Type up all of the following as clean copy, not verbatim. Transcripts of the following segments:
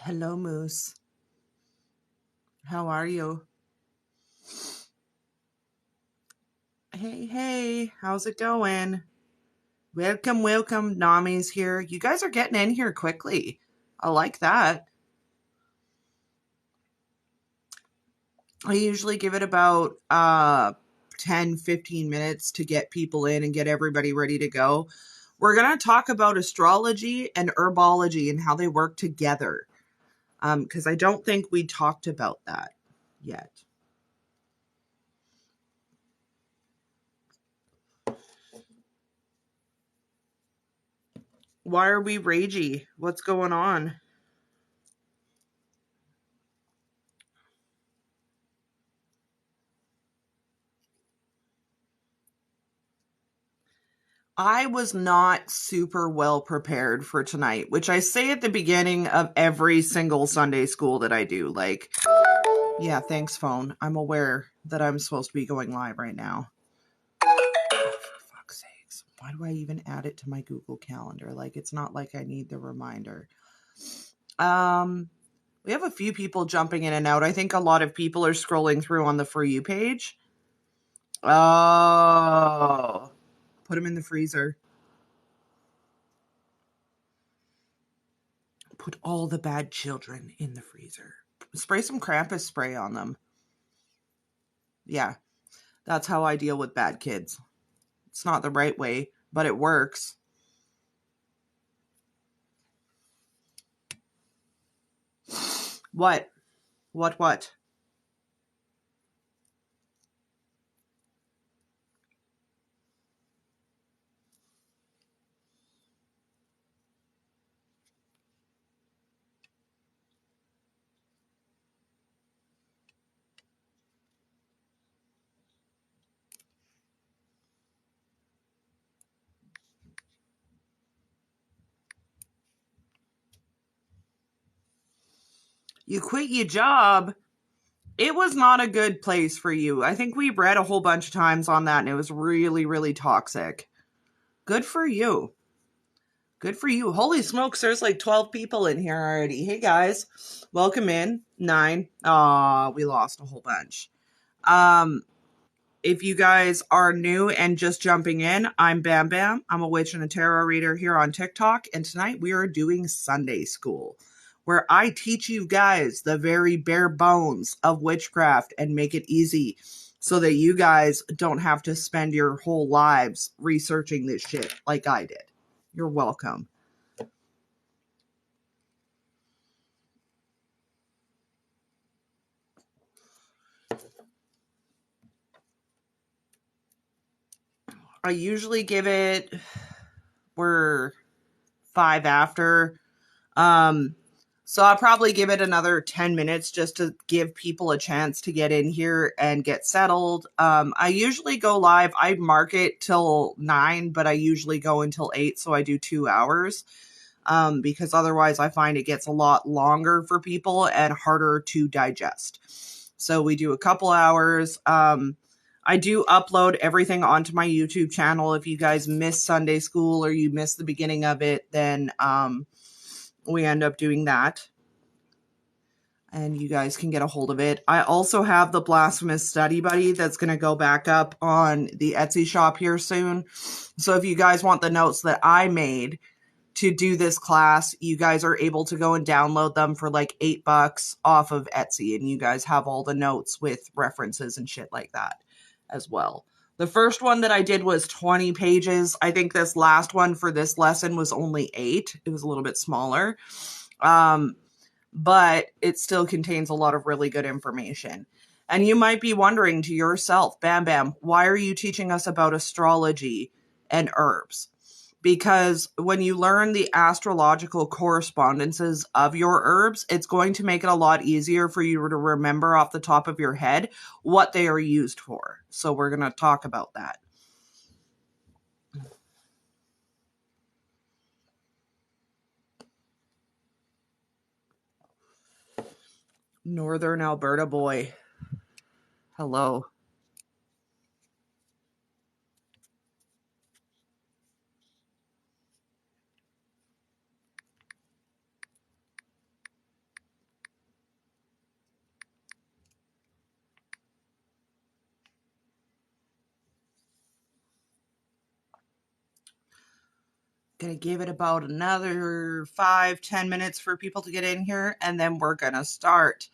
Hello, Moose. How are you? Hey, how's it going? Welcome. Nami's here. You guys are getting in here quickly. I like that. I usually give it about 10-15 minutes to get people in and get everybody ready to go. We're going to talk about astrology and herbology and how they work together. Because I don't think we talked about that yet. Why are we ragey? What's going on? I was not super well prepared for tonight, which I say at the beginning of every single Sunday school that I do. Like, yeah, thanks, phone. I'm aware that I'm supposed to be going live right now. Oh, for fuck's sakes. Why do I even add it to my Google Calendar? Like, it's not like I need the reminder. We have a few people jumping in and out. I think a lot of people are scrolling through on the For You page. Oh, put them in the freezer. Put all the bad children in the freezer. Spray some Krampus spray on them. Yeah, that's how I deal with bad kids. It's not the right way, but it works. What? What? You quit your job. It was not a good place for you. I think we read a whole bunch of times on that and it was really, really toxic. Good for you. Good for you. Holy smokes, there's like 12 people in here already. Hey guys, welcome in. 9. Aw, we lost a whole bunch. If you guys are new and just jumping in, I'm Bam Bam. I'm a witch and a tarot reader here on TikTok. And tonight we are doing Sunday School, where I teach you guys the very bare bones of witchcraft and make it easy so that you guys don't have to spend your whole lives researching this shit like I did. You're welcome. I usually give it, we're 5 after. So I'll probably give it another 10 minutes just to give people a chance to get in here and get settled. I usually go live. I mark it till 9, but I usually go until 8. So I do 2 hours. Because otherwise I find it gets a lot longer for people and harder to digest. So we do a couple hours. I do upload everything onto my YouTube channel. If you guys miss Sunday school or you miss the beginning of it, then we end up doing that. And you guys can get a hold of it. I also have the Blasphemous Study Buddy that's going to go back up on the Etsy shop here soon. So if you guys want the notes that I made to do this class, you guys are able to go and download them for like $8 off of Etsy. And you guys have all the notes with references and shit like that as well. The first one that I did was 20 pages. I think this last one for this lesson was only 8. It was a little bit smaller. But it still contains a lot of really good information. And you might be wondering to yourself, Bam Bam, why are you teaching us about astrology and herbs? Because when you learn the astrological correspondences of your herbs, it's going to make it a lot easier for you to remember off the top of your head what they are used for. So we're going to talk about that. Northern Alberta boy. Hello. Gonna give it about another 5-10 minutes for people to get in here, and then we're gonna start.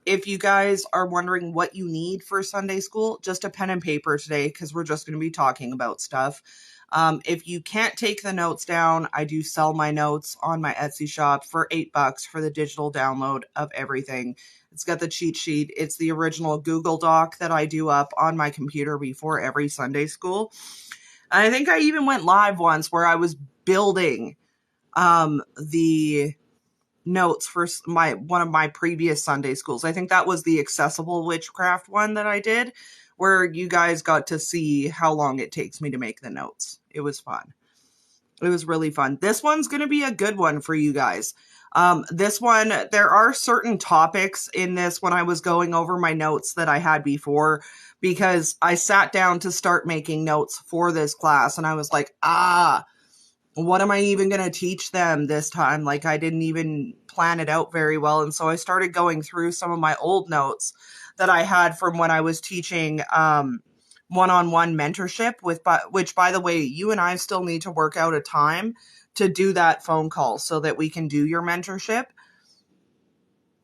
If you guys are wondering what you need for Sunday school, just a pen and paper today, because we're just going to be talking about stuff. If you can't take the notes down, I do sell my notes on my Etsy shop for $8 for the digital download of everything. It's got the cheat sheet. It's the original Google Doc that I do up on my computer before every Sunday school. And I think I even went live once where I was building the notes for one of my previous Sunday schools. I think that was the accessible witchcraft one that I did, where you guys got to see how long it takes me to make the notes. It was fun. It was really fun. This one's going to be a good one for you guys. This one, there are certain topics in this when I was going over my notes that I had before, because I sat down to start making notes for this class and I was like, what am I even going to teach them this time? Like, I didn't even plan it out very well. And so I started going through some of my old notes that I had from when I was teaching one-on-one mentorship which, by the way, you and I still need to work out a time to do that phone call so that we can do your mentorship.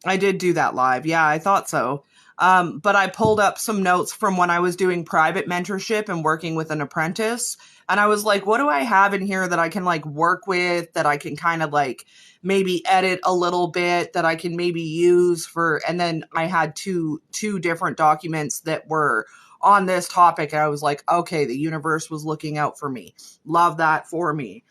I did do that live. Yeah, I thought so. But I pulled up some notes from when I was doing private mentorship and working with an apprentice. And I was like, what do I have in here that I can like work with, that I can kind of like maybe edit a little bit, that I can maybe use for, and then I had two different documents that were on this topic. And I was like, okay, the universe was looking out for me. Love that for me.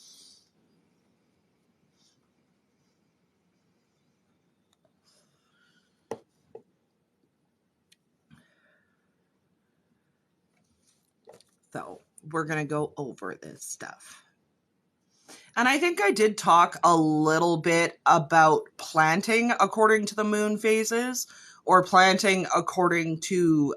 So we're going to go over this stuff. And I think I did talk a little bit about planting according to the moon phases, or planting according to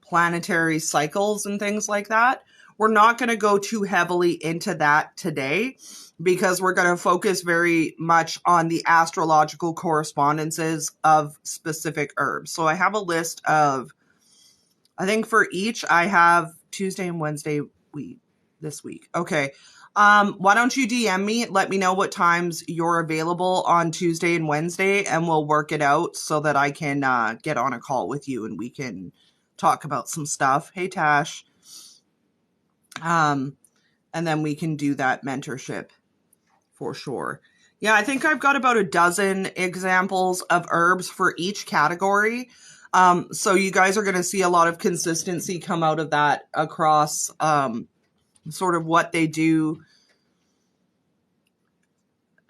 planetary cycles and things like that. We're not going to go too heavily into that today, because we're going to focus very much on the astrological correspondences of specific herbs. So I have a list of, I think for each, I have Tuesday and Wednesday this week. Okay. Why don't you DM me? Let me know what times you're available on Tuesday and Wednesday, and we'll work it out so that I can get on a call with you and we can talk about some stuff. Hey, Tash. And then we can do that mentorship for sure. Yeah, I think I've got about a dozen examples of herbs for each category. So you guys are going to see a lot of consistency come out of that across sort of what they do.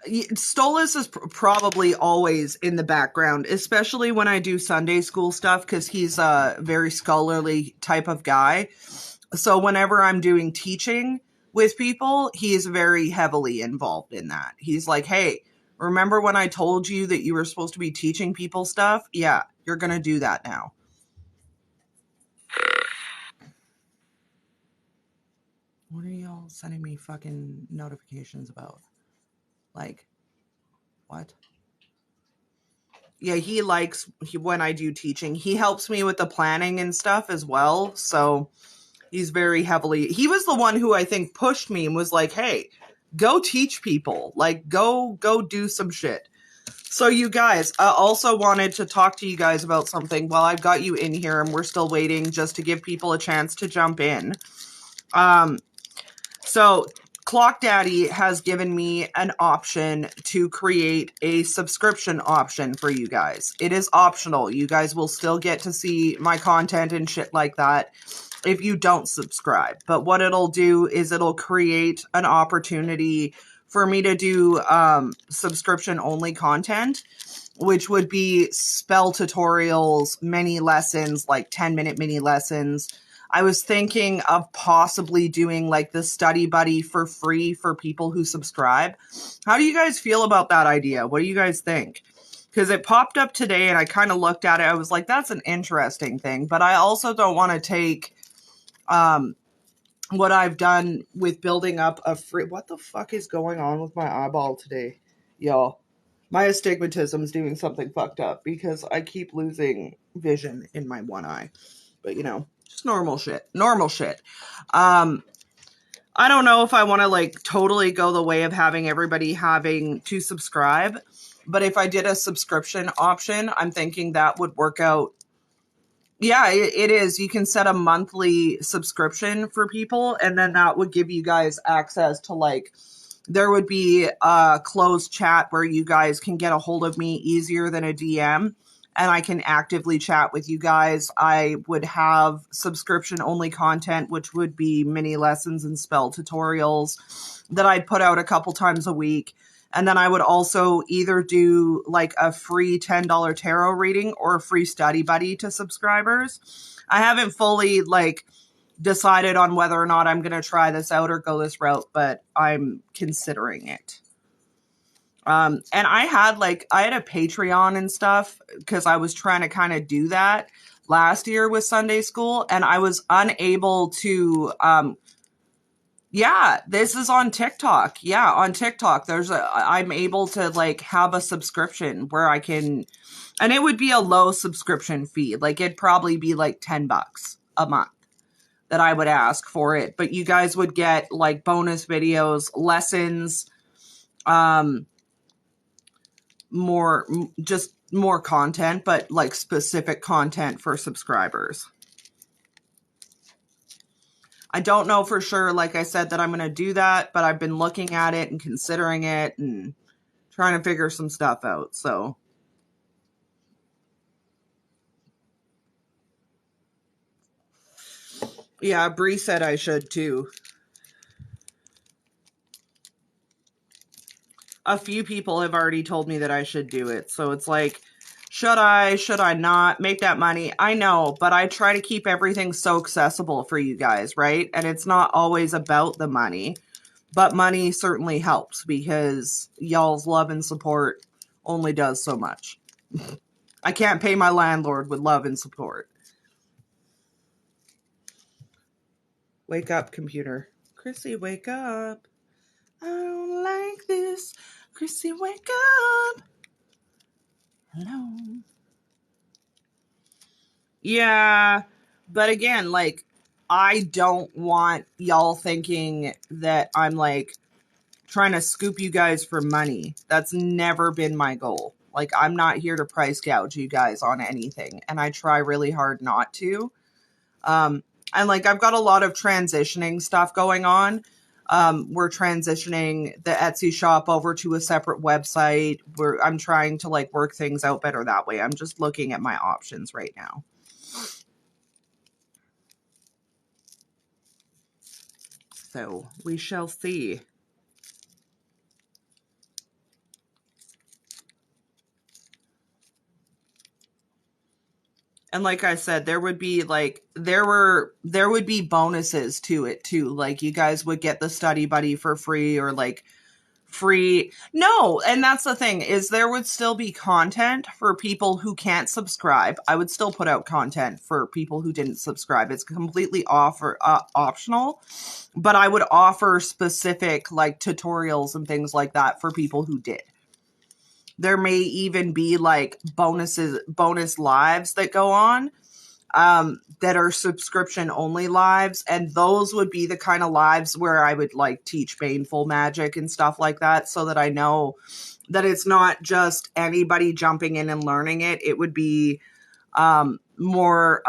Stolas is probably always in the background, especially when I do Sunday school stuff, because he's a very scholarly type of guy. So whenever I'm doing teaching with people, he is very heavily involved in that. He's like, hey, remember when I told you that you were supposed to be teaching people stuff? Yeah, you're going to do that now. What are y'all sending me fucking notifications about? Like, what? Yeah, he likes when I do teaching. He helps me with the planning and stuff as well. So he's very heavily, he was the one who I think pushed me and was like, hey, go teach people. Like, go do some shit. So you guys, I also wanted to talk to you guys about something while I've got you in here and we're still waiting, just to give people a chance to jump in. So Clock Daddy has given me an option to create a subscription option for you guys. It is optional. You guys will still get to see my content and shit like that if you don't subscribe. But what it'll do is it'll create an opportunity for me to do subscription only content, which would be spell tutorials, mini lessons, like 10-minute mini lessons. I was thinking of possibly doing like the study buddy for free for people who subscribe. How do you guys feel about that idea? What do you guys think? Because it popped up today and I kind of looked at it. I was like, that's an interesting thing. But I also don't want to take what I've done with building up a free... What the fuck is going on with my eyeball today, y'all? My astigmatism is doing something fucked up because I keep losing vision in my one eye. But, you know, just normal shit. Normal shit. I don't know if I want to like totally go the way of having everybody having to subscribe, but if I did a subscription option, I'm thinking that would work out. Yeah, it is. You can set a monthly subscription for people, and then that would give you guys access to like, there would be a closed chat where you guys can get a hold of me easier than a DM, and I can actively chat with you guys. I would have subscription only content, which would be mini lessons and spell tutorials that I'd put out a couple times a week. And then I would also either do like a free $10 tarot reading or a free study buddy to subscribers. I haven't fully like decided on whether or not I'm going to try this out or go this route, but I'm considering it. And I had a Patreon and stuff because I was trying to kind of do that last year with Sunday school, and I was unable to, yeah, this is on TikTok. Yeah, on TikTok, I'm able to like have a subscription where I can, and it would be a low subscription fee. Like it'd probably be like $10 a month that I would ask for it. But you guys would get like bonus videos, lessons, more content, but like specific content for subscribers. I don't know for sure, like I said, that I'm going to do that, but I've been looking at it and considering it and trying to figure some stuff out. So yeah, Bree said I should too. A few people have already told me that I should do it. So it's like, should I not make that money? I know, but I try to keep everything so accessible for you guys, right? And it's not always about the money, but money certainly helps because y'all's love and support only does so much. I can't pay my landlord with love and support. Wake up, computer. Chrissy, wake up. I don't like this. Chrissy, wake up. Hello. Yeah, but again, like, I don't want y'all thinking that I'm like trying to scoop you guys for money. That's never been my goal. Like, I'm not here to price gouge you guys on anything, and I try really hard not to. And like, I've got a lot of transitioning stuff going on. We're transitioning the Etsy shop over to a separate website where I'm trying to like work things out better that way. I'm just looking at my options right now. So we shall see. And like I said, there would be bonuses to it too. Like you guys would get the study buddy for free or like free. No, and that's the thing is there would still be content for people who can't subscribe. I would still put out content for people who didn't subscribe. It's completely optional, but I would offer specific like tutorials and things like that for people who did. There may even be like bonus lives that go on that are subscription only lives. And those would be the kind of lives where I would like teach baneful magic and stuff like that so that I know that it's not just anybody jumping in and learning it. It would be more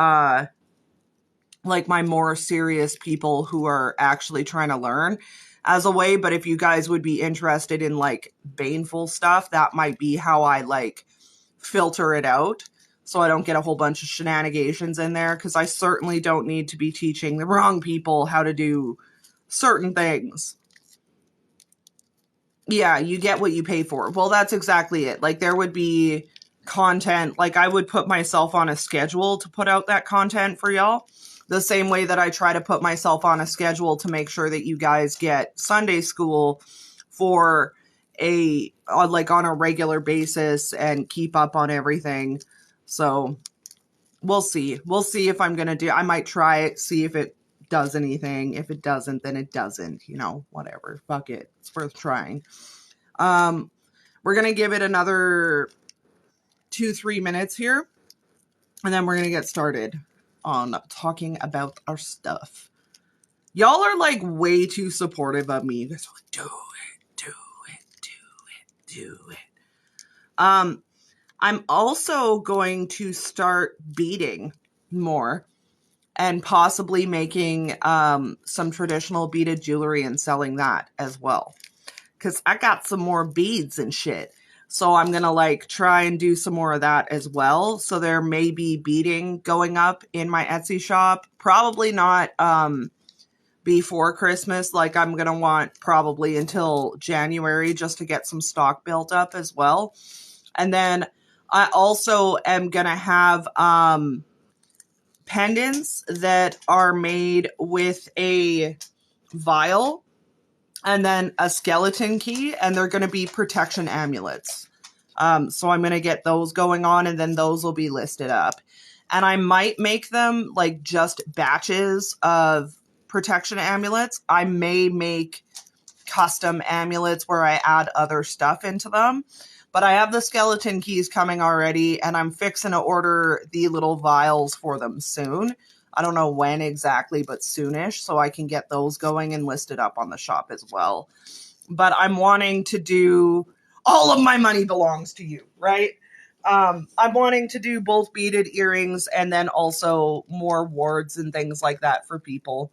like my more serious people who are actually trying to learn as a way. But if you guys would be interested in like baneful stuff, that might be how I like filter it out so I don't get a whole bunch of shenanigans in there, because I certainly don't need to be teaching the wrong people how to do certain things. Yeah, you get what you pay for. Well, that's exactly it. Like there would be content, like I would put myself on a schedule to put out that content for y'all. The same way that I try to put myself on a schedule to make sure that you guys get Sunday school for like on a regular basis and keep up on everything. So we'll see. We'll see if I'm going to I might try it, see if it does anything. If it doesn't, then it doesn't, whatever. Fuck it. It's worth trying. We're going to give it another 2-3 minutes here, and then we're going to get started on talking about our stuff. Y'all are like way too supportive of me. You guys are like, do it. I'm also going to start beading more and possibly making some traditional beaded jewelry and selling that as well. Because I got some more beads and shit. So I'm going to like try and do some more of that as well. So there may be beading going up in my Etsy shop. Probably not before Christmas. Like I'm going to want probably until January just to get some stock built up as well. And then I also am going to have pendants that are made with a vial and then a skeleton key, and they're going to be protection amulets. So I'm going to get those going on, and then those will be listed up. And I might make them like just batches of protection amulets. I may make custom amulets where I add other stuff into them. But I have the skeleton keys coming already, and I'm fixing to order the little vials for them soon. I don't know when exactly, but soonish, so I can get those going and listed up on the shop as well. But I'm wanting to do, all of my money belongs to you, right? I'm wanting to do both beaded earrings and then also more wards and things like that for people.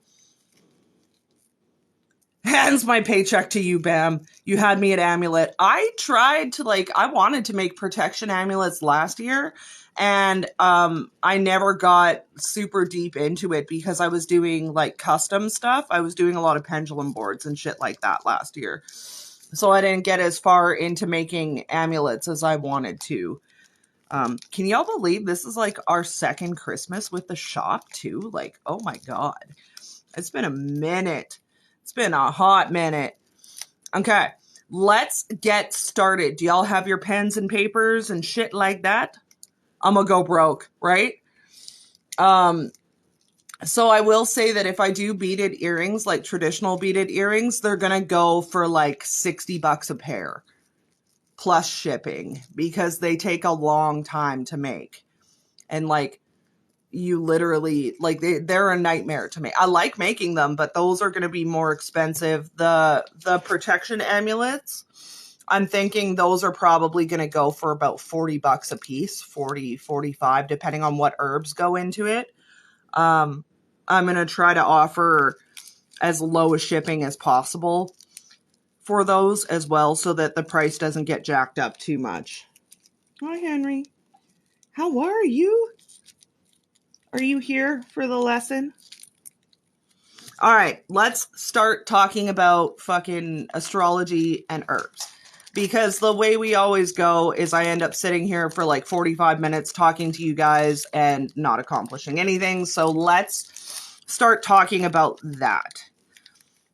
Hands my paycheck to you, Bam. You had me at amulet. I tried to I wanted to make protection amulets last year, and I never got super deep into it because I was doing like custom stuff. I was doing a lot of pendulum boards and shit like that last year. So I didn't get as far into making amulets as I wanted to. Can y'all believe this is like our second Christmas with the shop too? Like, oh my God. It's been a minute. It's been a hot minute. Okay, let's get started. Do y'all have your pens and papers and shit like that? I'm gonna go broke, right? So I will say that if I do beaded earrings, like traditional beaded earrings, they're gonna go for like $60 a pair plus shipping because they take a long time to make. And like, you literally like they're a nightmare to make. I like making them, but those are going to be more expensive. The protection amulets, I'm thinking those are probably going to go for about $40 a piece, 40, 45, depending on what herbs go into it. I'm going to try to offer as low a shipping as possible for those as well so that the price doesn't get jacked up too much. Hi, Henry. How are you? Are you here for the lesson? All right, let's start talking about fucking astrology and herbs. Because the way we always go is I end up sitting here for like 45 minutes talking to you guys and not accomplishing anything. So let's start talking about that.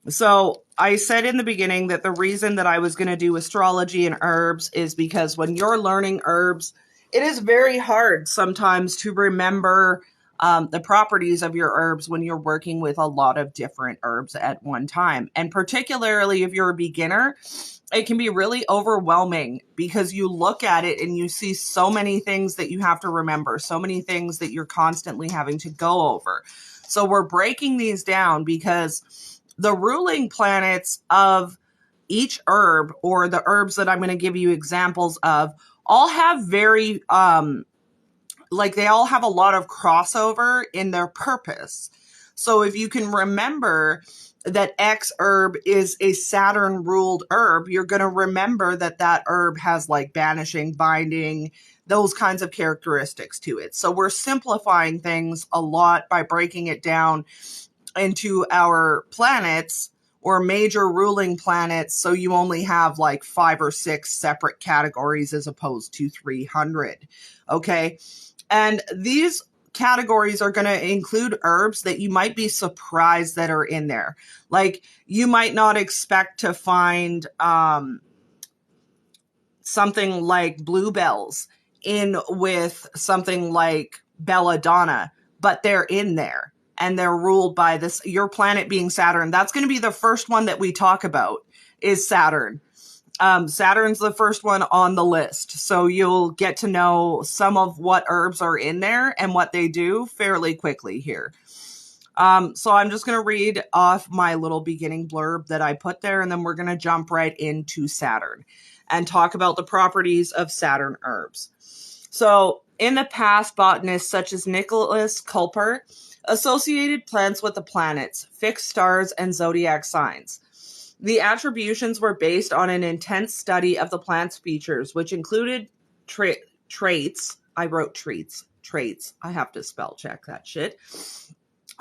So I said in the beginning that the reason that I was going to do astrology and herbs is because when you're learning herbs, it is very hard sometimes to remember the properties of your herbs when you're working with a lot of different herbs at one time. And particularly if you're a beginner, it can be really overwhelming because you look at it and you see so many things that you have to remember, so many things that you're constantly having to go over. So we're breaking these down because the ruling planets of each herb, or the herbs that I'm going to give you examples of, all have very they all have a lot of crossover in their purpose. So if you can remember that X herb is a Saturn ruled herb, you're going to remember that that herb has like banishing, binding, those kinds of characteristics to it. So we're simplifying things a lot by breaking it down into our planets or major ruling planets. So you only have like 5 or 6 separate categories as opposed to 300. Okay. And these categories are going to include herbs that you might be surprised that are in there. Like you might not expect to find something like bluebells in with something like belladonna, but they're in there and they're ruled by this, your planet being Saturn. That's going to be the first one that we talk about is Saturn. Saturn's the first one on the list. So you'll get to know some of what herbs are in there and what they do fairly quickly here. So I'm just going to read off my little beginning blurb that I put there, and then we're going to jump right into Saturn and talk about the properties of Saturn herbs. So in the past, botanists such as Nicholas Culper associated plants with the planets, fixed stars, and zodiac signs. The attributions were based on an intense study of the plant's features, which included traits. I wrote traits. I have to spell check that shit.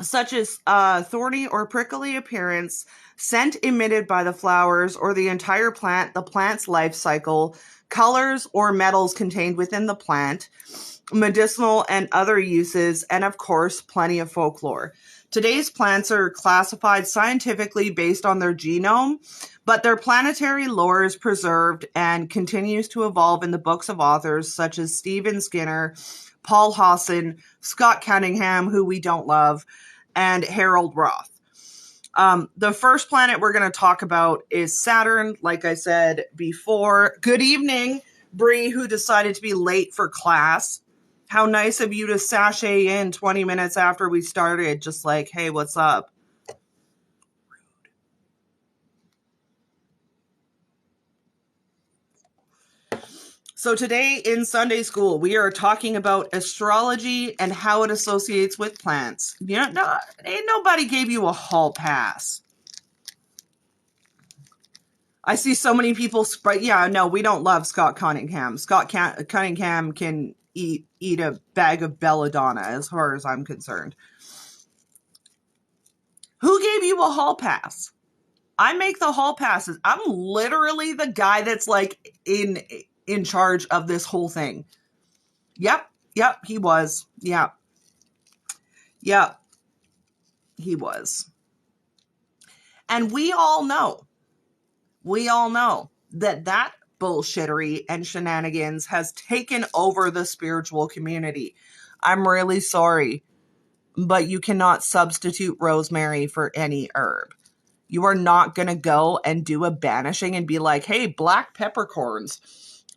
Such as thorny or prickly appearance, scent emitted by the flowers or the entire plant, the plant's life cycle, colors or metals contained within the plant, medicinal and other uses, and of course, plenty of folklore. Today's plants are classified scientifically based on their genome, but their planetary lore is preserved and continues to evolve in the books of authors such as Stephen Skinner, Paul Hawson, Scott Cunningham, who we don't love, and Harold Roth. The first planet we're going to talk about is Saturn, like I said before. Good evening, Bree, who decided to be late for class. How nice of you to sashay in 20 minutes after we started, just like, hey, what's up? So today in Sunday school, we are talking about astrology and how it associates with plants. You know, no, ain't nobody gave you a hall pass. I see so many people, yeah, no, we don't love Scott Cunningham. Scott Cunningham can eat a bag of belladonna as far as I'm concerned. Who gave you a hall pass? I make the hall passes. I'm literally the guy that's like in charge of this whole thing. Yep, he was. Yep, he was. And we all know that bullshittery and shenanigans has taken over the spiritual community. I'm really sorry, but you cannot substitute rosemary for any herb. You are not going to go and do a banishing and be like, hey, black peppercorns.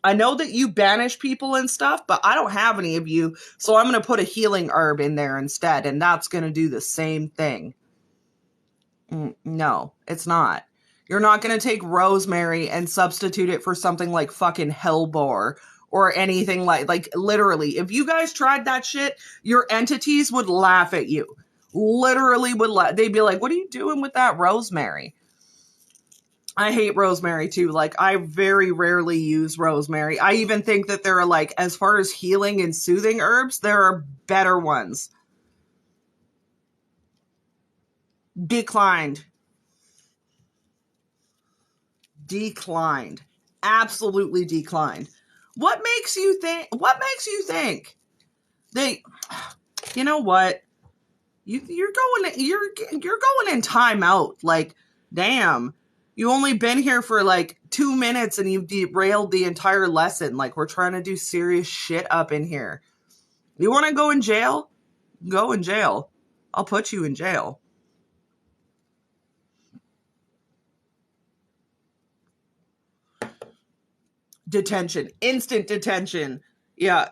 I know that you banish people and stuff, but I don't have any of you, so I'm going to put a healing herb in there instead, and that's going to do the same thing. No, it's not. You're not going to take rosemary and substitute it for something like fucking hellebore or anything like literally. If you guys tried that shit, your entities would laugh at you. Literally would laugh. They'd be like, what are you doing with that rosemary? I hate rosemary too. Like, I very rarely use rosemary. I even think that there are, like, as far as healing and soothing herbs, there are better ones. Declined. Absolutely declined. What makes you think they, you know what? You're going in timeout. Like, damn, you only been here for like 2 minutes and you've derailed the entire lesson. Like, we're trying to do serious shit up in here. You want to go in jail? Go in jail. I'll put you in jail. Detention. Instant detention. Yeah.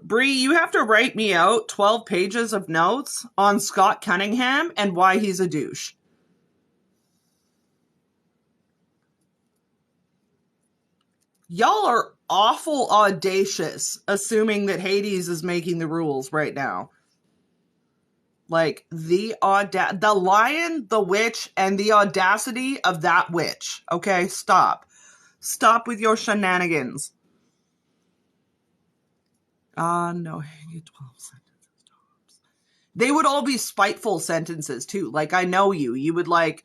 Bree, you have to write me out 12 pages of notes on Scott Cunningham and why he's a douche. Y'all are awful audacious, assuming that Hades is making the rules right now. Like, the lion, the witch, and the audacity of that witch. Okay, stop. Stop with your shenanigans. No, 12 sentences. They would all be spiteful sentences, too. Like, I know you. You would, like...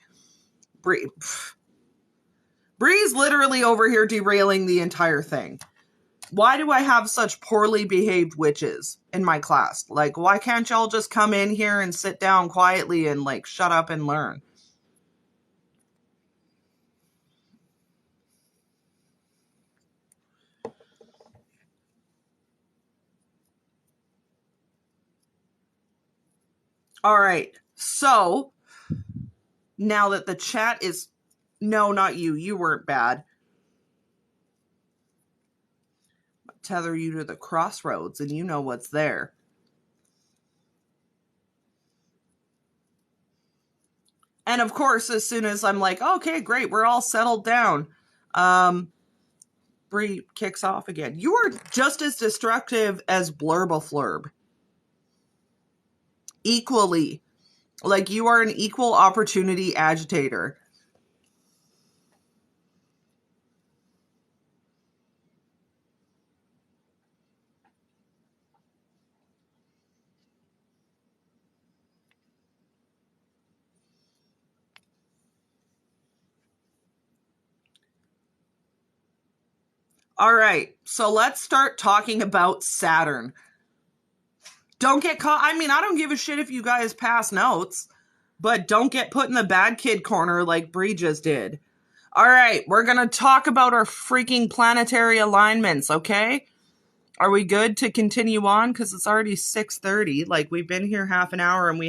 Bree's literally over here derailing the entire thing. Why do I have such poorly behaved witches in my class? Like, why can't y'all just come in here and sit down quietly and, like, shut up and learn? All right. So, now that the chat is... No, not you. You weren't bad. Tether you to the crossroads and you know what's there. And of course, as soon as I'm like, okay, great, we're all settled down, Bree kicks off again. You are just as destructive as Blurb-a-Flurb. Equally. Like, you are an equal opportunity agitator. All right, so let's start talking about Saturn. Don't get caught. I mean, I don't give a shit if you guys pass notes, but don't get put in the bad kid corner like Bree just did. All right, we're going to talk about our freaking planetary alignments, okay? Are we good to continue on? Because it's already 6:30. Like, we've been here half an hour and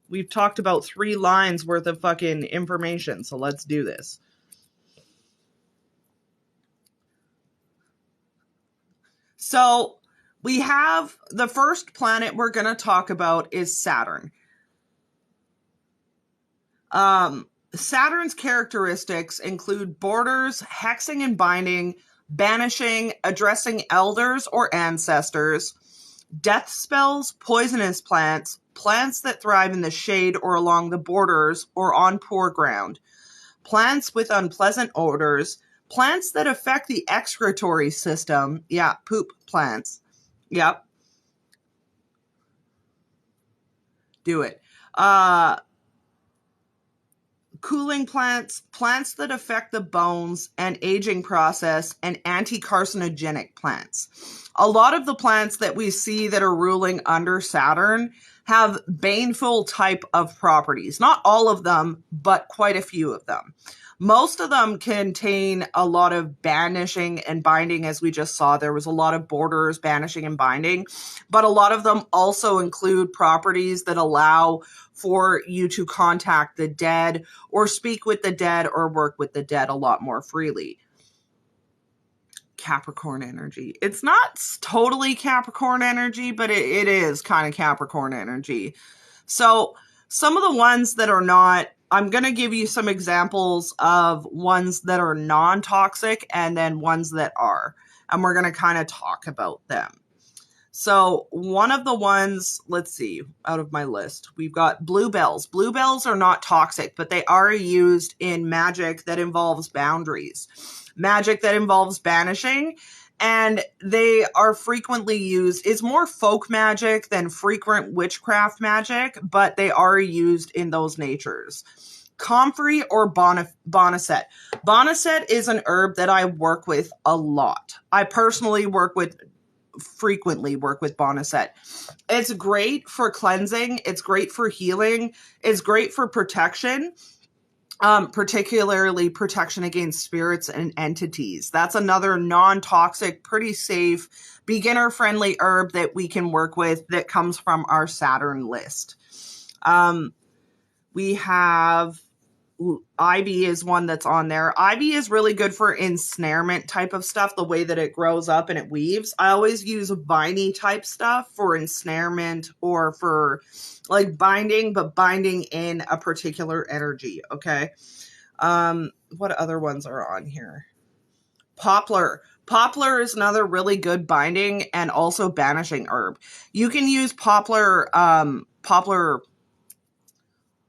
we've talked about 3 lines worth of fucking information, so let's do this. So we have the first planet we're going to talk about is Saturn. Saturn's characteristics include borders, hexing and binding, banishing, addressing elders or ancestors, death spells, poisonous plants, plants that thrive in the shade or along the borders or on poor ground, plants with unpleasant odors, plants that affect the excretory system. Yeah, poop plants. Yep. Do it. Cooling plants, plants that affect the bones and aging process, and anti-carcinogenic plants. A lot of the plants that we see that are ruling under Saturn have baneful type of properties. Not all of them, but quite a few of them. Most of them contain a lot of banishing and binding, as we just saw. There was a lot of borders, banishing, and binding. But a lot of them also include properties that allow for you to contact the dead or speak with the dead or work with the dead a lot more freely. Capricorn energy. It's not totally Capricorn energy, but it is kind of Capricorn energy. So some of the ones that are not, I'm going to give you some examples of ones that are non-toxic and then ones that are. And we're going to kind of talk about them. So one of the ones, let's see, out of my list, we've got bluebells. Bluebells are not toxic, but they are used in magic that involves boundaries. Magic that involves banishing. And they are frequently used. It's more folk magic than frequent witchcraft magic, but they are used in those natures. Comfrey or boneset. Boneset is an herb that I work with a lot. I personally frequently work with boneset. It's great for cleansing. It's great for healing. It's great for protection. Particularly protection against spirits and entities. That's another non-toxic, pretty safe, beginner-friendly herb that we can work with that comes from our Saturn list. We have ivy is one that's on there. Ivy is really good for ensnarement type of stuff, the way that it grows up and it weaves. I always use viney type stuff for ensnarement or for like binding, but binding in a particular energy, okay? What other ones are on here? Poplar. Poplar is another really good binding and also banishing herb. You can use poplar,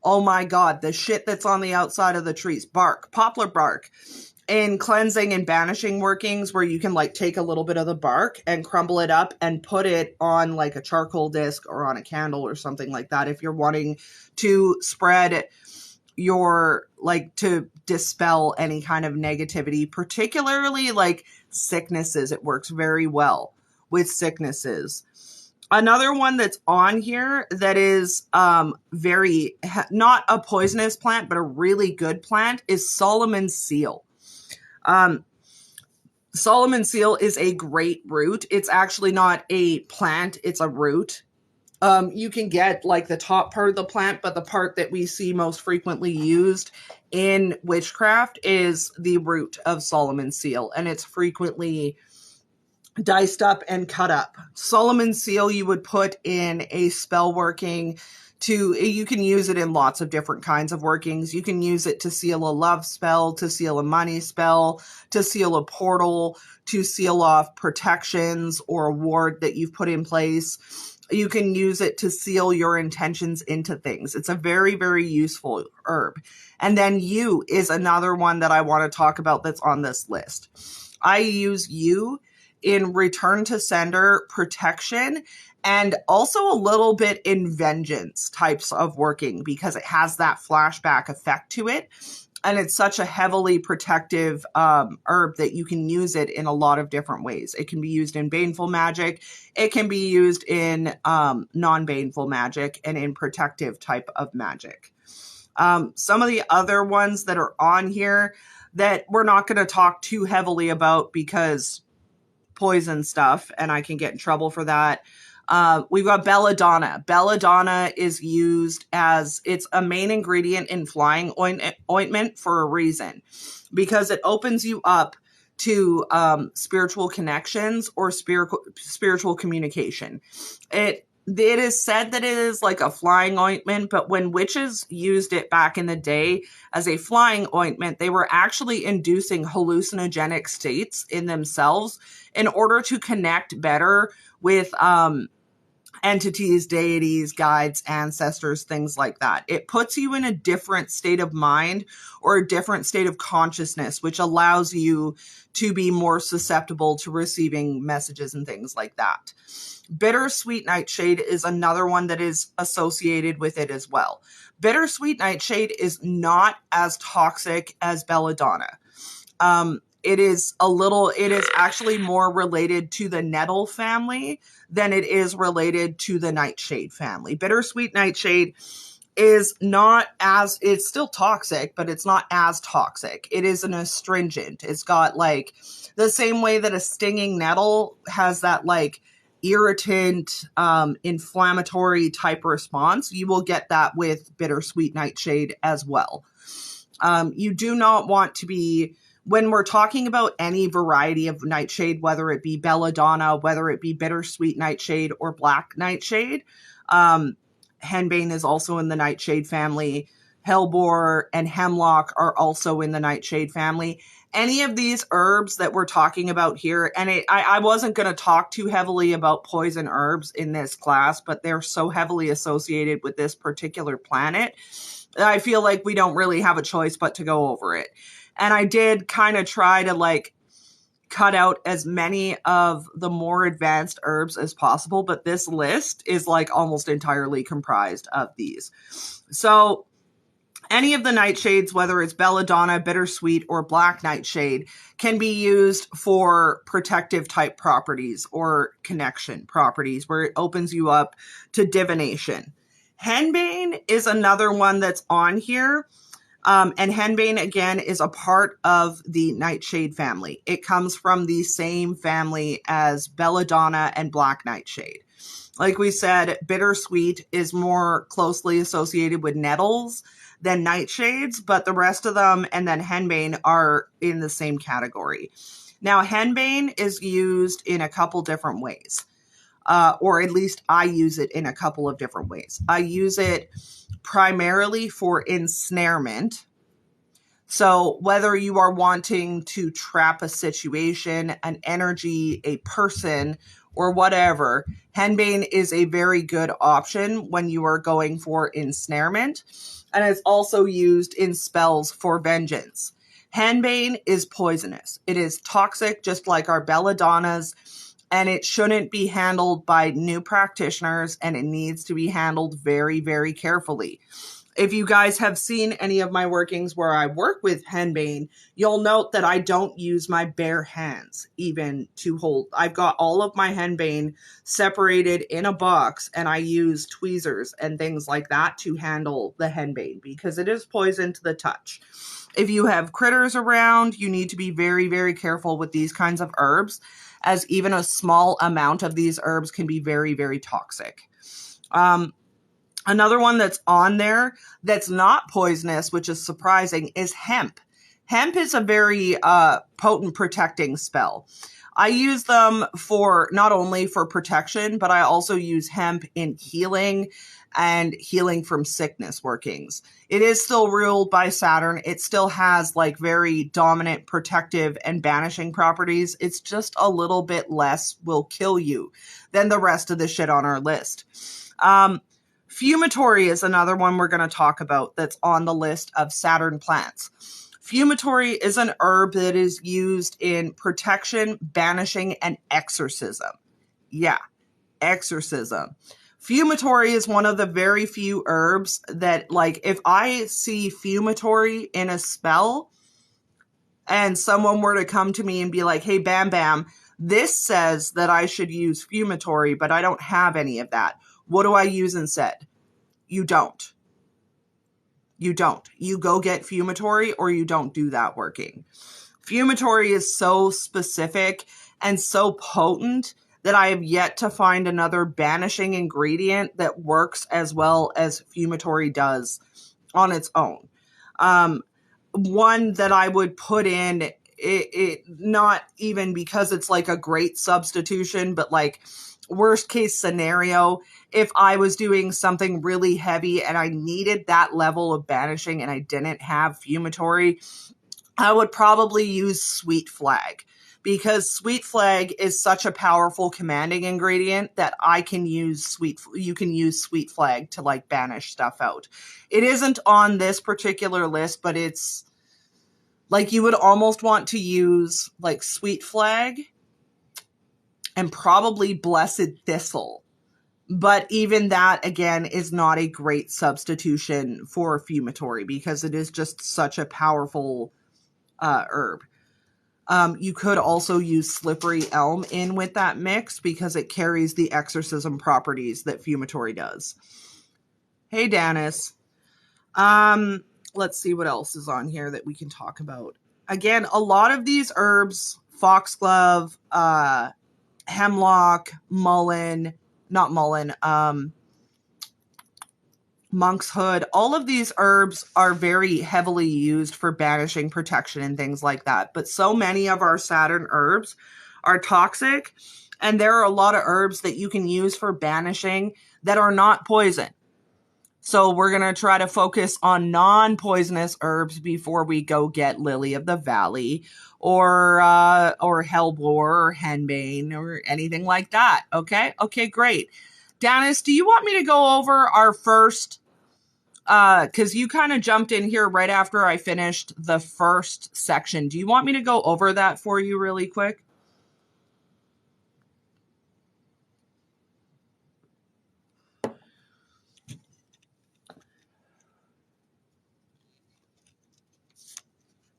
oh my God, the shit that's on the outside of the trees. Bark, poplar bark. In cleansing and banishing workings where you can like take a little bit of the bark and crumble it up and put it on like a charcoal disc or on a candle or something like that. If you're wanting to spread your, like to dispel any kind of negativity, particularly like sicknesses. It works very well with sicknesses. Another one that's on here that is very, not a poisonous plant, but a really good plant is Solomon's Seal. Solomon's Seal is a great root. It's actually not a plant, it's a root. You can get like the top part of the plant, but the part that we see most frequently used in witchcraft is the root of Solomon's Seal, and it's frequently diced up and cut up. Solomon's Seal you would put in a spell working you can use it in lots of different kinds of workings. You can use it to seal a love spell, to seal a money spell, to seal a portal, to seal off protections or a ward that you've put in place. You can use it to seal your intentions into things. It's a very, very useful herb. And then yew is another one that I want to talk about that's on this list. I use yew in return to sender protection and also a little bit in vengeance types of working because it has that flashback effect to it. And it's such a heavily protective herb that you can use it in a lot of different ways. It can be used in baneful magic. It can be used in non-baneful magic and in protective type of magic. Some of the other ones that are on here that we're not going to talk too heavily about because poison stuff, and I can get in trouble for that. We've got belladonna. Belladonna is used as, it's a main ingredient in flying ointment for a reason, because it opens you up to spiritual connections or spiritual communication. It is said that it is like a flying ointment, but when witches used it back in the day as a flying ointment, they were actually inducing hallucinogenic states in themselves in order to connect better with entities, deities, guides, ancestors, things like that. It puts you in a different state of mind or a different state of consciousness, which allows you to be more susceptible to receiving messages and things like that. Bittersweet nightshade is another one that is associated with it as well. Bittersweet nightshade is not as toxic as belladonna. It is actually more related to the nettle family than it is related to the nightshade family. Bittersweet nightshade is not as, it's still toxic, but it's not as toxic. It is an astringent. It's got like the same way that a stinging nettle has that like irritant, inflammatory type response. You will get that with bittersweet nightshade as well. You do not want to be, when we're talking about any variety of nightshade, whether it be belladonna, whether it be bittersweet nightshade or black nightshade, henbane is also in the nightshade family. Hellebore and hemlock are also in the nightshade family. Any of these herbs that we're talking about here, and I wasn't going to talk too heavily about poison herbs in this class, but they're so heavily associated with this particular planet, I feel like we don't really have a choice but to go over it. And I did kind of try to like cut out as many of the more advanced herbs as possible, but this list is like almost entirely comprised of these. So any of the nightshades, whether it's belladonna, bittersweet, or black nightshade, can be used for protective type properties or connection properties where it opens you up to divination. Henbane is another one that's on here. And henbane, again, is a part of the nightshade family. It comes from the same family as belladonna and black nightshade. Like we said, bittersweet is more closely associated with nettles than nightshades, but the rest of them and then henbane are in the same category. Now, henbane is used in a couple different ways, or at least I use it in a couple of different ways. I use it primarily for ensnarement. So whether you are wanting to trap a situation, an energy, a person, or whatever, henbane is a very good option when you are going for ensnarement. And it's also used in spells for vengeance. Henbane is poisonous. It is toxic, just like our belladonnas, and it shouldn't be handled by new practitioners, and it needs to be handled very, very carefully. If you guys have seen any of my workings where I work with henbane, you'll note that I don't use my bare hands even to hold. I've got all of my henbane separated in a box, and I use tweezers and things like that to handle the henbane because it is poison to the touch. If you have critters around, you need to be very, very careful with these kinds of herbs, as even a small amount of these herbs can be very, very toxic. Another one that's on there that's not poisonous, which is surprising, is hemp. Hemp is a very potent protecting spell. I use them for not only for protection, but I also use hemp in healing and healing from sickness workings. It is still ruled by Saturn. It still has like very dominant protective and banishing properties. It's just a little bit less will kill you than the rest of the shit on our list. Fumitory is another one we're going to talk about that's on the list of Saturn plants. Fumitory is an herb that is used in protection, banishing, and exorcism. Yeah, exorcism. Fumitory is one of the very few herbs that, like, if I see fumitory in a spell and someone were to come to me and be like, hey, Bam Bam, this says that I should use fumitory, but I don't have any of that. What do I use instead? You don't. You don't. You go get fumitory or you don't do that working. Fumitory is so specific and so potent that I have yet to find another banishing ingredient that works as well as fumitory does on its own. One that I would put in, it not even because it's like a great substitution, but like worst case scenario, if I was doing something really heavy and I needed that level of banishing and I didn't have fumitory, I would probably use sweet flag, because sweet flag is such a powerful commanding ingredient that you can use sweet flag to like banish stuff out. It isn't on this particular list, but it's like you would almost want to use like sweet flag and probably blessed thistle. But even that, again, is not a great substitution for fumitory because it is just such a powerful herb. You could also use slippery elm in with that mix because it carries the exorcism properties that fumitory does. Hey, Dennis. Let's see what else is on here that we can talk about. Again, a lot of these herbs, foxglove, hemlock, monk's hood, all of these herbs are very heavily used for banishing, protection, and things like that. But so many of our Saturn herbs are toxic, and there are a lot of herbs that you can use for banishing that are not poison. So we're going to try to focus on non-poisonous herbs before we go get Lily of the Valley or hellebore or henbane or anything like that. Okay? Okay, great. Dennis, do you want me to go over our first, because you kind of jumped in here right after I finished the first section. Do you want me to go over that for you really quick?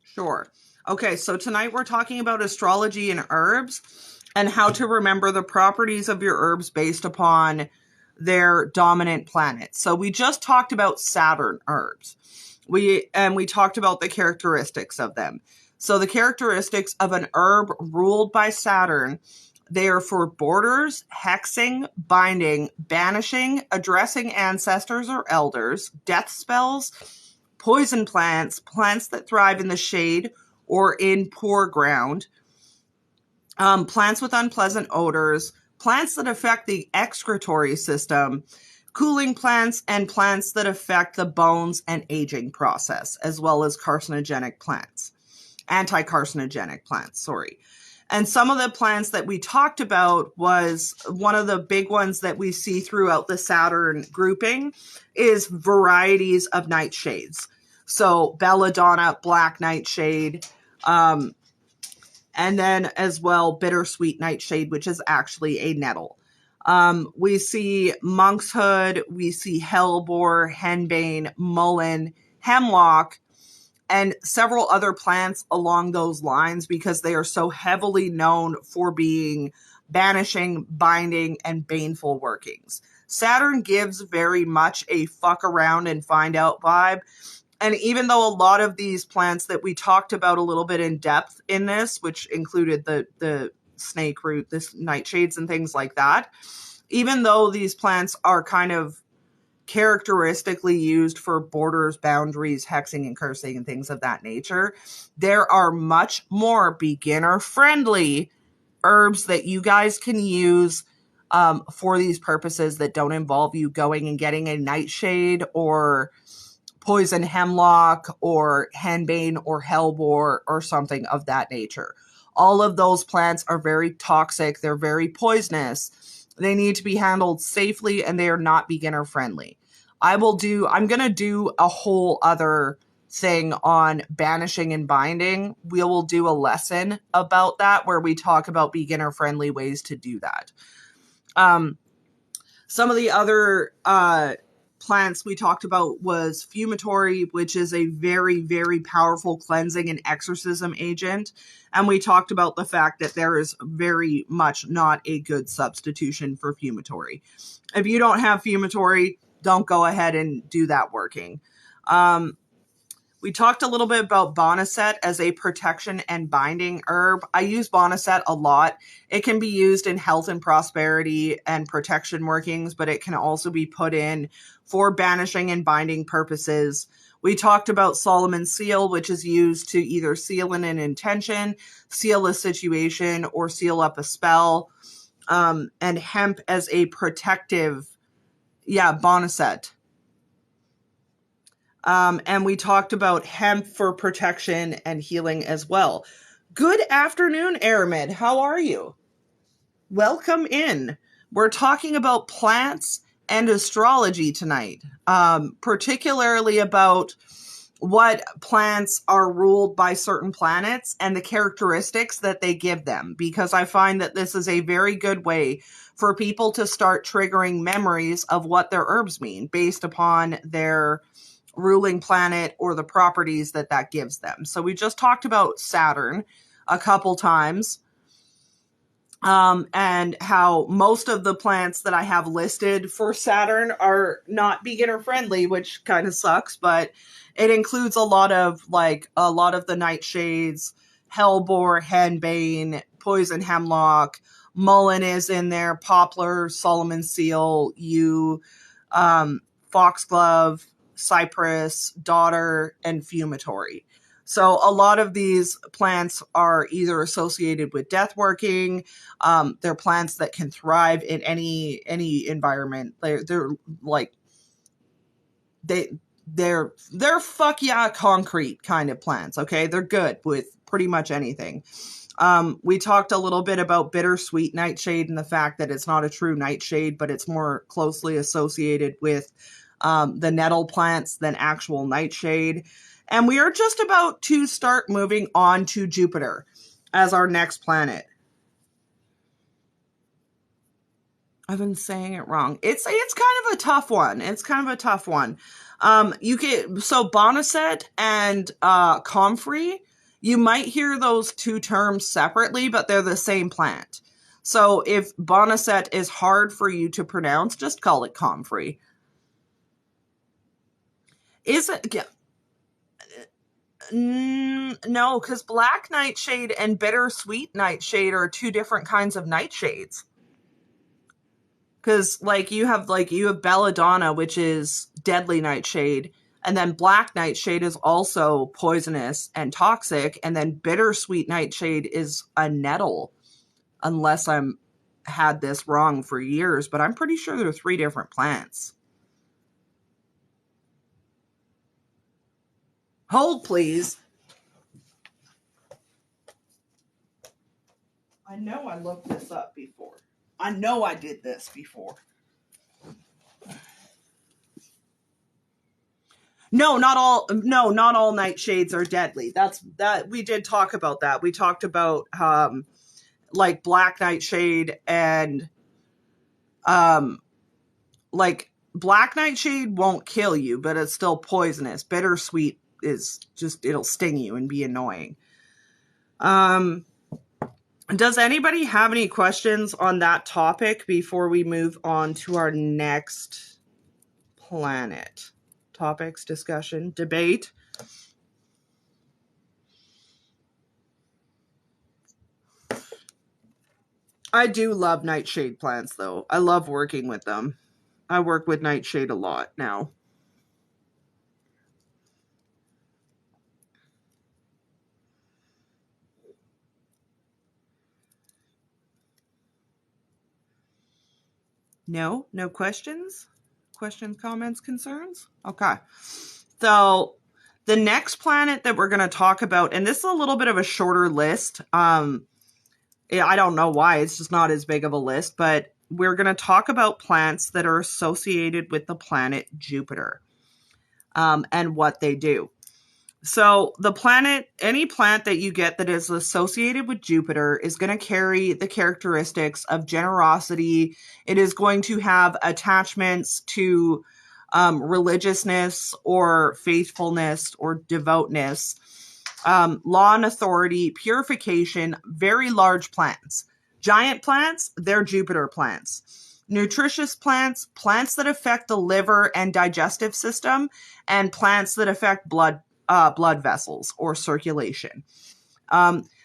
Sure. Okay, so tonight we're talking about astrology and herbs and how to remember the properties of your herbs based upon their dominant planet. So we just talked about Saturn herbs. We talked about the characteristics of them. So the characteristics of an herb ruled by Saturn, they are for borders, hexing, binding, banishing, addressing ancestors or elders, death spells, poison plants, plants that thrive in the shade or in poor ground, plants with unpleasant odors, plants that affect the excretory system, cooling plants, and plants that affect the bones and aging process, as well as anti-carcinogenic plants, sorry. And some of the plants that we talked about was one of the big ones that we see throughout the Saturn grouping is varieties of nightshades. So belladonna, black nightshade, and then as well bittersweet nightshade, which is actually a nettle. We see monk's hood, we see hellebore, henbane, mullein, hemlock, and several other plants along those lines because they are so heavily known for being banishing, binding, and baneful workings. Saturn gives very much a fuck around and find out vibe. And even though a lot of these plants that we talked about a little bit in depth in this, which included the snake root, the nightshades and things like that, even though these plants are kind of characteristically used for borders, boundaries, hexing and cursing and things of that nature, there are much more beginner friendly herbs that you guys can use for these purposes that don't involve you going and getting a nightshade or poison hemlock or henbane or hellebore or something of that nature. All of those plants are very toxic. They're very poisonous. They need to be handled safely, and they are not beginner friendly. I'm going to do a whole other thing on banishing and binding. We will do a lesson about that where we talk about beginner friendly ways to do that. Some of the other plants we talked about was fumitory, which is a very, very powerful cleansing and exorcism agent. And we talked about the fact that there is very much not a good substitution for fumitory. If you don't have fumitory, don't go ahead and do that working. We talked a little bit about boneset as a protection and binding herb. I use boneset a lot. It can be used in health and prosperity and protection workings, but it can also be put in for banishing and binding purposes. We talked about Solomon's seal, which is used to either seal in an intention, seal a situation, or seal up a spell. And hemp as a protective, boneset. And we talked about hemp for protection and healing as well. Good afternoon, Aramid. How are you? Welcome in. We're talking about plants and astrology tonight, particularly about what plants are ruled by certain planets and the characteristics that they give them, because I find that this is a very good way for people to start triggering memories of what their herbs mean based upon their ruling planet or the properties that gives them. So we just talked about Saturn a couple times, and how most of the plants that I have listed for Saturn are not beginner friendly, which kind of sucks, but it includes a lot of the nightshades, hellebore, henbane, poison hemlock, mullein is in there, poplar, Solomon's seal, yew, foxglove, cypress, dodder, and fumitory. So a lot of these plants are either associated with death working. They're plants that can thrive in any environment. They're fuck yeah concrete kind of plants. Okay, they're good with pretty much anything. We talked a little bit about bittersweet nightshade and the fact that it's not a true nightshade, but it's more closely associated with the nettle plants than actual nightshade. And we are just about to start moving on to Jupiter as our next planet. I've been saying it wrong. It's kind of a tough one. Boneset and comfrey, you might hear those two terms separately, but they're the same plant. So if boneset is hard for you to pronounce, just call it comfrey. Is it? Yeah. No, because black nightshade and bittersweet nightshade are two different kinds of nightshades. Because you have belladonna, which is deadly nightshade, and then black nightshade is also poisonous and toxic, and then bittersweet nightshade is a nettle, unless I'm had this wrong for years, but I'm pretty sure they're three different plants. Hold, please. I know I looked this up before. I know I did this before. No, not all nightshades are deadly. We did talk about that. We talked about black nightshade and black nightshade won't kill you, but it's still poisonous. Bittersweet is just, it'll sting you and be annoying. Does anybody have any questions on that topic before we move on to our next planet? Topics, discussion, debate. I do love nightshade plants, though. I love working with them. I work with nightshade a lot now. No questions? Questions, comments, concerns? Okay. So the next planet that we're going to talk about, and this is a little bit of a shorter list. I don't know why, it's just not as big of a list, but we're going to talk about plants that are associated with the planet Jupiter, and what they do. So any plant that you get that is associated with Jupiter is going to carry the characteristics of generosity. It is going to have attachments to religiousness or faithfulness or devoutness, law and authority, purification, very large plants. Giant plants, they're Jupiter plants. Nutritious plants, plants that affect the liver and digestive system, and plants that affect blood vessels or circulation.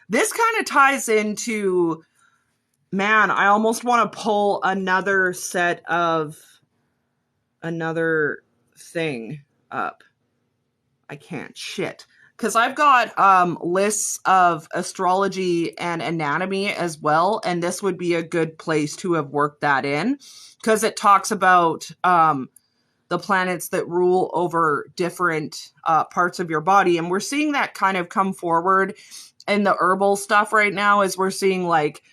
This kind of ties into, man, I almost want to pull another thing up. I can't, shit. Because I've got lists of astrology and anatomy as well, and this would be a good place to have worked that in, because it talks about the planets that rule over different parts of your body. And we're seeing that kind of come forward in the herbal stuff right now, as we're seeing like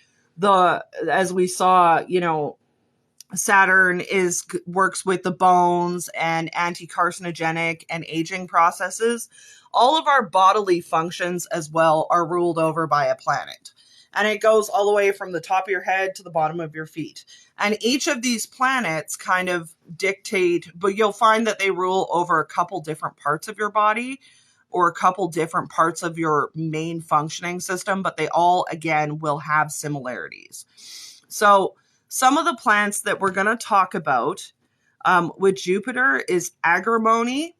as we saw, Saturn works with the bones and anti-carcinogenic and aging processes. All of our bodily functions as well are ruled over by a planet. And it goes all the way from the top of your head to the bottom of your feet. And each of these planets kind of dictate, but you'll find that they rule over a couple different parts of your body or a couple different parts of your main functioning system, but they all, again, will have similarities. So some of the plants that we're going to talk about with Jupiter is agrimony,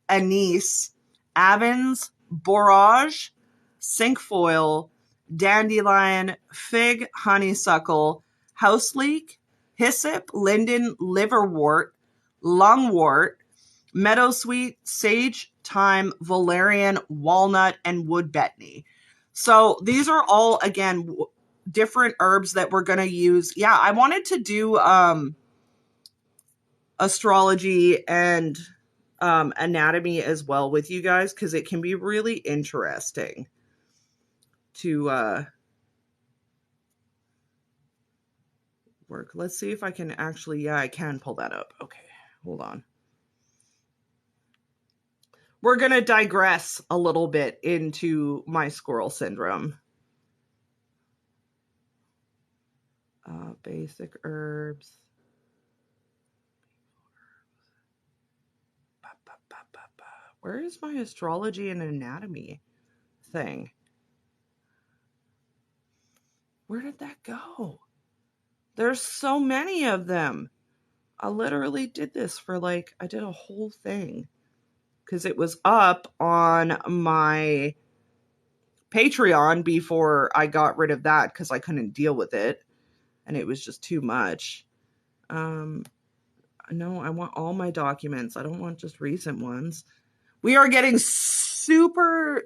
anise, avens, borage, cinquefoil, dandelion, fig, honeysuckle, houseleek, hyssop, linden, liverwort, lungwort, meadowsweet, sage, thyme, valerian, walnut, and woodbetony. So these are all, again, different herbs that we're going to use. Yeah, I wanted to do astrology and anatomy as well with you guys, because it can be really interesting to work. Let's see if I can actually, yeah, I can pull that up. Okay, hold on. We're going to digress a little bit into my Squirrel Syndrome. Basic herbs. Where is my astrology and anatomy thing? Where did that go? There's so many of them. I literally did this for I did a whole thing because it was up on my Patreon before I got rid of that because I couldn't deal with it and it was just too much. No, I want all my documents. I don't want just recent ones. We are getting super,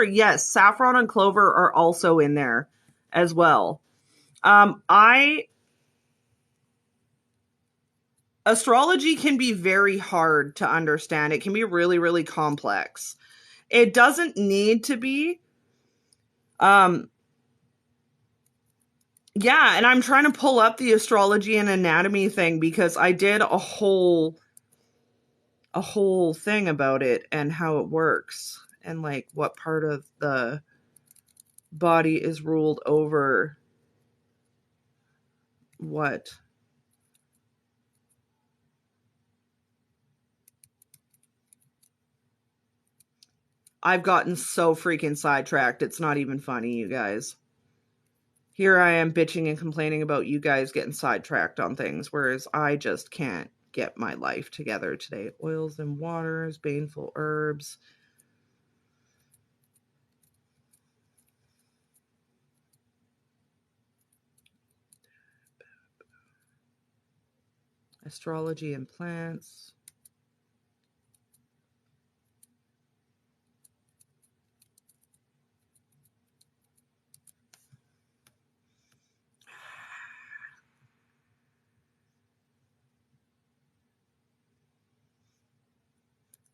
yes, saffron and clover are also in there as well. Astrology can be very hard to understand. It can be really, really complex. It doesn't need to be. Yeah, and I'm trying to pull up the astrology and anatomy thing because I did a whole thing about it and how it works and what part of the body is ruled over what. I've gotten so freaking sidetracked. It's not even funny, you guys. Here I am bitching and complaining about you guys getting sidetracked on things, whereas I just can't get my life together today. Oils and waters, baneful herbs. Astrology and plants.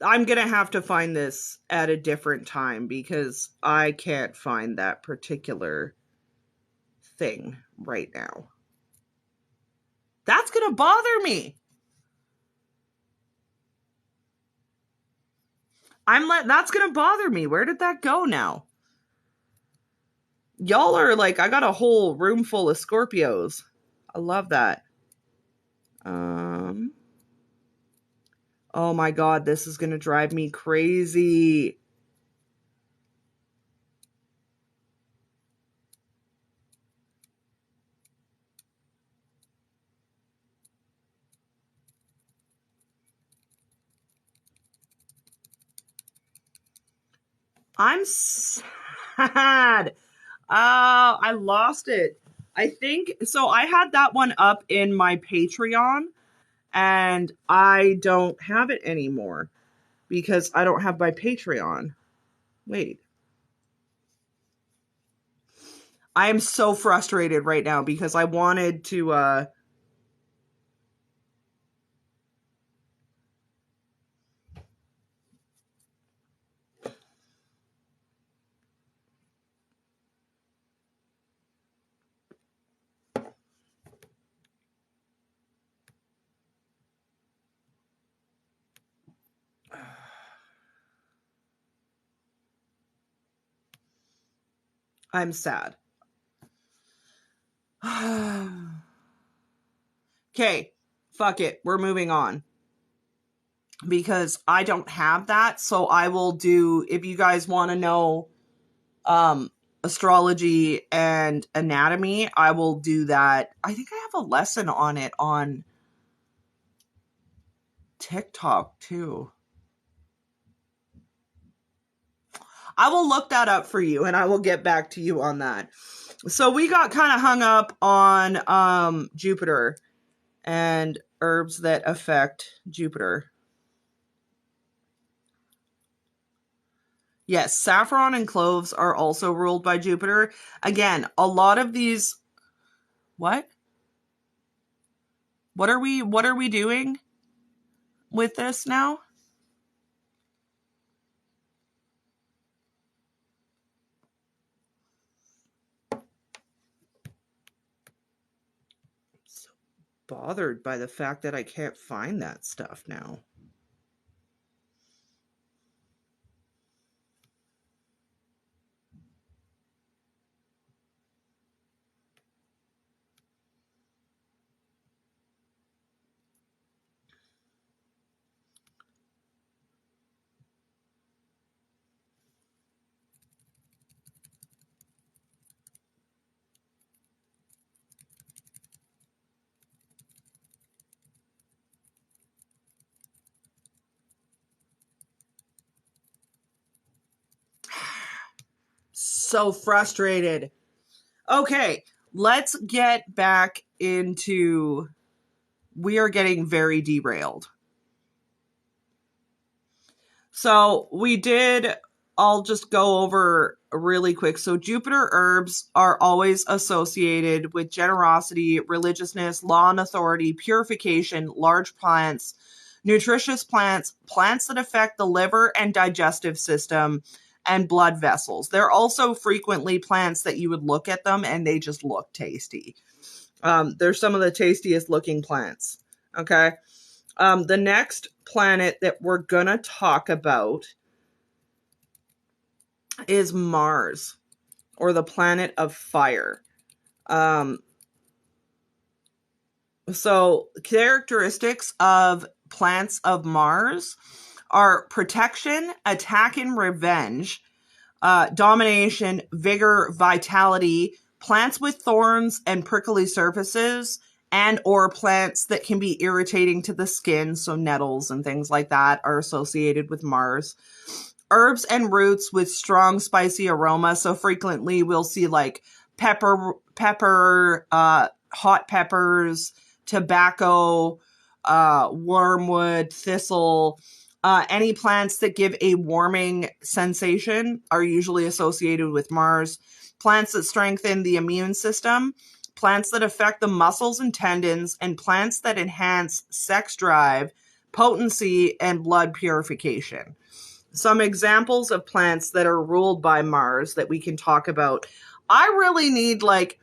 I'm going to have to find this at a different time because I can't find that particular thing right now. That's going to bother me. That's going to bother me. Where did that go now? Y'all are like, I got a whole room full of Scorpios. I love that. Oh my God, this is going to drive me crazy. I'm sad. I lost it. I think so. I had that one up in my Patreon and I don't have it anymore because I don't have my Patreon. Wait. I am so frustrated right now because I wanted to I'm sad. Okay, fuck it. We're moving on. Because I don't have that, so I will do, if you guys want to know astrology and anatomy, I will do that. I think I have a lesson on it on TikTok too. I will look that up for you and I will get back to you on that. So we got kind of hung up on Jupiter and herbs that affect Jupiter. Yes, saffron and cloves are also ruled by Jupiter. Again, a lot of these... What? What are we doing with this now? So bothered by the fact that I can't find that stuff now. So frustrated. Okay, let's get back into... We are getting very derailed. So I'll just go over really quick. So Jupiter herbs are always associated with generosity, religiousness, law and authority, purification, large plants, nutritious plants, plants that affect the liver and digestive system, and blood vessels. They're also frequently plants that you would look at them and they just look tasty. They're some of the tastiest looking plants. Okay. The next planet that we're going to talk about is Mars, or the planet of fire. So characteristics of plants of Mars are protection, attack and revenge, domination, vigor, vitality, plants with thorns and prickly surfaces, and or plants that can be irritating to the skin, so nettles and things like that are associated with Mars. Herbs and roots with strong spicy aroma, so frequently we'll see like pepper, hot peppers, tobacco, wormwood, thistle. Any plants that give a warming sensation are usually associated with Mars. Plants that strengthen the immune system, plants that affect the muscles and tendons, and plants that enhance sex drive, potency, and blood purification. Some examples of plants that are ruled by Mars that we can talk about. I really need, like,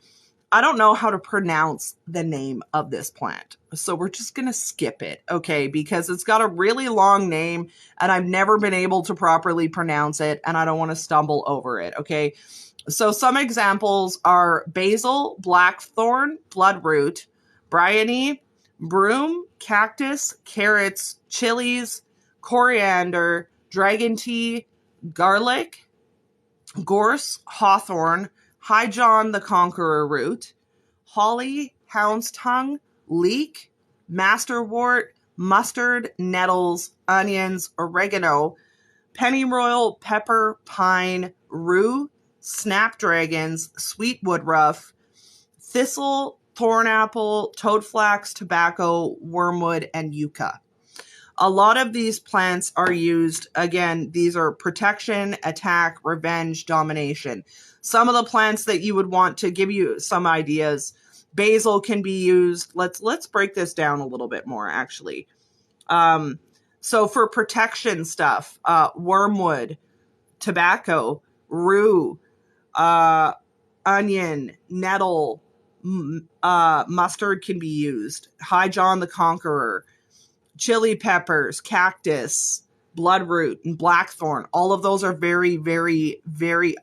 I don't know how to pronounce the name of this plant, so we're just going to skip it, okay? Because it's got a really long name, and I've never been able to properly pronounce it, and I don't want to stumble over it, okay? So some examples are basil, blackthorn, bloodroot, bryony, broom, cactus, carrots, chilies, coriander, dragon tea, garlic, gorse, hawthorn, high John the Conqueror root, holly, hound's tongue, leek, masterwort, mustard, nettles, onions, oregano, pennyroyal, pepper, pine, rue, snapdragons, sweet woodruff, thistle, thornapple, toadflax, tobacco, wormwood, and yucca. A lot of these plants are used, again, these are protection, attack, revenge, domination. Some of the plants that you would want to give you some ideas, basil can be used. Let's break this down a little bit more, actually. So for protection stuff, wormwood, tobacco, rue, onion, nettle, mustard can be used. High John the Conqueror, chili peppers, cactus, bloodroot, and blackthorn. All of those are very, very, very...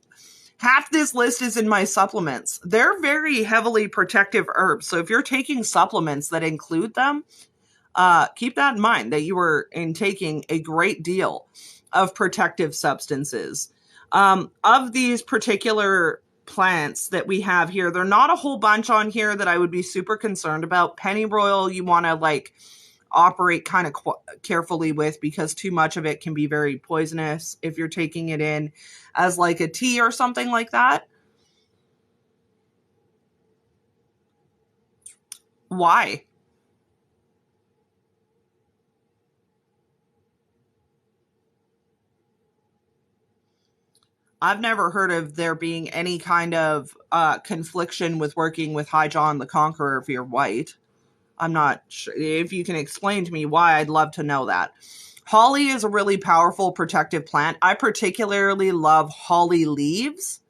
Half this list is in my supplements. They're very heavily protective herbs. So if you're taking supplements that include them, keep that in mind, that you are taking a great deal of protective substances. Of these particular plants that we have here, there are not a whole bunch on here that I would be super concerned about. Pennyroyal, you want to operate kind of carefully with, because too much of it can be very poisonous if you're taking it in as like a tea or something like that. Why? I've never heard of there being any kind of confliction with working with High John the Conqueror if you're white. I'm not sure. If you can explain to me why, I'd love to know that. Holly is a really powerful protective plant. I particularly love holly leaves.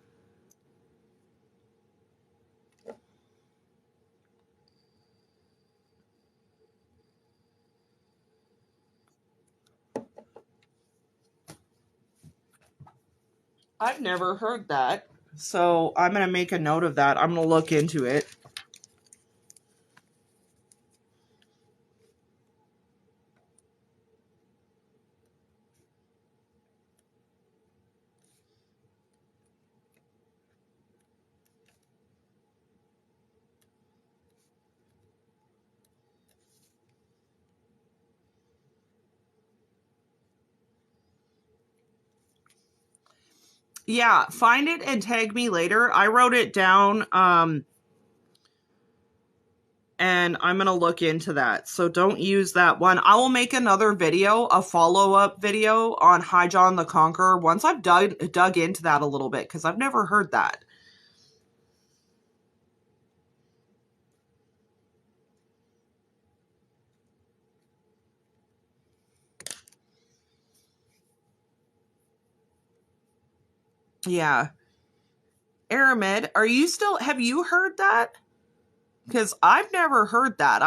I've never heard that. So I'm going to make a note of that. I'm going to look into it. Yeah, find it and tag me later. I wrote it down, and I'm going to look into that. So don't use that one. I will make another video, a follow-up video on High John the Conqueror once I've dug into that a little bit, because I've never heard that. Yeah. Aramid, have you heard that? Because I've never heard that.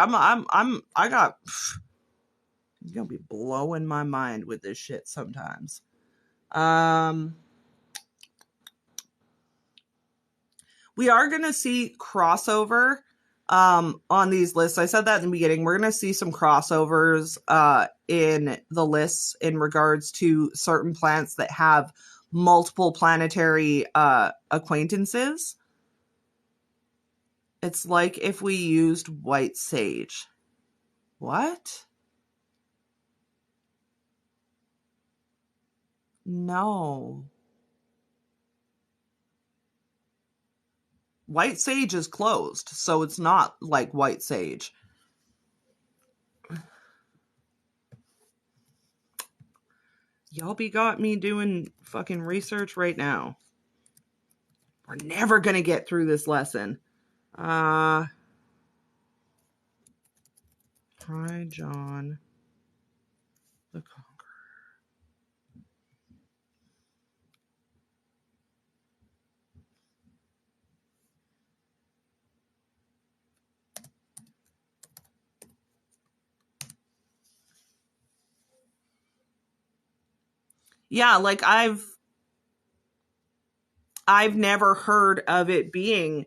You're gonna be blowing my mind with this shit sometimes. We are gonna see crossover on these lists. I said that in the beginning. We're gonna see some crossovers in the lists in regards to certain plants that have multiple planetary acquaintances. It's like if we used white sage. What? No. White sage is closed, so it's not like white sage. Y'all be got me doing fucking research right now. We're never gonna get through this lesson. Hi, John the Conqueror. Yeah, like I've never heard of it being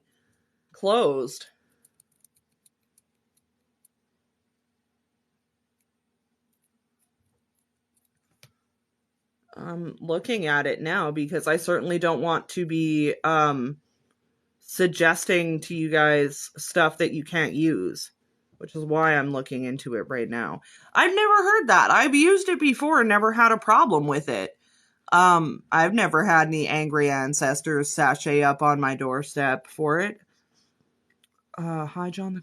closed. I'm looking at it now because I certainly don't want to be suggesting to you guys stuff that you can't use, which is why I'm looking into it right now. I've never heard that. I've used it before and never had a problem with it. I've never had any angry ancestors sashay up on my doorstep for it. Hi, John the...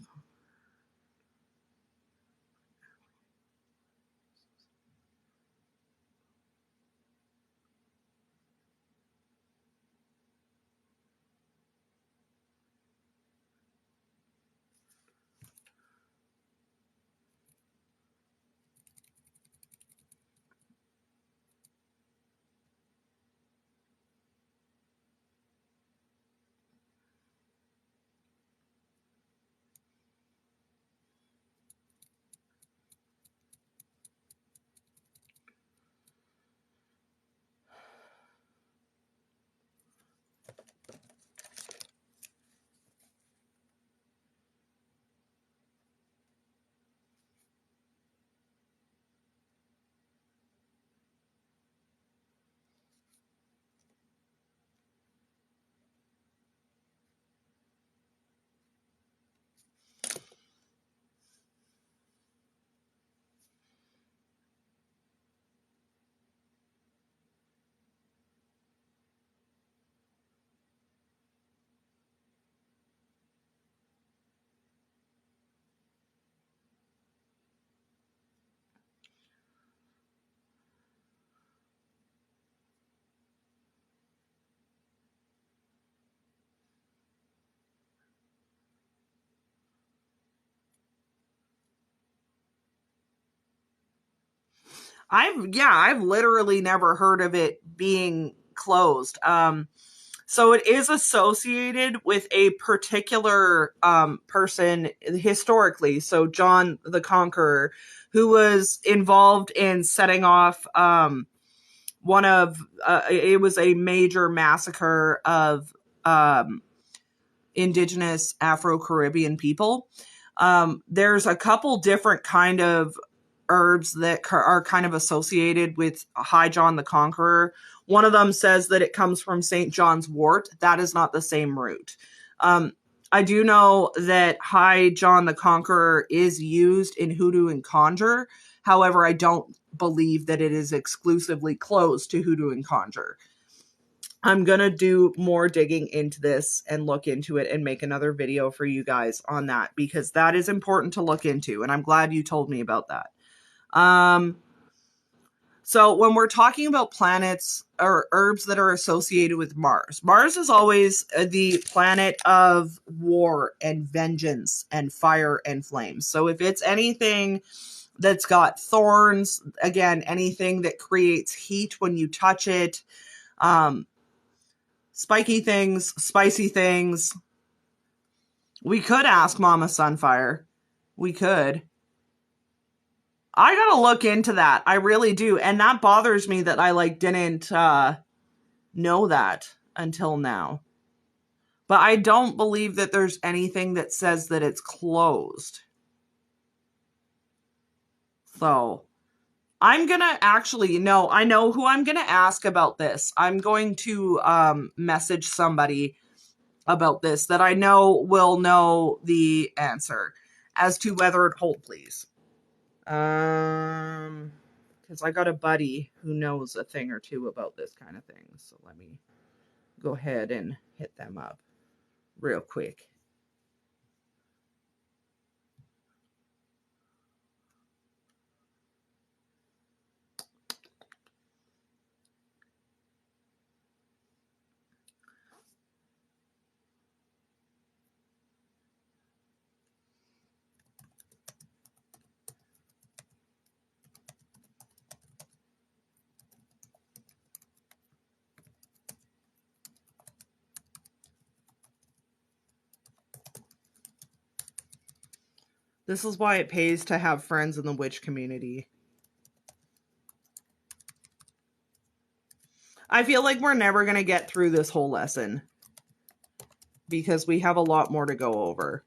I've literally never heard of it being closed. So it is associated with a particular person historically. So John the Conqueror, who was involved in setting off one of it was a major massacre of indigenous Afro-Caribbean people. There's a couple different kind of herbs that are kind of associated with High John the Conqueror. One of them says that it comes from St. John's wort. That is not the same root. I do know that High John the Conqueror is used in hoodoo and conjure. However, I don't believe that it is exclusively closed to hoodoo and conjure. I'm going to do more digging into this and look into it and make another video for you guys on that, because that is important to look into. And I'm glad you told me about that. So when we're talking about planets or herbs that are associated with Mars, Mars is always the planet of war and vengeance and fire and flames. So if it's anything that's got thorns, again, anything that creates heat when you touch it, spiky things, spicy things, we could ask Mama Sunfire. We could. I gotta look into that. I really do. And that bothers me that I didn't know that until now. But I don't believe that there's anything that says that it's closed. So I'm gonna actually, no, I know who I'm gonna ask about this. I'm going to message somebody about this that I know will know the answer as to whether it hold, please. Because I got a buddy who knows a thing or two about this kind of thing. So let me go ahead and hit them up real quick. This is why it pays to have friends in the witch community. I feel like we're never going to get through this whole lesson because we have a lot more to go over.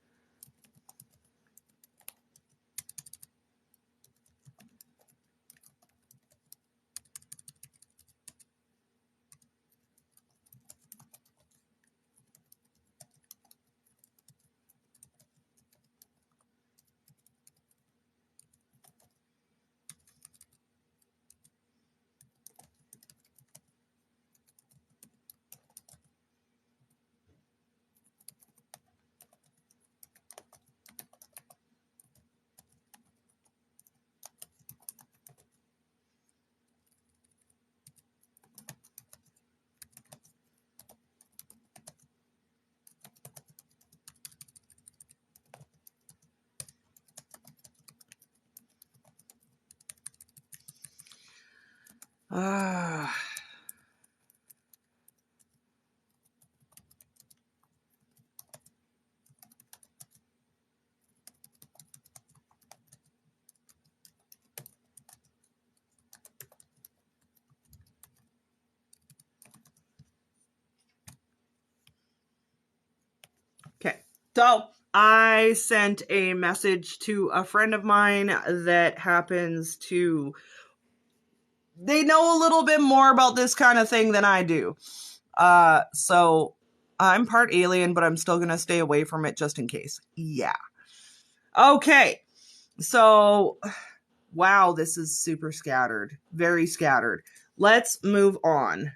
Okay, so I sent a message to a friend of mine that happens to, they know a little bit more about this kind of thing than I do. So I'm part alien, but I'm still going to stay away from it just in case. Yeah. Okay. So, wow, this is super scattered. Very scattered. Let's move on.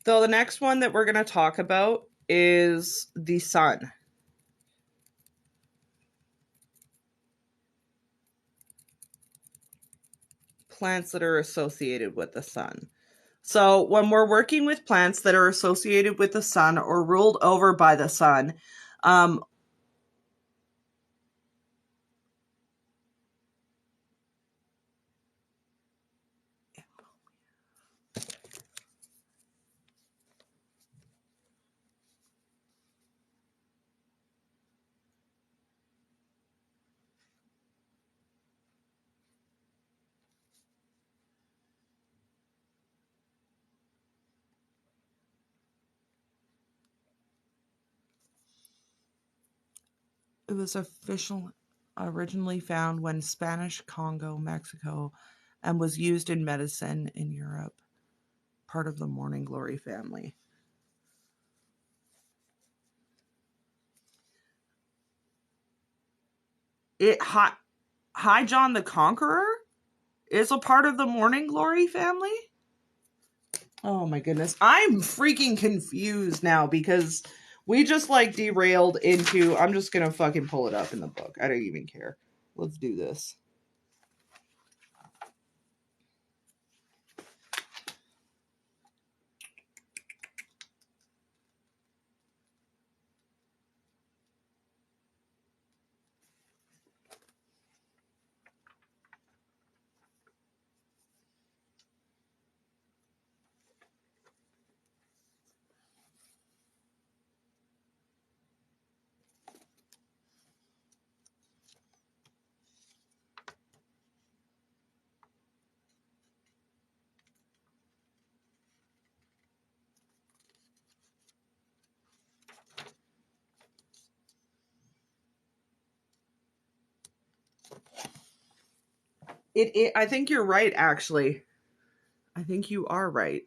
So the next one that we're going to talk about is the sun. Plants that are associated with the sun. So when we're working with plants that are associated with the sun or ruled over by the sun, it was originally found when Spanish Congo, Mexico, and was used in medicine in Europe, part of the Morning Glory family. High John the Conqueror is a part of the Morning Glory family? Oh my goodness. I'm freaking confused now because we just like derailed into, I'm just gonna fucking pull it up in the book. I don't even care. Let's do this. I think you're right, actually. I think you are right.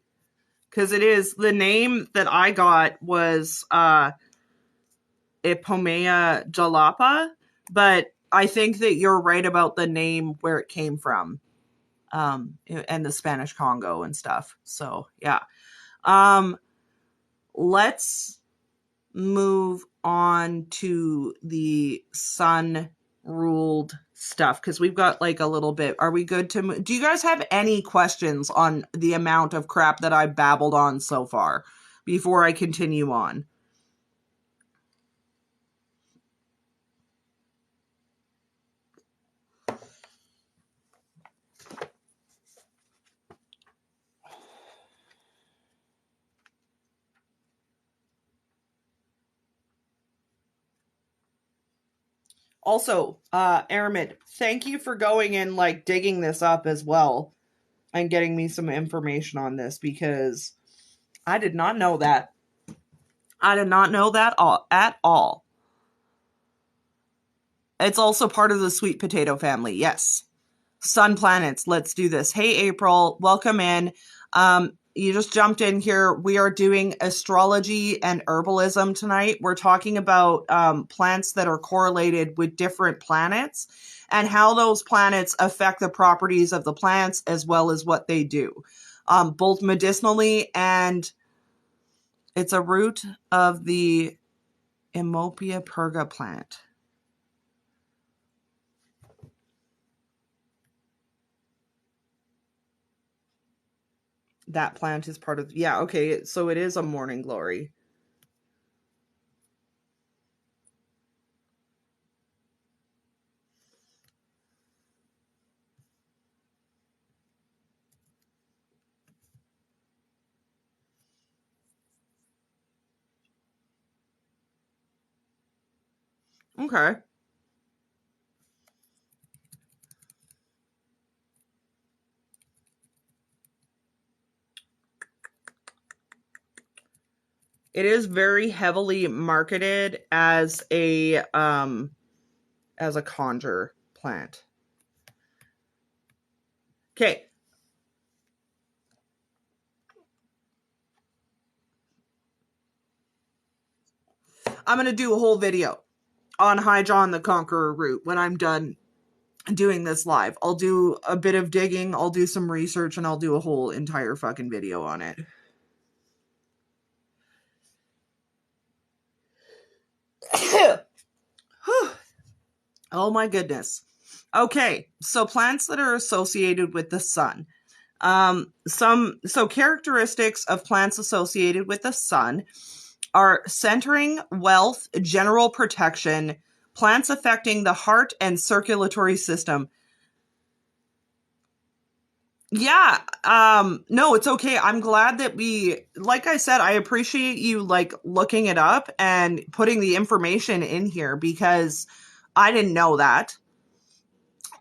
Because it is, the name that I got was Ipomea jalapa, but I think that you're right about the name where it came from, and the Spanish Congo and stuff. So, yeah. Let's move on to the sun ruled stuff because we've got like a little bit. Are we good to do you guys have any questions on the amount of crap that I babbled on so far before I continue on? Also, Aramid, thank you for going and like digging this up as well and getting me some information on this, because I did not know that. I did not know that at all. It's also part of the sweet potato family. Yes. Sun planets. Let's do this. Hey, April. Welcome in. You just jumped in here. We are doing astrology and herbalism tonight. We're talking about plants that are correlated with different planets and how those planets affect the properties of the plants as well as what they do, both medicinally, and it's a root of the Imopia purga plant. That plant is part of, yeah, okay, so it is a morning glory. Okay. It is very heavily marketed as a conjure plant. Okay. I'm going to do a whole video on High John the Conqueror root when I'm done doing this live. I'll do a bit of digging, I'll do some research, and I'll do a whole entire fucking video on it. Oh my goodness. Okay, so plants that are associated with the sun. Characteristics of plants associated with the sun are centering, wealth, general protection, plants affecting the heart and circulatory system. Yeah, no, it's okay. I'm glad that like I said, I appreciate you like looking it up and putting the information in here, because I didn't know that.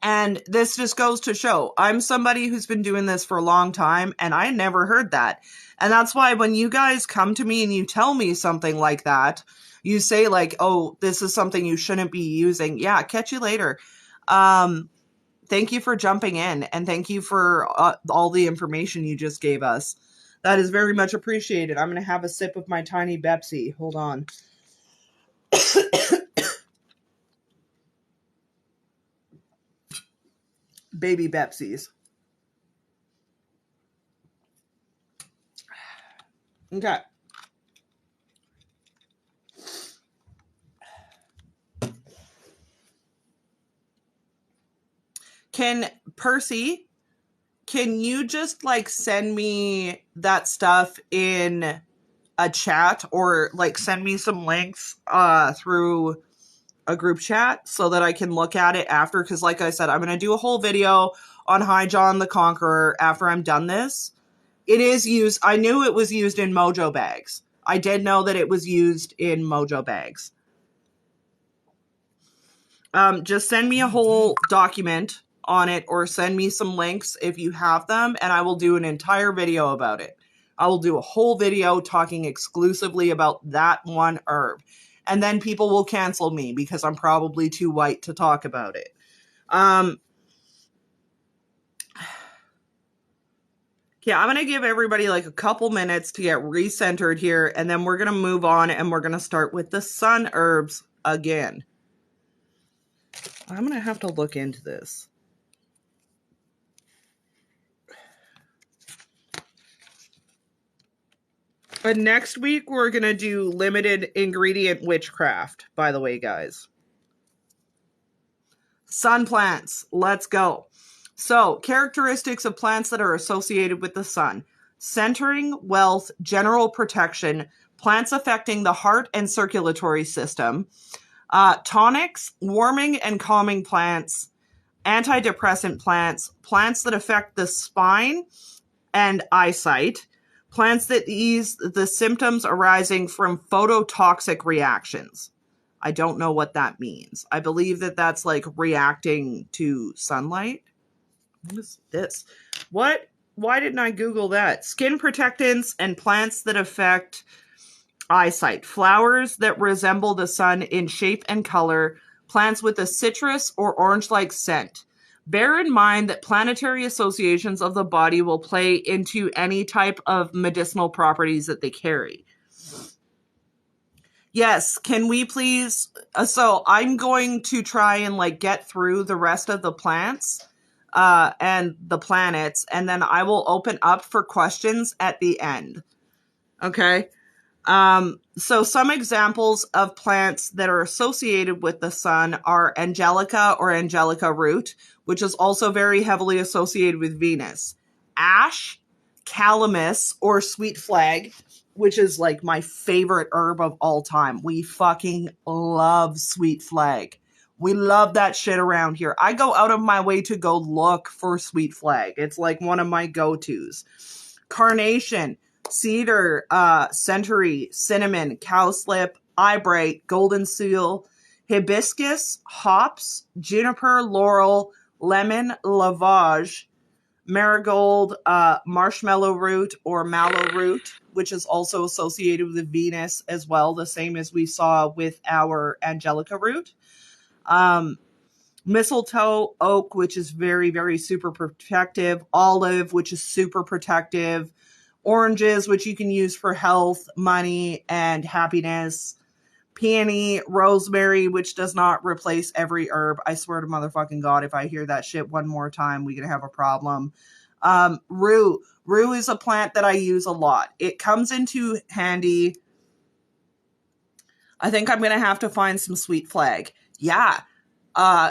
And this just goes to show I'm somebody who's been doing this for a long time, and I never heard that. And that's why when you guys come to me and you tell me something like that, you say like, oh, this is something you shouldn't be using. Yeah, catch you later. Thank you for jumping in, and thank you for all the information you just gave us. That is very much appreciated. I'm going to have a sip of my tiny Pepsi. Hold on. Baby Pepsis. Okay. Percy, can you just like send me that stuff in a chat, or like send me some links through a group chat so that I can look at it after? Because like I said, I'm going to do a whole video on High John the Conqueror after I'm done this. It is used. I knew it was used in mojo bags. I did know that it was used in mojo bags. Just send me a whole document on it, or send me some links if you have them, and I will do an entire video about it. I will do a whole video talking exclusively about that one herb. And then people will cancel me because I'm probably too white to talk about it. Yeah, I'm going to give everybody like a couple minutes to get recentered here, and then we're going to move on, and we're going to start with the sun herbs again. I'm going to have to look into this. But next week, we're going to do limited ingredient witchcraft, by the way, guys. Sun plants. Let's go. So, characteristics of plants that are associated with the sun. Centering, wealth, general protection, plants affecting the heart and circulatory system, tonics, warming and calming plants, antidepressant plants, plants that affect the spine and eyesight, plants that ease the symptoms arising from phototoxic reactions. I don't know what that means. I believe that that's like reacting to sunlight. What is this? What? Why didn't I Google that? Skin protectants and plants that affect eyesight. Flowers that resemble the sun in shape and color. Plants with a citrus or orange-like scent. Bear in mind that planetary associations of the body will play into any type of medicinal properties that they carry. Yes, can we please? So I'm going to try and like get through the rest of the plants and the planets, and then I will open up for questions at the end. Okay. So some examples of plants that are associated with the sun are Angelica or Angelica root, which is also very heavily associated with Venus. Ash, calamus, or sweet flag, which is like my favorite herb of all time. We fucking love sweet flag. We love that shit around here. I go out of my way to go look for sweet flag. It's like one of my go-tos. Carnation, cedar, century, cinnamon, cowslip, eyebright, golden seal, hibiscus, hops, juniper, laurel, lemon, lavage, marigold, marshmallow root or mallow root, which is also associated with Venus as well, the same as we saw with our Angelica root. Mistletoe, oak, which is very, very super protective, olive, which is super protective, oranges, which you can use for health, money, and happiness, peony, rosemary, which does not replace every herb. I swear to motherfucking God, if I hear that shit one more time, we're going to have a problem. Rue. Rue is a plant that I use a lot. It comes into handy. I think I'm going to have to find some sweet flag. Yeah.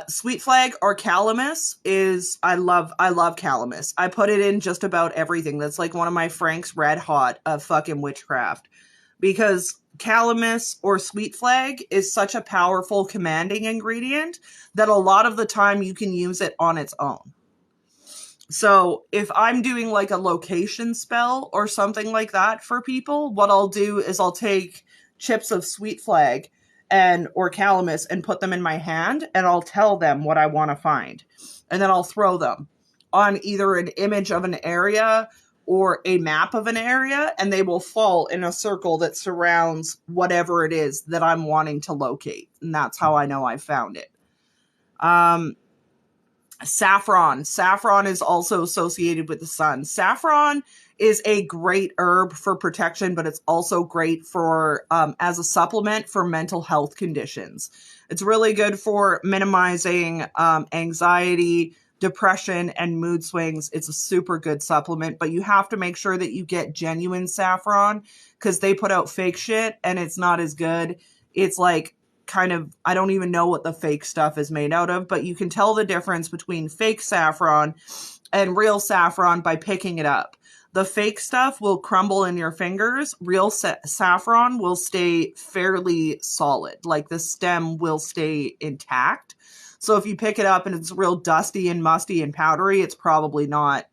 Sweet flag or calamus is, I love calamus. I put it in just about everything. That's like one of my Frank's Red Hot of fucking witchcraft. Because calamus or sweet flag is such a powerful commanding ingredient that a lot of the time you can use it on its own. So if I'm doing like a location spell or something like that for people, what I'll do is I'll take chips of sweet flag or calamus and put them in my hand, and I'll tell them what I want to find. And then I'll throw them on either an image of an area or a map of an area, and they will fall in a circle that surrounds whatever it is that I'm wanting to locate. And that's how I know I found it. Saffron. Saffron is also associated with the sun. Saffron is a great herb for protection, but it's also great for as a supplement for mental health conditions. It's really good for minimizing anxiety, depression, and mood swings. It's a super good supplement, but you have to make sure that you get genuine saffron because they put out fake shit and it's not as good. It's like kind of, I don't even know what the fake stuff is made out of, but you can tell the difference between fake saffron and real saffron by picking it up. The fake stuff will crumble in your fingers. Real saffron will stay fairly solid. Like the stem will stay intact. So if you pick it up and it's real dusty and musty and powdery, it's probably not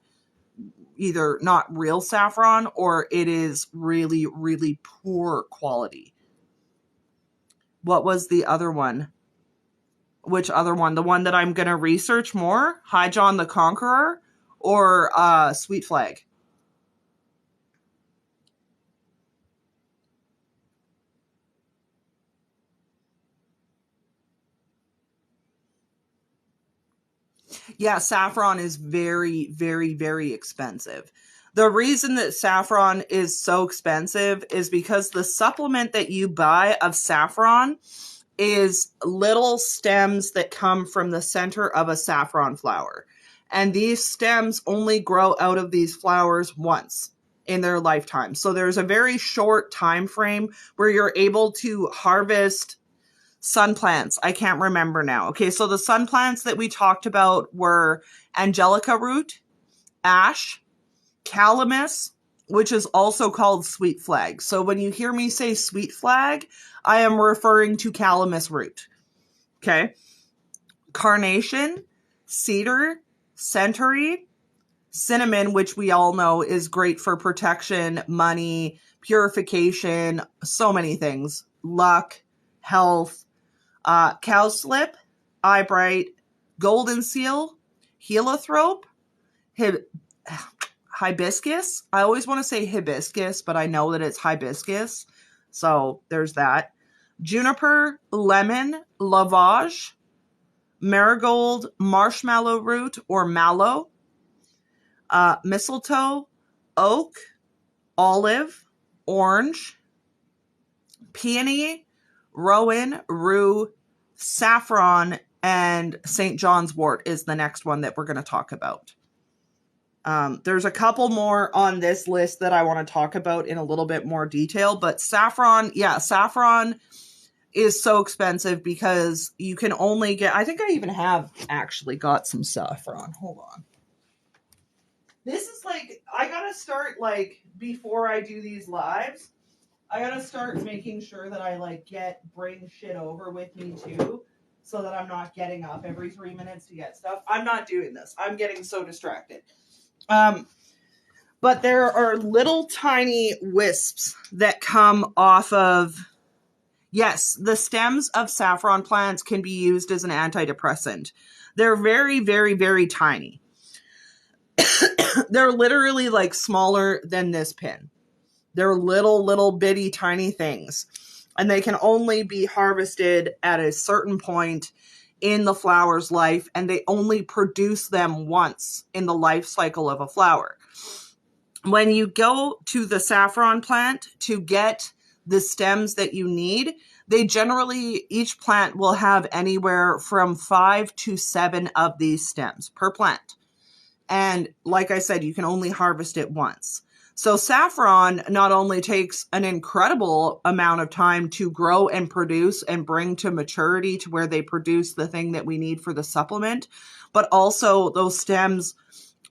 either not real saffron or it is really, really poor quality. What was the other one? Which other one? The one that I'm going to research more? High John the Conqueror or Sweet Flag? Yeah, saffron is very, very, very expensive. The reason that saffron is so expensive is because the supplement that you buy of saffron is little stems that come from the center of a saffron flower. And these stems only grow out of these flowers once in their lifetime. So there's a very short time frame where you're able to harvest sun plants. I can't remember now. Okay, so the sun plants that we talked about were Angelica root, ash, calamus, which is also called sweet flag. So when you hear me say sweet flag, I am referring to calamus root. Okay. Carnation, cedar, century, cinnamon, which we all know is great for protection, money, purification, so many things, luck, health, cowslip, eyebright, golden seal, heliothrope, hibiscus. I always want to say hibiscus, but I know that it's hibiscus. So there's that. Juniper, lemon, lavage, marigold, marshmallow root or mallow, mistletoe, oak, olive, orange, peony, rowan, rue, saffron, and St. John's wort is the next one that we're going to talk about. There's a couple more on this list that I want to talk about in a little bit more detail, but saffron is so expensive because you can only get, I think I even have actually got some saffron. Hold on. This is like, I gotta start, like, before I do these lives, I gotta start making sure that I bring shit over with me too, so that I'm not getting up every 3 minutes to get stuff. I'm not doing this. I'm getting so distracted. But there are little tiny wisps that come off of, yes, the stems of saffron plants can be used as an antidepressant. They're very, very, very tiny. They're literally like smaller than this pin. They're little bitty tiny things. And they can only be harvested at a certain point in the flower's life, and they only produce them once in the life cycle of a flower. When you go to the saffron plant to get the stems that you need, they generally, each plant will have anywhere from 5 to 7 of these stems per plant. And like I said, you can only harvest it once. So saffron not only takes an incredible amount of time to grow and produce and bring to maturity to where they produce the thing that we need for the supplement, but also those stems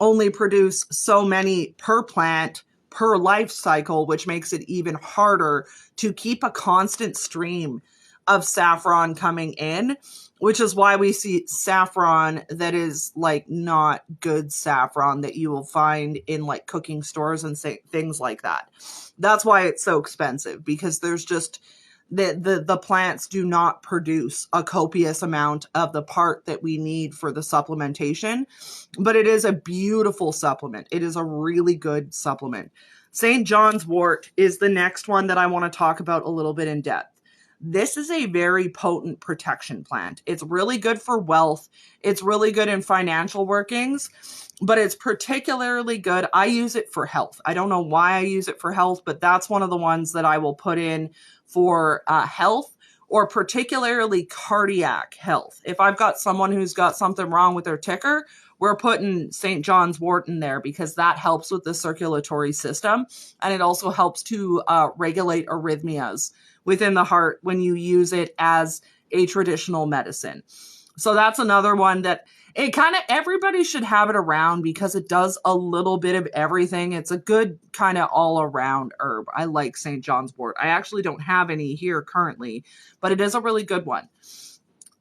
only produce so many per plant per life cycle, which makes it even harder to keep a constant stream of saffron coming in, which is why we see saffron that is like not good saffron that you will find in like cooking stores and things like that. That's why it's so expensive, because there's just the plants do not produce a copious amount of the part that we need for the supplementation, but it is a beautiful supplement. It is a really good supplement. St. John's wort is the next one that I want to talk about a little bit in depth. This is a very potent protection plant. It's really good for wealth. It's really good in financial workings, but it's particularly good. I use it for health. I don't know why I use it for health, but that's one of the ones that I will put in for health, or particularly cardiac health. If I've got someone who's got something wrong with their ticker, we're putting St. John's wort in there because that helps with the circulatory system. And it also helps to regulate arrhythmias within the heart when you use it as a traditional medicine. So that's another one that it kind of, everybody should have it around because it does a little bit of everything. It's a good kind of all around herb. I like St. John's wort. I actually don't have any here currently, but it is a really good one.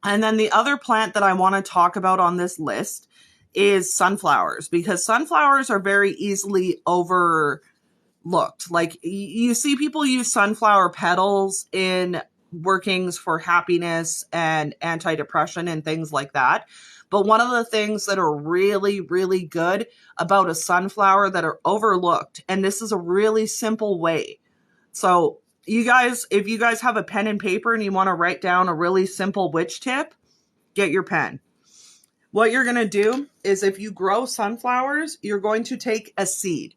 And then the other plant that I want to talk about on this list is sunflowers, because sunflowers are very easily overlooked. Like you see people use sunflower petals in workings for happiness and antidepressant and things like that. But one of the things that are really, really good about a sunflower that are overlooked, and this is a really simple way. So you guys, if you guys have a pen and paper and you want to write down a really simple witch tip, get your pen. What you're going to do is, if you grow sunflowers, you're going to take a seed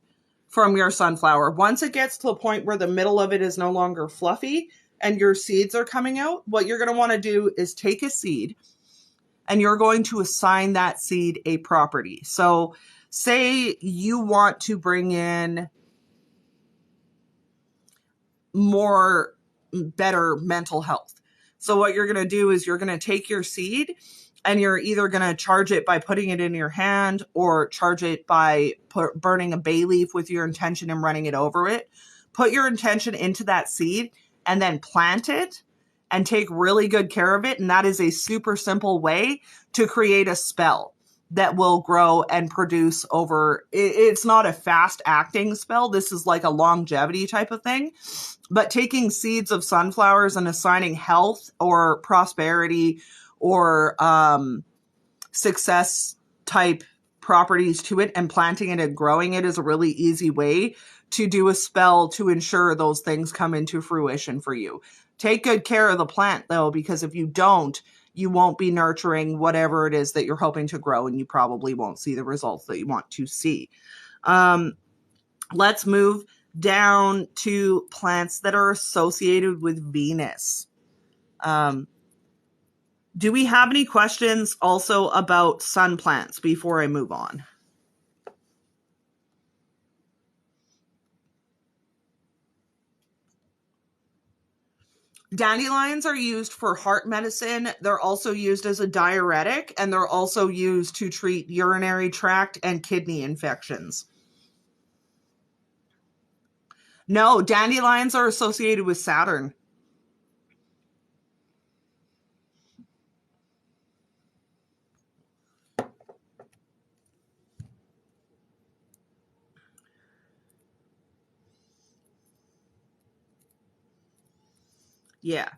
from your sunflower. Once it gets to the point where the middle of it is no longer fluffy and your seeds are coming out, what you're going to want to do is take a seed and you're going to assign that seed a property. So say you want to bring in better mental health. So what you're going to do is you're going to take your seed and you're either going to charge it by putting it in your hand or charge it by burning a bay leaf with your intention and running it over it. Put your intention into that seed and then plant it and take really good care of it. And that is a super simple way to create a spell. that will grow and produce over. It's not a fast acting spell. This is like a longevity type of thing. But taking seeds of sunflowers and assigning health or prosperity or success type properties to it and planting it and growing it is a really easy way to do a spell to ensure those things come into fruition for you. Take good care of the plant though, because if you don't, you won't be nurturing whatever it is that you're hoping to grow, and you probably won't see the results that you want to see. Let's move down to plants that are associated with Venus. Do we have any questions also about sun plants before I move on? Dandelions are used for heart medicine. They're also used as a diuretic, and they're also used to treat urinary tract and kidney infections. No, dandelions are associated with Saturn. Yeah.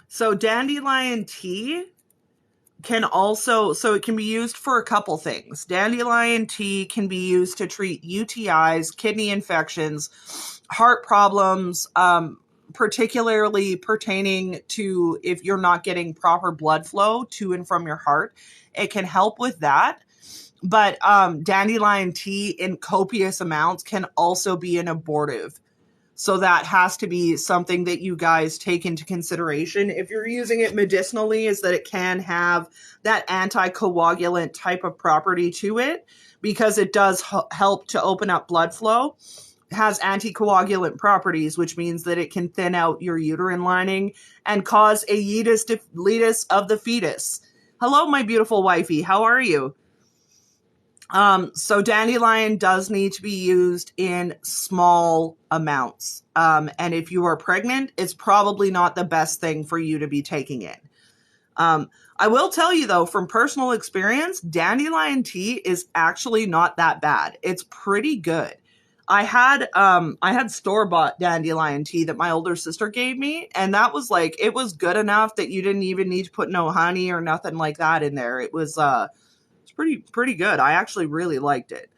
So dandelion tea can also, so it can be used for a couple things. Dandelion tea can be used to treat UTIs, kidney infections, heart problems, particularly pertaining to if you're not getting proper blood flow to and from your heart. It can help with that. But dandelion tea in copious amounts can also be an abortive. So that has to be something that you guys take into consideration. If you're using it medicinally, is that it can have that anticoagulant type of property to it, because it does help to open up blood flow. It has anticoagulant properties, which means that it can thin out your uterine lining and cause a hiatus of the fetus. Hello, my beautiful wifey. How are you? So dandelion does need to be used in small amounts. And if you are pregnant, it's probably not the best thing for you to be taking in. I will tell you though, from personal experience, dandelion tea is actually not that bad. It's pretty good. I had store-bought dandelion tea that my older sister gave me, and that was like, it was good enough that you didn't even need to put no honey or nothing like that in there. It was, pretty good. I actually really liked it.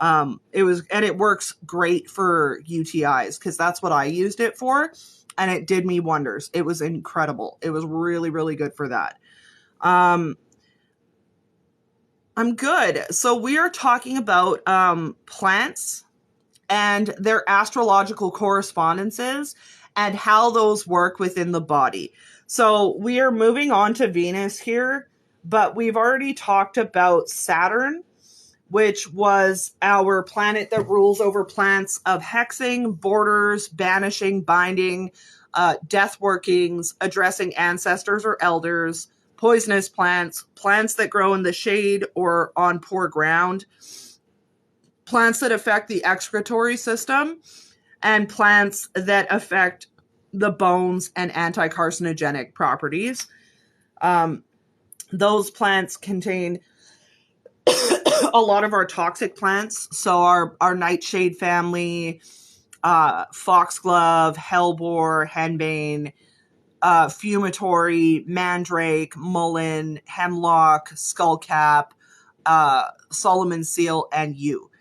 It works great for UTIs because that's what I used it for, and it did me wonders. It was incredible. It was really, really good for that. I'm good. So we are talking about plants and their astrological correspondences and how those work within the body. So we are moving on to Venus here. But we've already talked about Saturn, which was our planet that rules over plants of hexing, borders, banishing, binding, death workings, addressing ancestors or elders, poisonous plants, plants that grow in the shade or on poor ground, plants that affect the excretory system, and plants that affect the bones and anti-carcinogenic properties. Those plants contain a lot of our toxic plants. So our nightshade family, foxglove, hellebore, henbane, fumitory, mandrake, mullein, hemlock, skullcap, Solomon seal, and yew.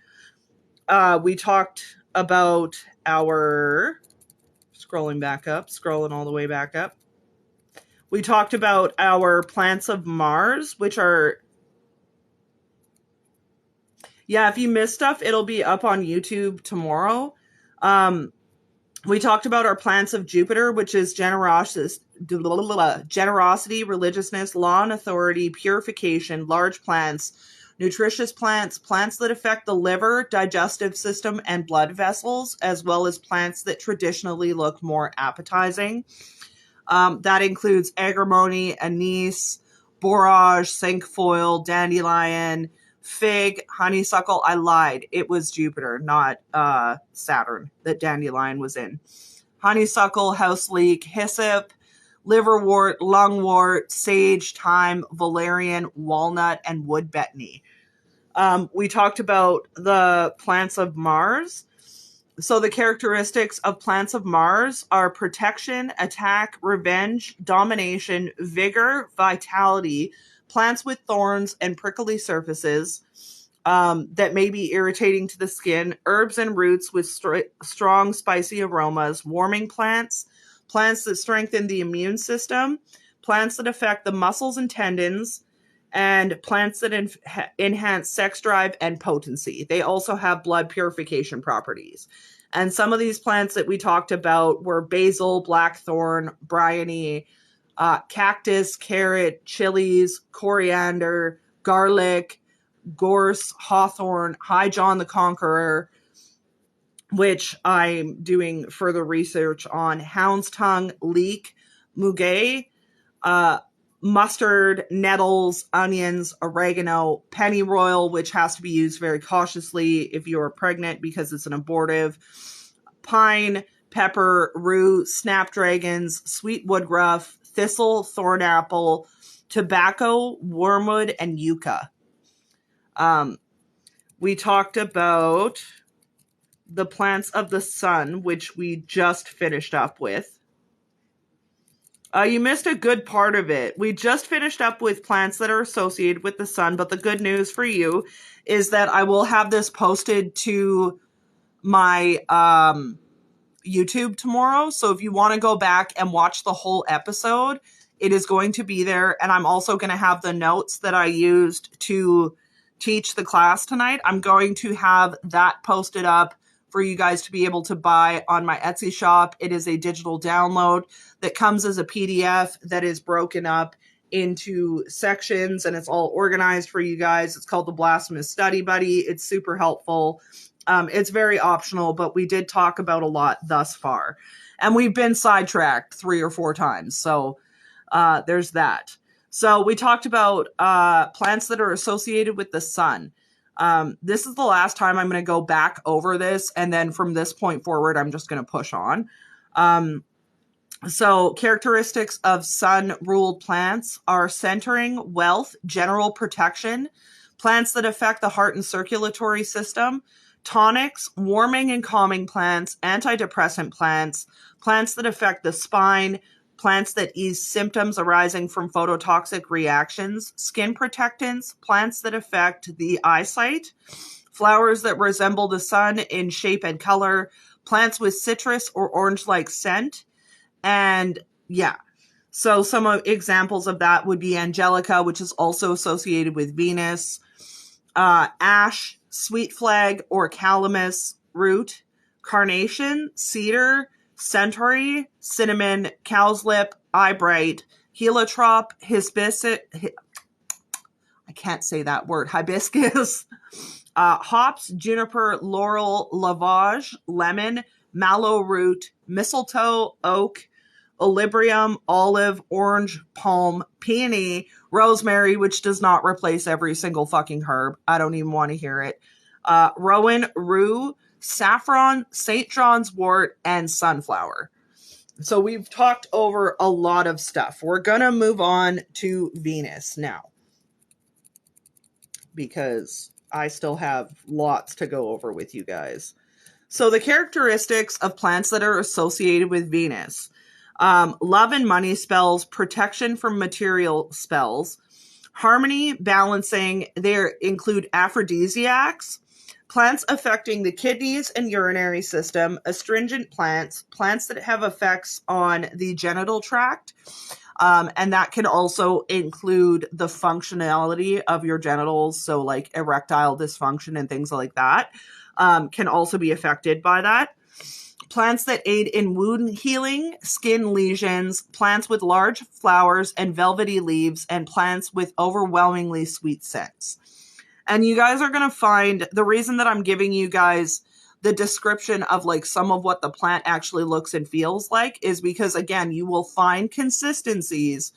We talked about our, scrolling all the way back up. We talked about our plants of Mars, which are, yeah, if you missed stuff, it'll be up on YouTube tomorrow. We talked about our plants of Jupiter, which is generosity, religiousness, law and authority, purification, large plants, nutritious plants, plants that affect the liver, digestive system, and blood vessels, as well as plants that traditionally look more appetizing. That includes agrimony, anise, borage, cinquefoil, dandelion, fig, honeysuckle. I lied. It was Jupiter, not Saturn, that dandelion was in. Honeysuckle, house leek, hyssop, liverwort, lungwort, sage, thyme, valerian, walnut, and wood betony. We talked about the plants of Mars. So the characteristics of plants of Mars are protection, attack, revenge, domination, vigor, vitality, plants with thorns and prickly surfaces that may be irritating to the skin, herbs and roots with strong, spicy aromas, warming plants, plants that strengthen the immune system, plants that affect the muscles and tendons, and plants that enhance sex drive and potency. They also have blood purification properties. And some of these plants that we talked about were basil, blackthorn, bryony, cactus, carrot, chilies, coriander, garlic, gorse, hawthorn, high John the Conqueror, which I'm doing further research on, hound's tongue, leek, muguet, mustard, nettles, onions, oregano, pennyroyal, which has to be used very cautiously if you are pregnant because it's an abortive, pine, pepper, rue, snapdragons, sweet woodruff, thistle, thornapple, tobacco, wormwood, and yucca. We talked about the plants of the sun, which we just finished up with. You missed a good part of it. We just finished up with plants that are associated with the sun, but the good news for you is that I will have this posted to my YouTube tomorrow. So if you want to go back and watch the whole episode, it is going to be there. And I'm also going to have the notes that I used to teach the class tonight. I'm going to have that posted up for you guys to be able to buy on my Etsy shop. It is a digital download that comes as a PDF that is broken up into sections, and it's all organized for you guys. It's called the Blasphemous Study Buddy. It's super helpful. It's very optional, but we did talk about a lot thus far. And we've been sidetracked 3 or 4 times. So there's that. So we talked about plants that are associated with the sun. This is the last time I'm going to go back over this. And then from this point forward, I'm just going to push on. So characteristics of sun-ruled plants are centering, wealth, general protection, plants that affect the heart and circulatory system, tonics, warming and calming plants, antidepressant plants, plants that affect the spine, plants that ease symptoms arising from phototoxic reactions, skin protectants, plants that affect the eyesight, flowers that resemble the sun in shape and color, plants with citrus or orange-like scent. And yeah, so some examples of that would be angelica, which is also associated with Venus, ash, sweet flag or calamus root, carnation, cedar, centaury, cinnamon, cow's lip, eyebright, heliotrope, hibiscus, I can't say that word, hibiscus, hops, juniper, laurel, lavage, lemon, mallow root, mistletoe, oak, olibrium, olive, orange, palm, peony, rosemary, which does not replace every single fucking herb. I don't even want to hear it. Rowan, rue, saffron, St. John's wort, and sunflower. So we've talked over a lot of stuff. We're going to move on to Venus now, because I still have lots to go over with you guys. So the characteristics of plants that are associated with Venus. Love and money spells, protection from material spells, harmony, balancing. They include aphrodisiacs, plants affecting the kidneys and urinary system, astringent plants, plants that have effects on the genital tract. And that can also include the functionality of your genitals. So like erectile dysfunction and things like that can also be affected by that. Plants that aid in wound healing, skin lesions, plants with large flowers and velvety leaves, and plants with overwhelmingly sweet scents. And you guys are going to find the reason that I'm giving you guys the description of like some of what the plant actually looks and feels like is because, again, you will find consistencies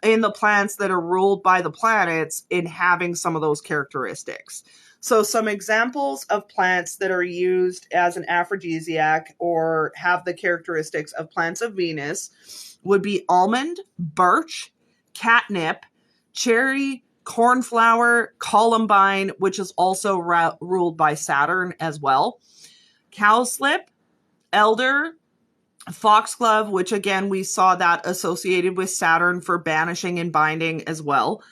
in the plants that are ruled by the planets in having some of those characteristics. So some examples of plants that are used as an aphrodisiac or have the characteristics of plants of Venus would be almond, birch, catnip, cherry, cornflower, columbine, which is also ruled by Saturn as well, cowslip, elder, foxglove, which again, we saw that associated with Saturn for banishing and binding as well,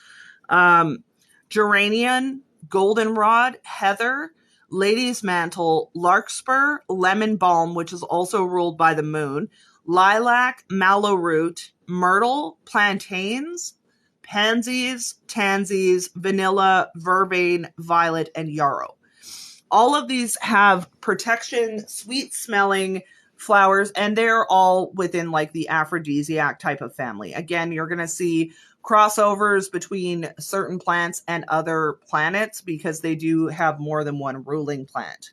geranium, goldenrod, heather, lady's mantle, larkspur, lemon balm, which is also ruled by the moon, lilac, mallow root, myrtle, plantains, pansies, tansies, vanilla, vervain, violet, and yarrow. All of these have protection, sweet smelling flowers, and they're all within like the aphrodisiac type of family. Again, you're going to see crossovers between certain plants and other planets because they do have more than one ruling plant.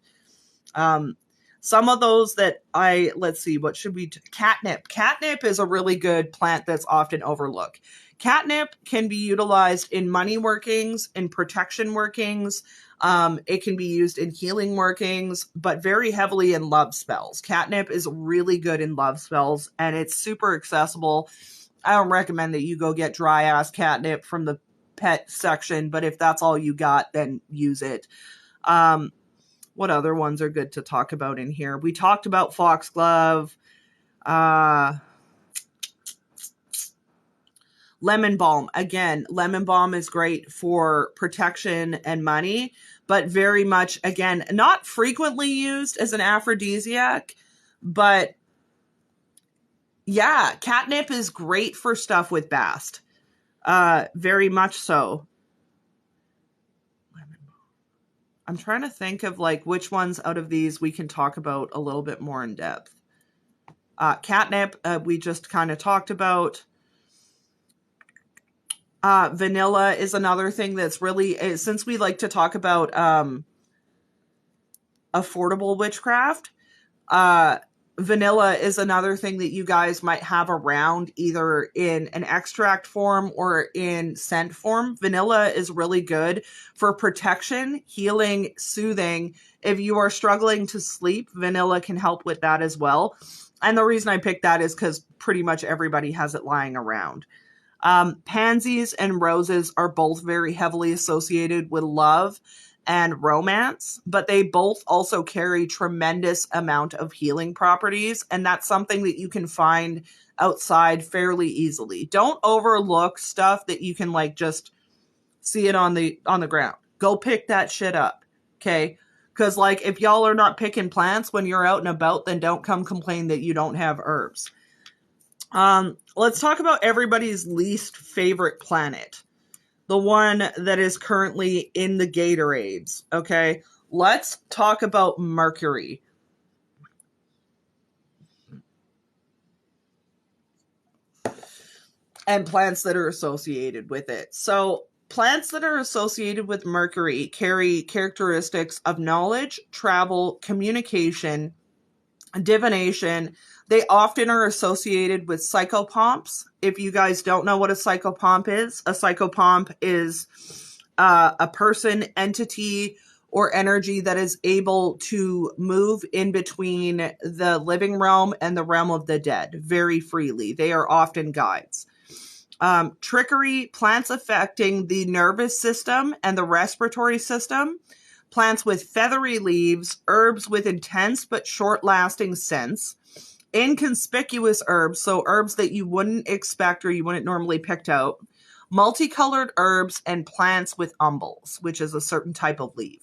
Some of those that let's see, what should we catnip. Catnip is a really good plant that's often overlooked. Catnip can be utilized in money workings, in protection workings. It can be used in healing workings, but very heavily in love spells. Catnip is really good in love spells, and it's super accessible. I don't recommend that you go get dry ass catnip from the pet section, but if that's all you got, then use it. What other ones are good to talk about in here? We talked about foxglove. Lemon balm. Again, lemon balm is great for protection and money, but very much, again, not frequently used as an aphrodisiac, but yeah, catnip is great for stuff with bast. Very much so. I'm trying to think of like which ones out of these we can talk about a little bit more in depth. Catnip, we just kind of talked about. Vanilla is another thing that's really, since we like to talk about affordable witchcraft, vanilla is another thing that you guys might have around either in an extract form or in scent form. Vanilla is really good for protection, healing, soothing. If you are struggling to sleep, vanilla can help with that as well. And the reason I picked that is because pretty much everybody has it lying around. Pansies and roses are both very heavily associated with love and romance, but they both also carry tremendous amount of healing properties, and that's something that you can find outside fairly easily. Don't overlook stuff that you can like just see it on the ground. Go pick that shit up, okay? Because like if y'all are not picking plants when you're out and about, then don't come complain that you don't have herbs. Let's talk about everybody's least favorite planet. The one that is currently in the Gatorades, okay? Let's talk about Mercury. And plants that are associated with it. So, plants that are associated with Mercury carry characteristics of knowledge, travel, communication, divination. They often are associated with psychopomps. If you guys don't know what a psychopomp is a person, entity, or energy that is able to move in between the living realm and the realm of the dead very freely. They are often guides. Trickery, plants affecting the nervous system and the respiratory system. Plants with feathery leaves, herbs with intense but short-lasting scents, inconspicuous herbs, so herbs that you wouldn't expect or you wouldn't normally pick out, multicolored herbs, and plants with umbels, which is a certain type of leaf.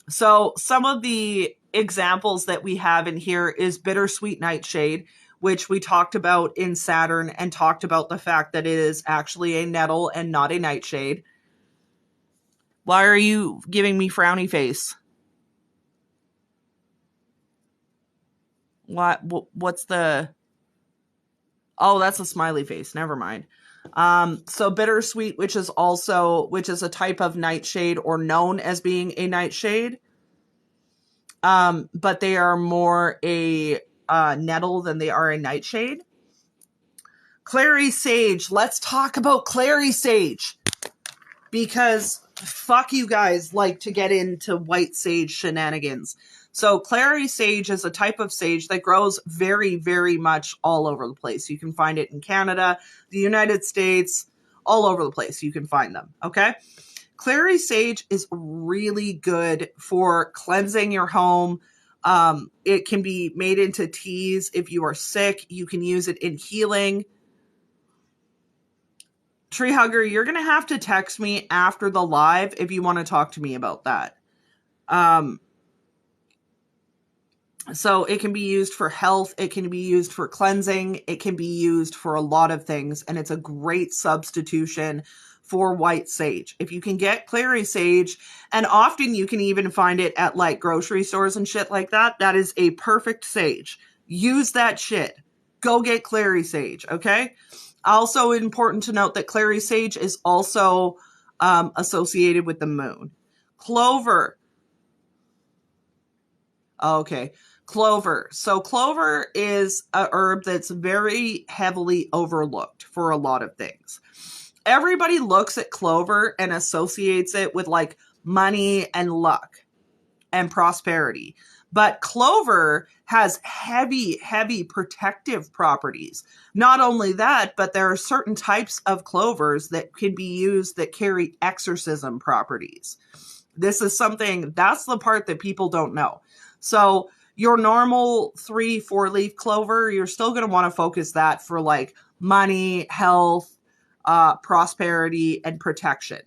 So some of the examples that we have in here is bittersweet nightshade, which we talked about in Saturn and talked about the fact that it is actually a nettle and not a nightshade. Why are you giving me frowny face? What's the... Oh, that's a smiley face. Never mind. So bittersweet, which is a type of nightshade or known as being a nightshade. But they are more a nettle than they are a nightshade. Clary sage. Let's talk about clary sage. Because fuck you guys like to get into white sage shenanigans. So clary sage is a type of sage that grows very, very much all over the place. You can find it in Canada, the United States, all over the place. You can find them. Okay. Clary sage is really good for cleansing your home. It can be made into teas. If you are sick, you can use it in healing. Tree Hugger, you're going to have to text me after the live if you want to talk to me about that. So it can be used for health. It can be used for cleansing. It can be used for a lot of things. And it's a great substitution for white sage. If you can get clary sage, and often you can even find it at like grocery stores and shit like that, that is a perfect sage. Use that shit. Go get clary sage, okay? Also important to note that clary sage is also associated with the moon. Clover. Okay. Clover. So clover is a herb that's very heavily overlooked for a lot of things. Everybody looks at clover and associates it with like money and luck and prosperity. But clover has heavy, heavy protective properties. Not only that, but there are certain types of clovers that can be used that carry exorcism properties. This is something, that's the part that people don't know. So your normal 3-4 leaf clover, you're still going to want to focus that for like money, health, prosperity, and protection.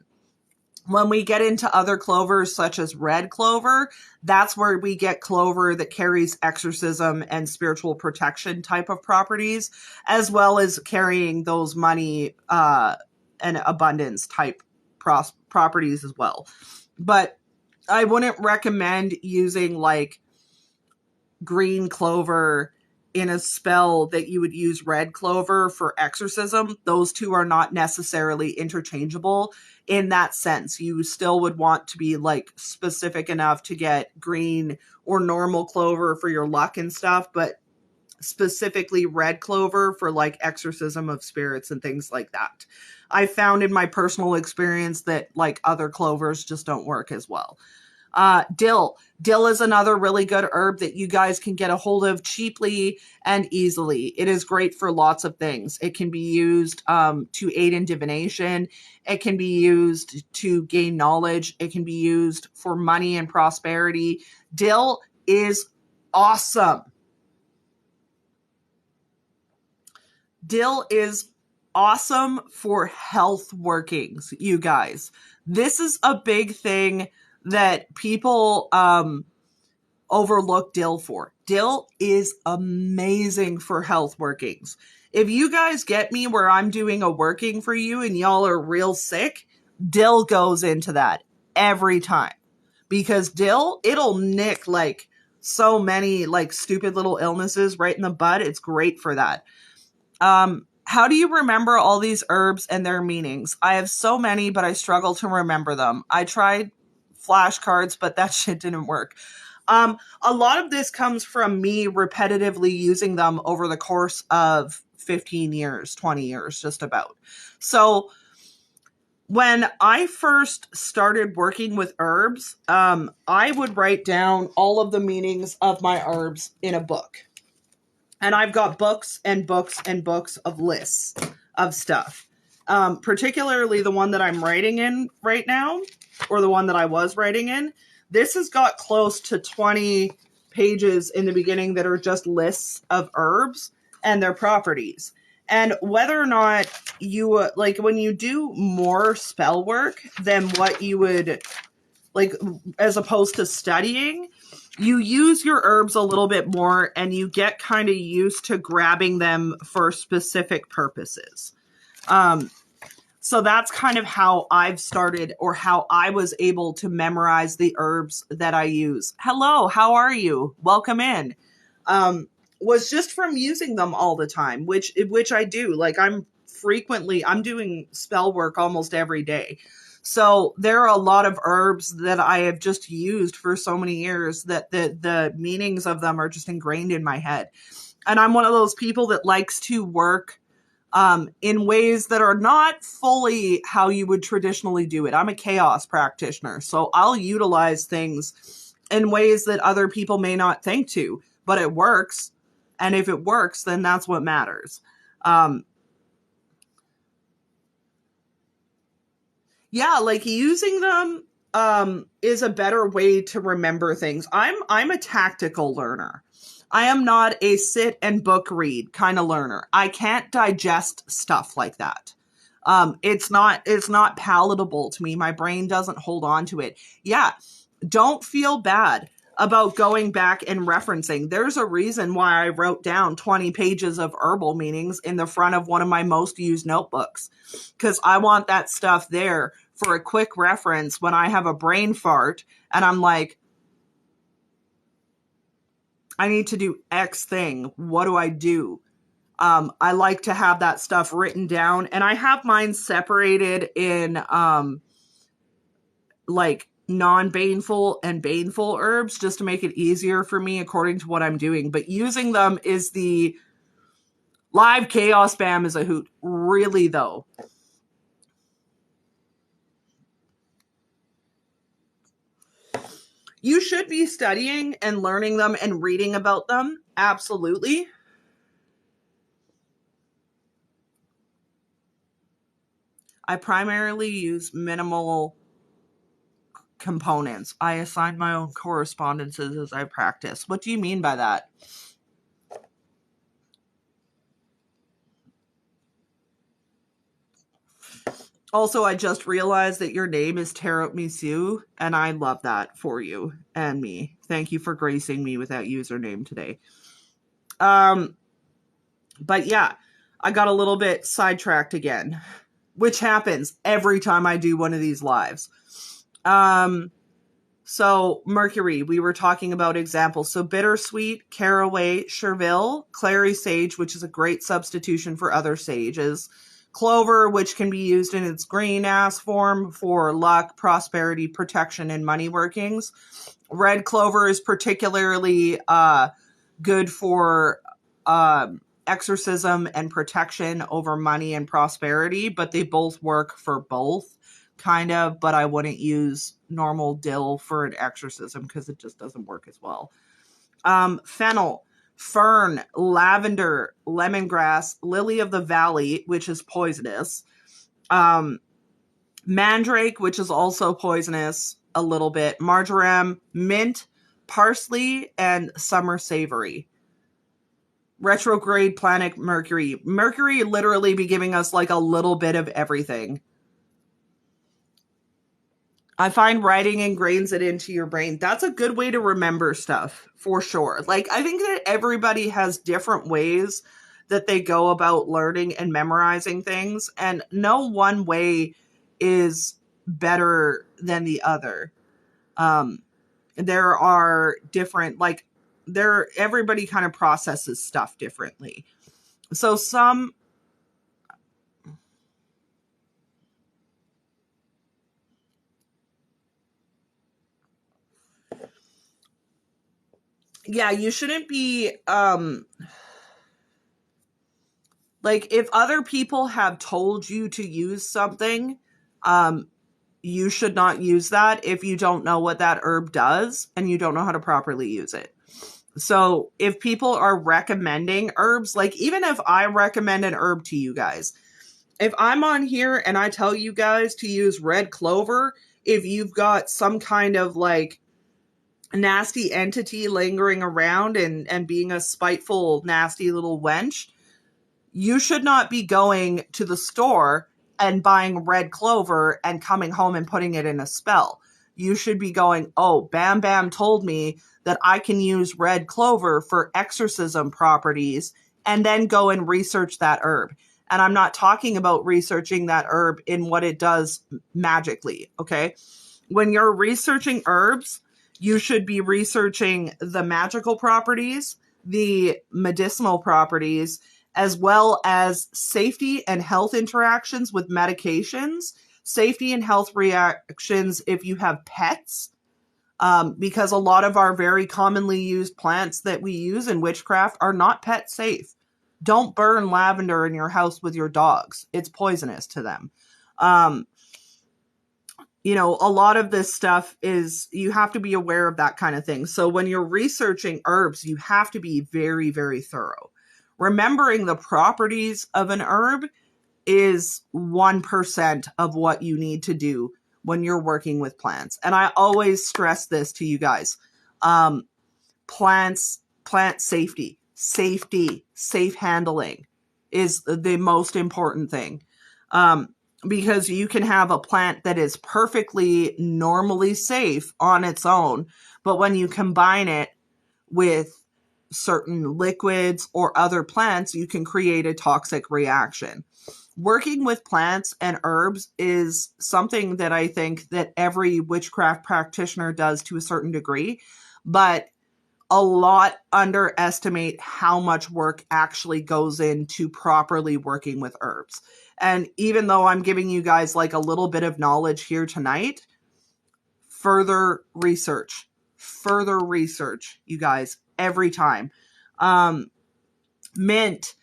When we get into other clovers, such as red clover, that's where we get clover that carries exorcism and spiritual protection type of properties, as well as carrying those money and abundance type properties as well. But I wouldn't recommend using like green clover in a spell that you would use red clover for exorcism. Those two are not necessarily interchangeable in that sense. You still would want to be like specific enough to get green or normal clover for your luck and stuff, but specifically red clover for like exorcism of spirits and things like that. I found in my personal experience that like other clovers just don't work as well. Dill. Dill is another really good herb that you guys can get a hold of cheaply and easily. It is great for lots of things. It can be used to aid in divination. It can be used to gain knowledge. It can be used for money and prosperity. Dill is awesome. Dill is awesome for health workings, you guys. This is a big thing that people overlook dill for. Dill is amazing for health workings. If you guys get me where I'm doing a working for you and y'all are real sick, dill goes into that every time. Because dill, it'll nick like so many like stupid little illnesses right in the bud. It's great for that. How do you remember all these herbs and their meanings? I have so many, but I struggle to remember them. I tried flashcards, but that shit didn't work. A lot of this comes from me repetitively using them over the course of 15 years, 20 years, just about. So when I first started working with herbs, I would write down all of the meanings of my herbs in a book. And I've got books and books and books of lists of stuff. Particularly the one that I'm writing in right now, or the one that I was writing in. This has got close to 20 pages in the beginning that are just lists of herbs and their properties. And whether or not you, like when you do more spell work than what you would, like as opposed to studying, you use your herbs a little bit more and you get kind of used to grabbing them for specific purposes. So that's kind of how I've started, or how I was able to memorize the herbs that I use. Hello, how are you? Welcome in. Was just from using them all the time, which I do. Like I'm doing spell work almost every day. So there are a lot of herbs that I have just used for so many years that the meanings of them are just ingrained in my head. And I'm one of those people that likes to work in ways that are not fully how you would traditionally do it. I'm a chaos practitioner, so I'll utilize things in ways that other people may not think to, but it works. And if it works, then that's what matters. Yeah, like using them is a better way to remember things. I'm a tactical learner. I am not a sit and book read kind of learner. I can't digest stuff like that. It's not palatable to me. My brain doesn't hold on to it. Yeah, don't feel bad about going back and referencing. There's a reason why I wrote down 20 pages of herbal meanings in the front of one of my most used notebooks, because I want that stuff there for a quick reference when I have a brain fart and I'm like, I need to do X thing. What do I do? I like to have that stuff written down, and I have mine separated in like non-baneful and baneful herbs just to make it easier for me according to what I'm doing. But using them is the live chaos spam is a hoot. Really though. You should be studying and learning them and reading about them. Absolutely. I primarily use minimal components. I assign my own correspondences as I practice. What do you mean by that? Also, I just realized that your name is Tarot Misu, and I love that for you and me. Thank you for gracing me with that username today. But yeah, I got a little bit sidetracked again, which happens every time I do one of these lives. So Mercury, we were talking about examples. So bittersweet, caraway, chervil, clary sage, which is a great substitution for other sages. Clover, which can be used in its green ass form for luck, prosperity, protection, and money workings. Red clover is particularly good for exorcism and protection over money and prosperity, but they both work for both, kind of, but I wouldn't use normal dill for an exorcism because it just doesn't work as well. Fennel, fern, lavender, lemongrass, lily of the valley, which is poisonous, mandrake, which is also poisonous a little bit, marjoram, mint, parsley, and summer savory. Retrograde planet Mercury. Mercury literally be giving us like a little bit of everything. I find writing ingrains it into your brain. That's a good way to remember stuff, for sure. Like, I think that everybody has different ways that they go about learning and memorizing things, and no one way is better than the other. There are different, like, everybody kind of processes stuff differently. So some... Yeah, you shouldn't be, like, if other people have told you to use something, you should not use that if you don't know what that herb does and you don't know how to properly use it. So if people are recommending herbs, like even if I recommend an herb to you guys, if I'm on here and I tell you guys to use red clover, if you've got some kind of like nasty entity lingering around and being a spiteful, nasty little wench, you should not be going to the store and buying red clover and coming home and putting it in a spell. You should be going, oh, Bam Bam told me that I can use red clover for exorcism properties, and then go and research that herb. And I'm not talking about researching that herb in what it does magically, okay? When you're researching herbs, you should be researching the magical properties, the medicinal properties, as well as safety and health interactions with medications, safety and health reactions if you have pets, because a lot of our very commonly used plants that we use in witchcraft are not pet safe. Don't burn lavender in your house with your dogs. It's poisonous to them. You know, a lot of this stuff is, you have to be aware of that kind of thing. So when you're researching herbs, you have to be very, very thorough. Remembering the properties of an herb is 1% of what you need to do when you're working with plants. And I always stress this to you guys. Plant safety, safe handling is the most important thing. Because you can have a plant that is perfectly normally safe on its own, but when you combine it with certain liquids or other plants, you can create a toxic reaction. Working with plants and herbs is something that I think that every witchcraft practitioner does to a certain degree, but a lot underestimate how much work actually goes into properly working with herbs. And even though I'm giving you guys like a little bit of knowledge here tonight, further research, you guys, every time. Mint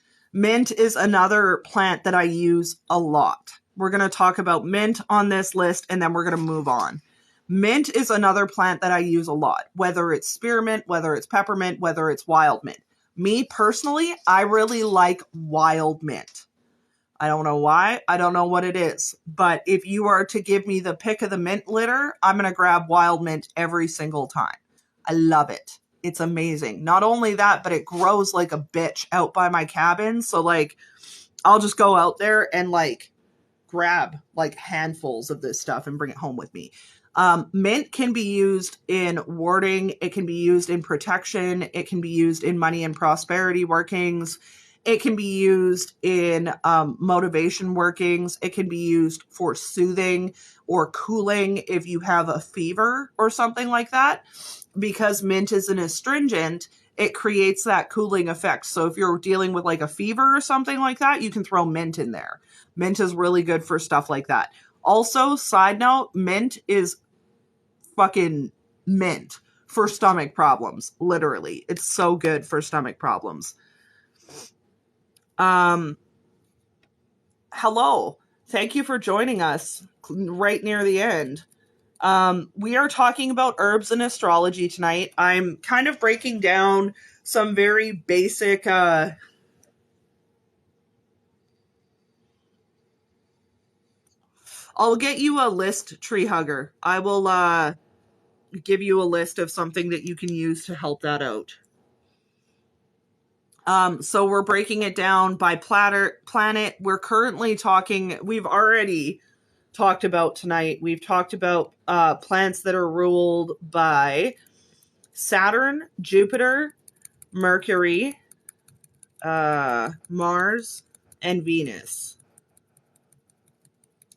is another plant that I use a lot. We're going to talk about mint on this list, and then we're going to move on. Mint is another plant that I use a lot, whether it's spearmint, whether it's peppermint, whether it's wild mint. Me personally, I really like wild mint. I don't know why. I don't know what it is. But if you are to give me the pick of the mint litter, I'm going to grab wild mint every single time. I love it. It's amazing. Not only that, but it grows like a bitch out by my cabin. So like, I'll just go out there and like grab like handfuls of this stuff and bring it home with me. Mint can be used in warding. It can be used in protection. It can be used in money and prosperity workings. It can be used in motivation workings. It can be used for soothing or cooling if you have a fever or something like that. Because mint is an astringent, it creates that cooling effect. So if you're dealing with like a fever or something like that, you can throw mint in there. Mint is really good for stuff like that. Also, side note, mint is fucking mint for stomach problems. Literally. It's so good for stomach problems. Hello. Thank you for joining us right near the end. We are talking about herbs and astrology tonight. I'm kind of breaking down some very basic, I'll get you a list, tree hugger. I will, give you a list of something that you can use to help that out. So we're breaking it down by planet. We're currently talking, we've already talked about tonight. We've talked about planets that are ruled by Saturn, Jupiter, Mercury, Mars, and Venus,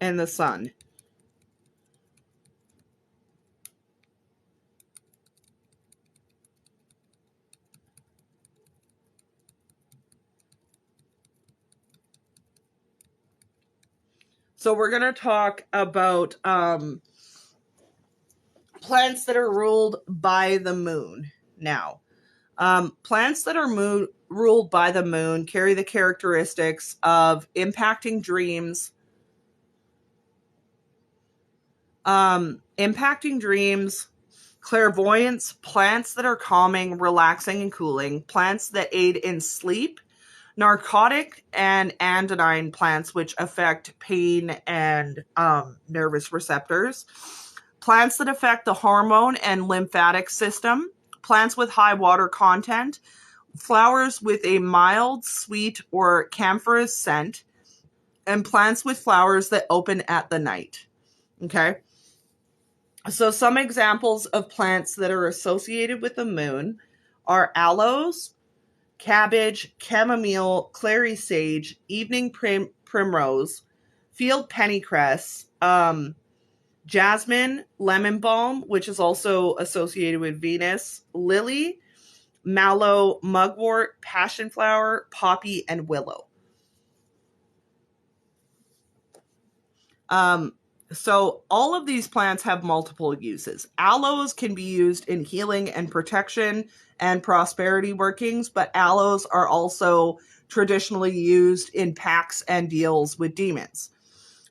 and the Sun. So we're going to talk about planets that are ruled by the moon now. Planets that are ruled by the moon carry the characteristics of impacting dreams, clairvoyance, plants that are calming, relaxing, and cooling, plants that aid in sleep, narcotic and anodyne plants which affect pain and nervous receptors, plants that affect the hormone and lymphatic system, plants with high water content, flowers with a mild, sweet, or camphorous scent, and plants with flowers that open at the night. Okay? So some examples of plants that are associated with the moon are aloes, cabbage, chamomile, clary sage, evening primrose, field pennycress, jasmine, lemon balm, which is also associated with Venus, lily, mallow, mugwort, passion flower, poppy, and willow. So all of these plants have multiple uses. Aloes can be used in healing and protection and prosperity workings, but aloes are also traditionally used in pacts and deals with demons.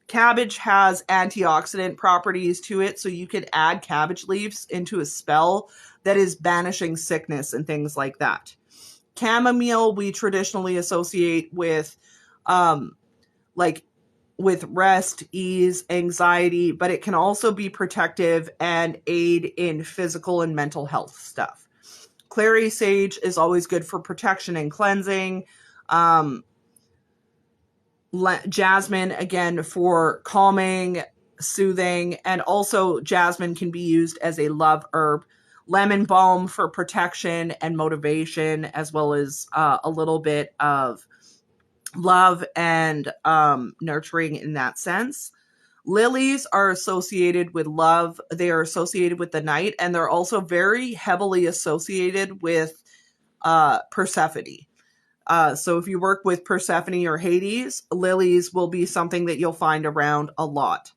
Cabbage has antioxidant properties to it, so you could add cabbage leaves into a spell that is banishing sickness and things like that. Chamomile we traditionally associate with like with rest, ease, anxiety, but it can also be protective and aid in physical and mental health stuff. Clary sage is always good for protection and cleansing. Jasmine, again, for calming, soothing, and also jasmine can be used as a love herb. Lemon balm for protection and motivation, as well as a little bit of love and nurturing in that sense. Lilies are associated with love. They are associated with the night, and they're also very heavily associated with Persephone. So if you work with Persephone or Hades, lilies will be something that you'll find around a lot.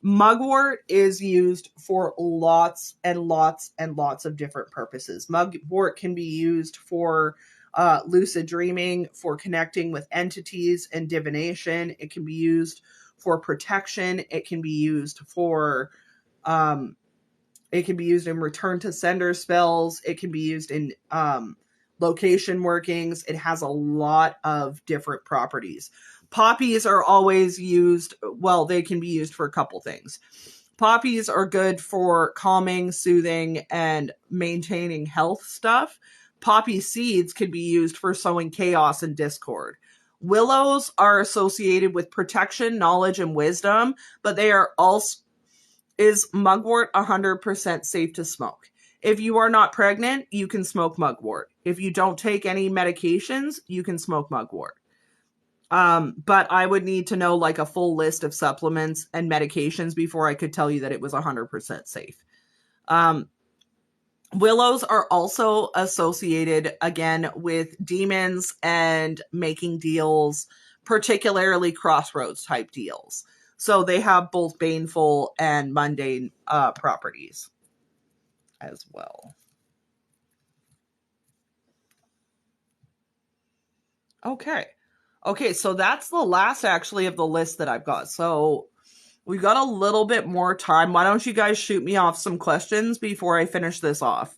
Mugwort is used for lots and lots and lots of different purposes. Mugwort can be used for lucid dreaming, for connecting with entities and divination. It can be used for protection. It can be used for it can be used in return to sender spells. It can be used in location workings. It has a lot of different properties. Poppies are always used, well, they can be used for a couple things. Poppies are good for calming, soothing, and maintaining health stuff. Poppy seeds can be used for sowing chaos and discord. Willows are associated with protection, knowledge, and wisdom, but they are also... Is mugwort 100% safe to smoke? If you are not pregnant, you can smoke mugwort. If you don't take any medications, you can smoke mugwort. But I would need to know like a full list of supplements and medications before I could tell you that it was 100% safe. Willows are also associated, again, with demons and making deals, particularly crossroads type deals. So they have both baneful and mundane properties as well. Okay, so that's the last actually of the list that I've got. So we got a little bit more time. Why don't you guys shoot me off some questions before I finish this off?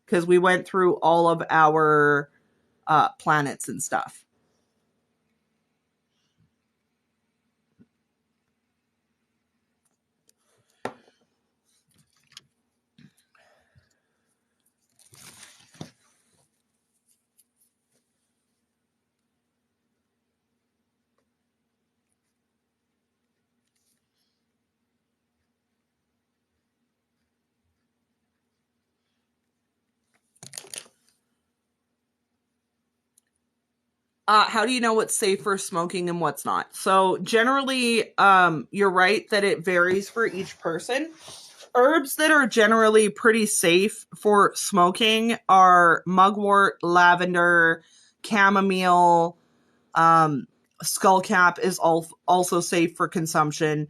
Because we went through all of our planets and stuff. How do you know what's safe for smoking and what's not? So generally, you're right that it varies for each person. Herbs that are generally pretty safe for smoking are mugwort, lavender, chamomile, skullcap is also safe for consumption.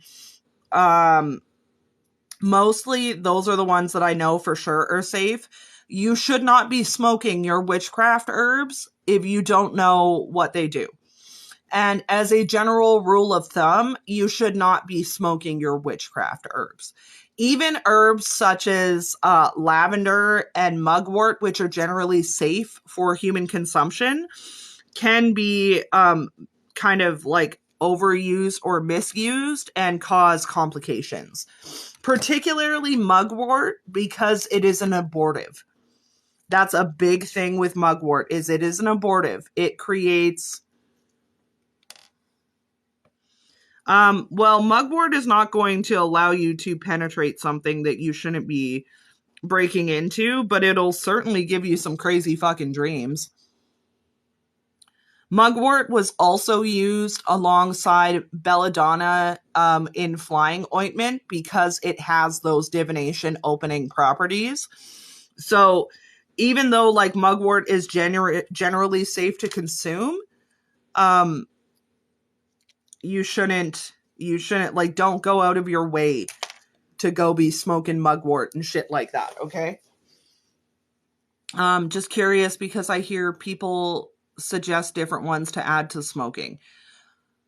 Mostly those are the ones that I know for sure are safe. You should not be smoking your witchcraft herbs if you don't know what they do. And as a general rule of thumb, you should not be smoking your witchcraft herbs. Even herbs such as lavender and mugwort, which are generally safe for human consumption, can be kind of like overused or misused and cause complications. Particularly mugwort, because it is an abortive. That's a big thing with mugwort, is it is an abortive. It creates... well, mugwort is not going to allow you to penetrate something that you shouldn't be breaking into, but it'll certainly give you some crazy fucking dreams. Mugwort was also used alongside belladonna in flying ointment because it has those divination opening properties. So even though like mugwort is generally safe to consume, you shouldn't You shouldn't, like, don't go out of your way to go be smoking mugwort and shit like that, okay? Just curious because I hear people suggest different ones to add to smoking.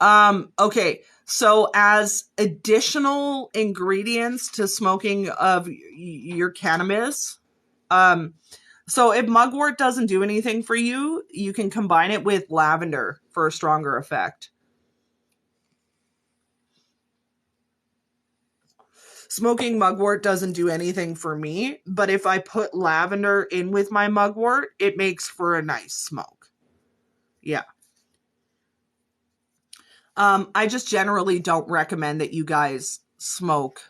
Okay, so as additional ingredients to smoking of your cannabis, so if mugwort doesn't do anything for you, you can combine it with lavender for a stronger effect. Smoking mugwort doesn't do anything for me, but if I put lavender in with my mugwort, it makes for a nice smoke. Yeah. I just generally don't recommend that you guys smoke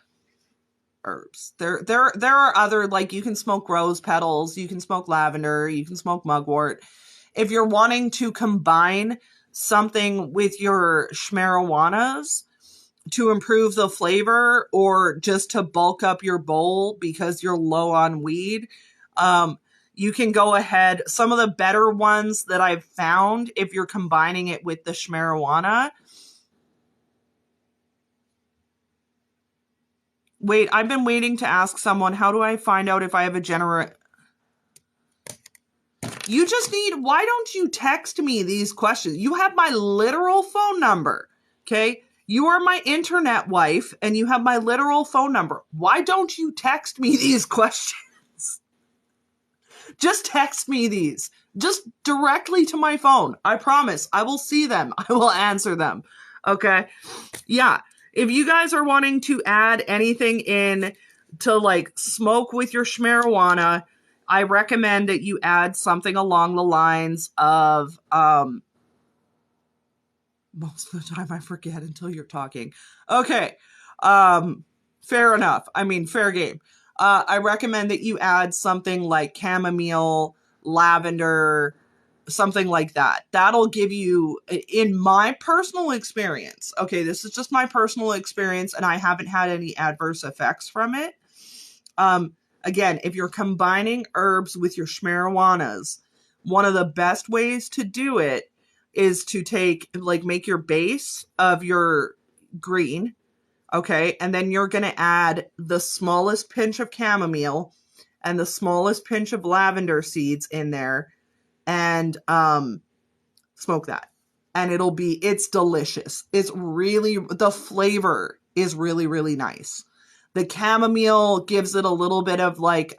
herbs. There are other, like, you can smoke rose petals, you can smoke lavender, you can smoke mugwort. If you're wanting to combine something with your schmarijuanas to improve the flavor or just to bulk up your bowl because you're low on weed, you can go ahead. Some of the better ones that I've found, if you're combining it with the schmarijuana. Wait, I've been waiting to ask someone, how do I find out if I have a You just need, why don't you text me these questions? You have my literal phone number, okay? You are my internet wife and you have my literal phone number. Why don't you text me these questions? Just text me these. Just directly to my phone. I promise. I will see them. I will answer them. Okay? Yeah. If you guys are wanting to add anything in to, like, smoke with your schmarijuana, I recommend that you add something along the lines of, most of the time I forget until you're talking. Okay. Fair enough. I mean, fair game. I recommend that you add something like chamomile, lavender, something like that. That'll give you, in my personal experience, okay, this is just my personal experience and I haven't had any adverse effects from it. Again, if you're combining herbs with your schmarijuanas, one of the best ways to do it is to take, like, make your base of your green, okay, and then you're going to add the smallest pinch of chamomile and the smallest pinch of lavender seeds in there and smoke that. And it's delicious. It's really, the flavor is really, really nice. The chamomile gives it a little bit of, like,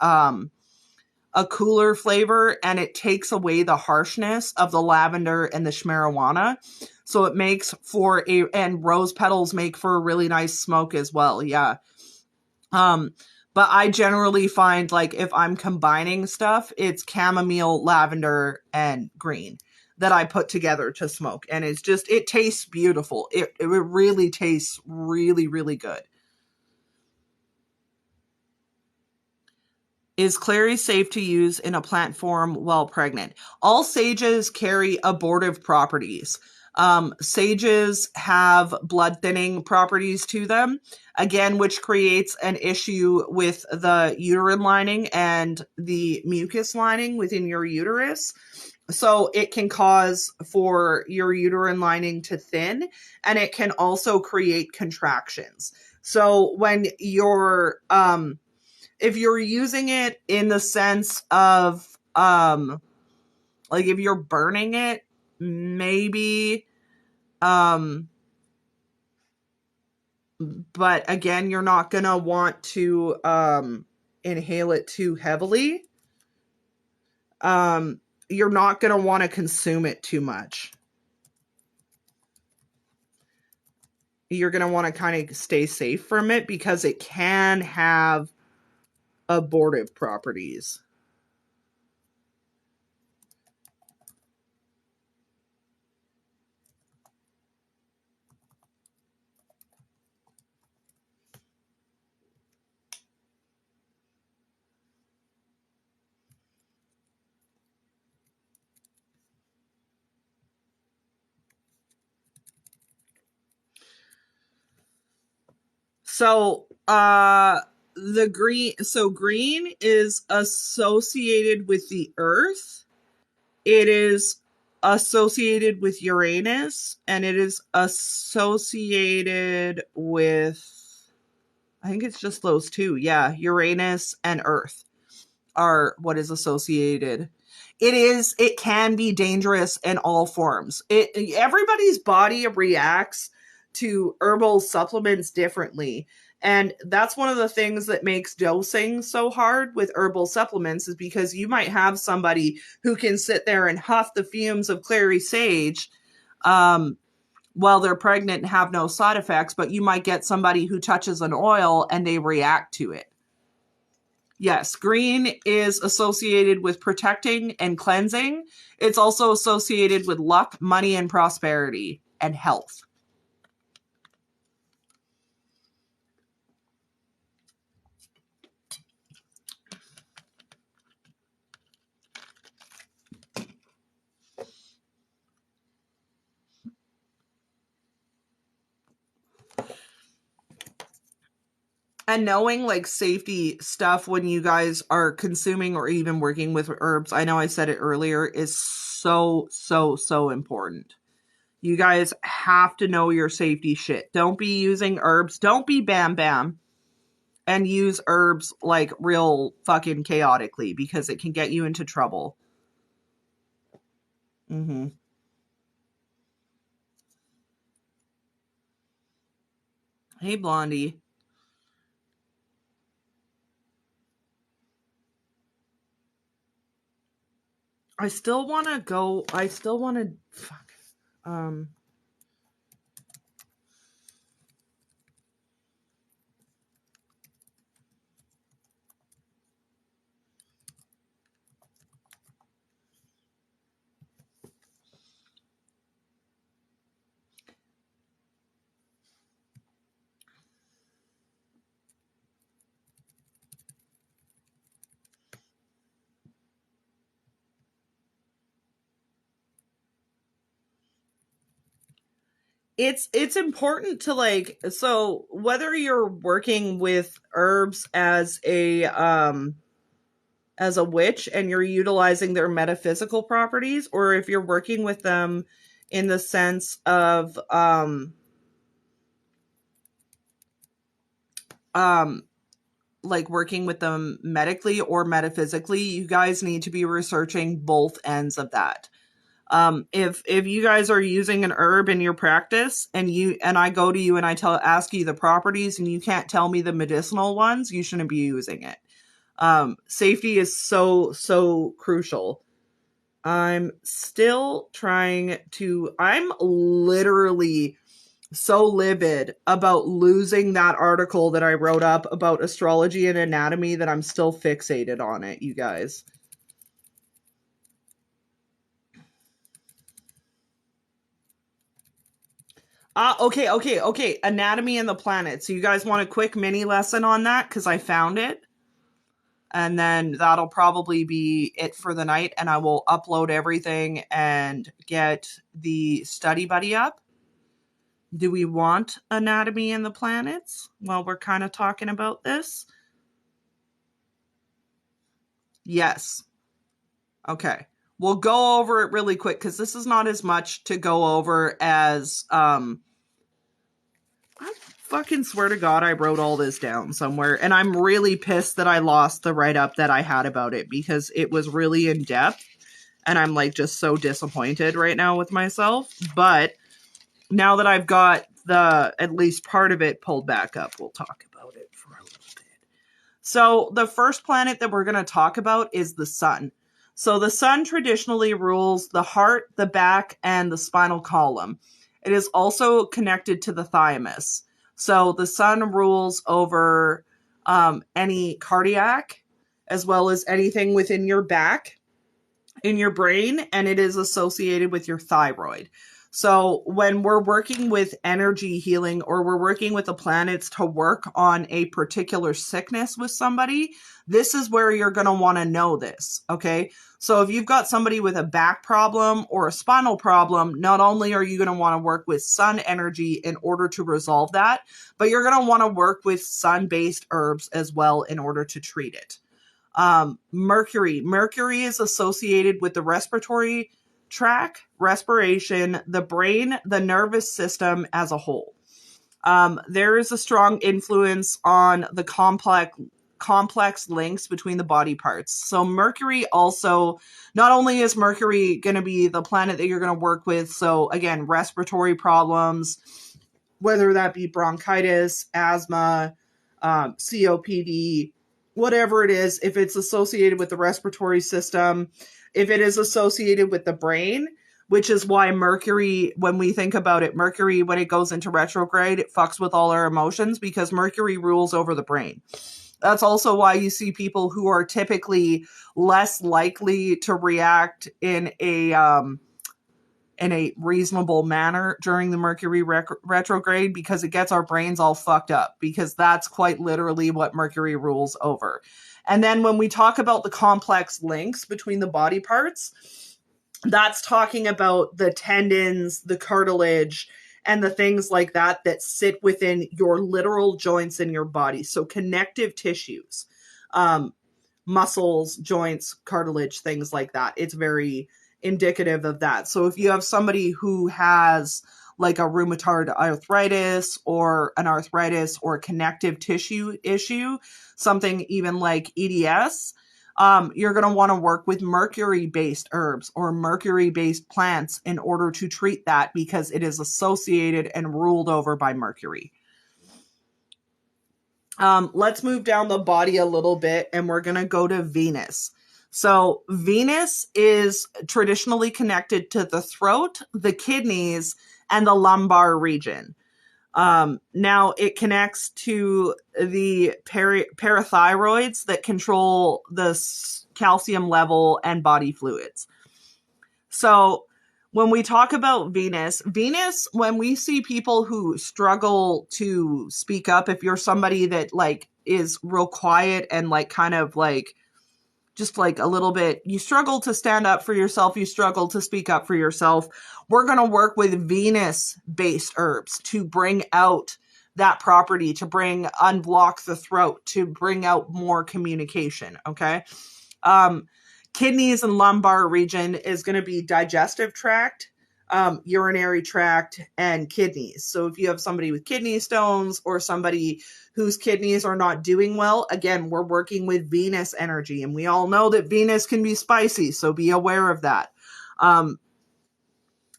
a cooler flavor, and it takes away the harshness of the lavender and the schmarijuana. So it makes for and rose petals make for a really nice smoke as well. Yeah. But I generally find, like, if I'm combining stuff, it's chamomile, lavender, and green that I put together to smoke. And it's just, it tastes beautiful. It really tastes really, really good. Is clary safe to use in a plant form while pregnant? All sages carry abortive properties. Sages have blood thinning properties to them, again, which creates an issue with the uterine lining and the mucus lining within your uterus. So it can cause for your uterine lining to thin, and it can also create contractions. So when you're, if you're using it in the sense of, like, if you're burning it, maybe, but again, you're not going to want to, inhale it too heavily. You're not going to want to consume it too much. You're going to want to kind of stay safe from it because it can have abortive properties. So, green is associated with the earth. It is associated with Uranus, and it is associated with, I think it's just those two. Yeah, Uranus and Earth are what is associated. It can be dangerous in all forms. Everybody's body reacts to herbal supplements differently. And that's one of the things that makes dosing so hard with herbal supplements, is because you might have somebody who can sit there and huff the fumes of clary sage while they're pregnant and have no side effects, but you might get somebody who touches an oil and they react to it. Yes, green is associated with protecting and cleansing. It's also associated with luck, money, and prosperity, and health. And knowing like safety stuff when you guys are consuming or even working with herbs, I know I said it earlier, is so important. You guys have to know your safety shit. Don't be using herbs. Don't be bam bam and use herbs like real fucking chaotically, because it can get you into trouble. Mm-hmm. Hey, Blondie. I still want to fuck. It's important to like, so whether you're working with herbs as a witch and you're utilizing their metaphysical properties, or if you're working with them in the sense of like working with them medically or metaphysically, you guys need to be researching both ends of that. If you guys are using an herb in your practice and I go to you and I ask you the properties and you can't tell me the medicinal ones, you shouldn't be using it. Safety is so crucial. I'm literally so livid about losing that article that I wrote up about astrology and anatomy that I'm still fixated on it, you guys. Okay. Anatomy and the planet. So you guys want a quick mini lesson on that? Because I found it. And then that'll probably be it for the night. And I will upload everything and get the study buddy up. Do we want anatomy and the planets while we're kind of talking about this? Yes. Okay. We'll go over it really quick because this is not as much to go over as I fucking swear to God I wrote all this down somewhere, and I'm really pissed that I lost the write-up that I had about it because it was really in depth, and I'm like just so disappointed right now with myself. But now that I've got at least part of it pulled back up, we'll talk about it for a little bit. So the first planet that we're going to talk about is the sun. So the sun traditionally rules the heart, the back, and the spinal column. It is also connected to the thymus. So the sun rules over any cardiac, as well as anything within your back, in your brain, and it is associated with your thyroid. So when we're working with energy healing, or we're working with the planets to work on a particular sickness with somebody, this is where you're going to want to know this, okay? So if you've got somebody with a back problem or a spinal problem, not only are you going to want to work with sun energy in order to resolve that, but you're going to want to work with sun-based herbs as well in order to treat it. Mercury is associated with the respiratory tract, respiration, the brain, the nervous system as a whole. There is a strong influence on the complex links between the body parts. So Mercury also, not only is Mercury going to be the planet that you're going to work with, so again, respiratory problems, whether that be bronchitis, asthma, COPD, whatever it is, if it's associated with the respiratory system, if it is associated with the brain, which is why Mercury, when we think about it, Mercury, when it goes into retrograde, it fucks with all our emotions because Mercury rules over the brain. That's also why you see people who are typically less likely to react in a reasonable manner during the Mercury retrograde, because it gets our brains all fucked up, because that's quite literally what Mercury rules over. And then when we talk about the complex links between the body parts, that's talking about the tendons, the cartilage, and the things like that that sit within your literal joints in your body. So connective tissues, muscles, joints, cartilage, things like that. It's very indicative of that. So if you have somebody who has like a rheumatoid arthritis or an arthritis or a connective tissue issue, something even like EDS, you're going to want to work with Mercury-based herbs or Mercury-based plants in order to treat that, because it is associated and ruled over by Mercury. Let's move down the body a little bit, and we're going to go to Venus. So Venus is traditionally connected to the throat, the kidneys, and the lumbar region. Now it connects to the parathyroids that control the calcium level and body fluids. So when we talk about Venus, when we see people who struggle to speak up, if you're somebody that like is real quiet and like kind of like just like a little bit, you struggle to stand up for yourself, you struggle to speak up for yourself, we're going to work with Venus-based herbs to bring out that property, to unblock the throat, to bring out more communication, okay? Kidneys and lumbar region is going to be digestive tract, urinary tract, and kidneys. So if you have somebody with kidney stones or somebody whose kidneys are not doing well, again, we're working with Venus energy. And we all know that Venus can be spicy, so be aware of that.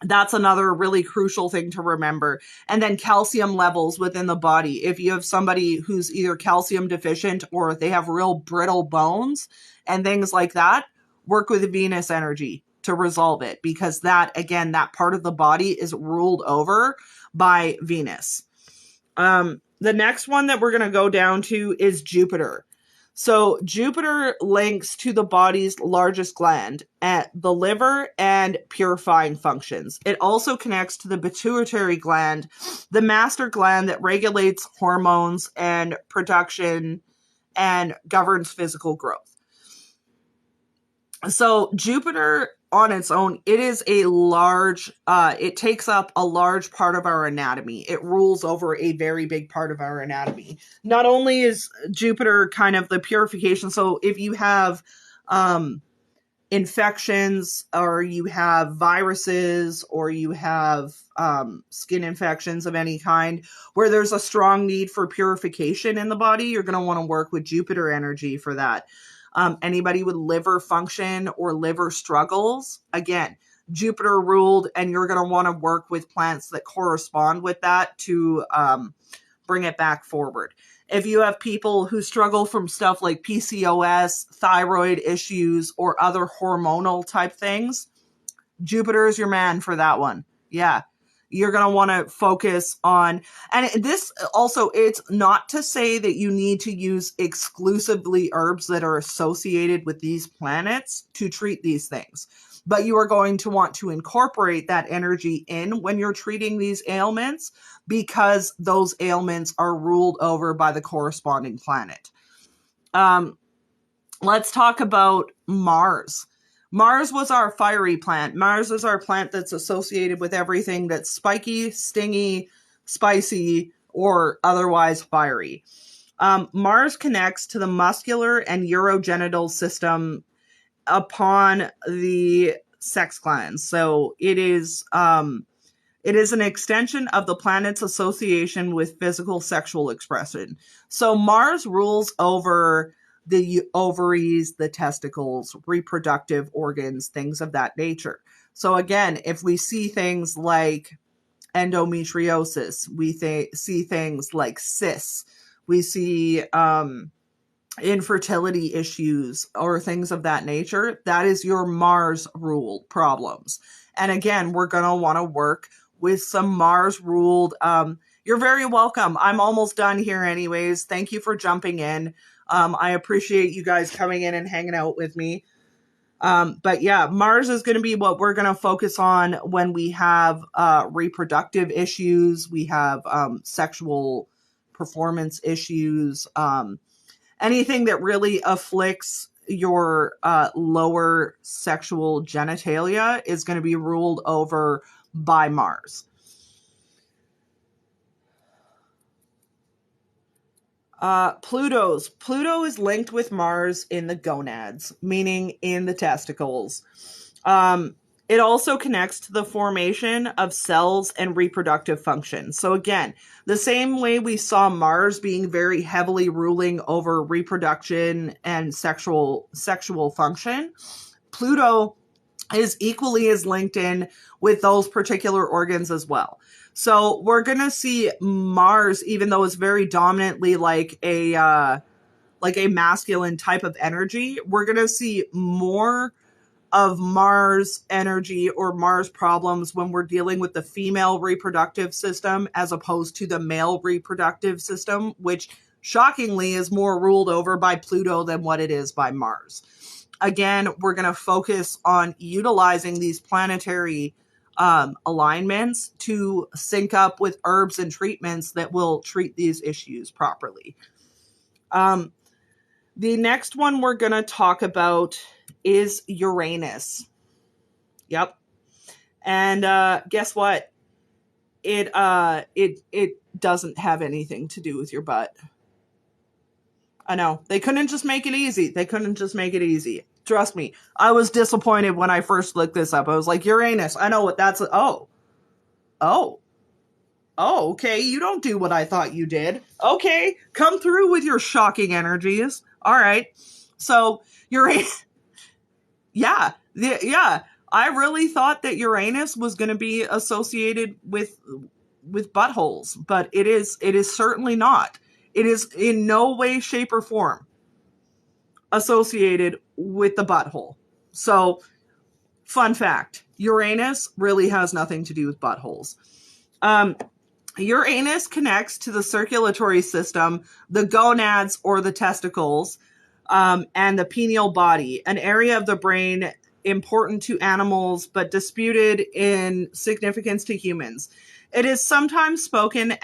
That's another really crucial thing to remember. And then calcium levels within the body. If you have somebody who's either calcium deficient or they have real brittle bones and things like that, work with Venus energy to resolve it, because that, again, that part of the body is ruled over by Venus. The next one that we're going to go down to is Jupiter. So Jupiter links to the body's largest gland, at the liver, and purifying functions. It also connects to the pituitary gland, the master gland that regulates hormones and production and governs physical growth. So Jupiter on its own, it is a large, it takes up a large part of our anatomy. It rules over a very big part of our anatomy. Not only is Jupiter kind of the purification, so if you have infections, or you have viruses, or you have skin infections of any kind, where there's a strong need for purification in the body, you're going to want to work with Jupiter energy for that. Anybody with liver function or liver struggles, again, Jupiter ruled, and you're going to want to work with plants that correspond with that to bring it back forward. If you have people who struggle from stuff like PCOS, thyroid issues, or other hormonal type things, Jupiter is your man for that one. Yeah. You're going to want to focus on, and this also, it's not to say that you need to use exclusively herbs that are associated with these planets to treat these things, but you are going to want to incorporate that energy in when you're treating these ailments, because those ailments are ruled over by the corresponding planet. Let's talk about Mars. Mars was our fiery plant. Mars is our plant that's associated with everything that's spiky, stingy, spicy, or otherwise fiery. Mars connects to the muscular and urogenital system upon the sex glands. So it is an extension of the planet's association with physical sexual expression. So Mars rules over the ovaries, the testicles, reproductive organs, things of that nature. So again, if we see things like endometriosis, we see things like cysts, we see infertility issues or things of that nature, that is your Mars ruled problems. And again, we're going to want to work with some Mars ruled. You're very welcome. I'm almost done here anyways. Thank you for jumping in. I appreciate you guys coming in and hanging out with me. But yeah, Mars is going to be what we're going to focus on when we have reproductive issues. We have sexual performance issues. Anything that really afflicts your lower sexual genitalia is going to be ruled over by Mars. Pluto is linked with Mars in the gonads, meaning in the testicles. It also connects to the formation of cells and reproductive function. So again, the same way we saw Mars being very heavily ruling over reproduction and sexual function, Pluto is equally as linked in with those particular organs as well. So we're going to see Mars, even though it's very dominantly like a masculine type of energy, we're going to see more of Mars energy or Mars problems when we're dealing with the female reproductive system as opposed to the male reproductive system, which shockingly is more ruled over by Pluto than what it is by Mars. Again, we're going to focus on utilizing these planetary alignments to sync up with herbs and treatments that will treat these issues properly. The next one we're going to talk about is Uranus. Yep. And guess what? It doesn't have anything to do with your butt. I know. They couldn't just make it easy. Trust me. I was disappointed when I first looked this up. I was like, Uranus, I know what that's. Oh, okay. You don't do what I thought you did. Okay. Come through with your shocking energies. All right. So Uranus. Yeah. I really thought that Uranus was going to be associated with buttholes, but it is certainly not. It is in no way, shape, or form associated with the butthole. So, fun fact, Uranus really has nothing to do with buttholes. Uranus connects to the circulatory system, the gonads or the testicles, and the pineal body, an area of the brain important to animals but disputed in significance to humans. It is sometimes spoken of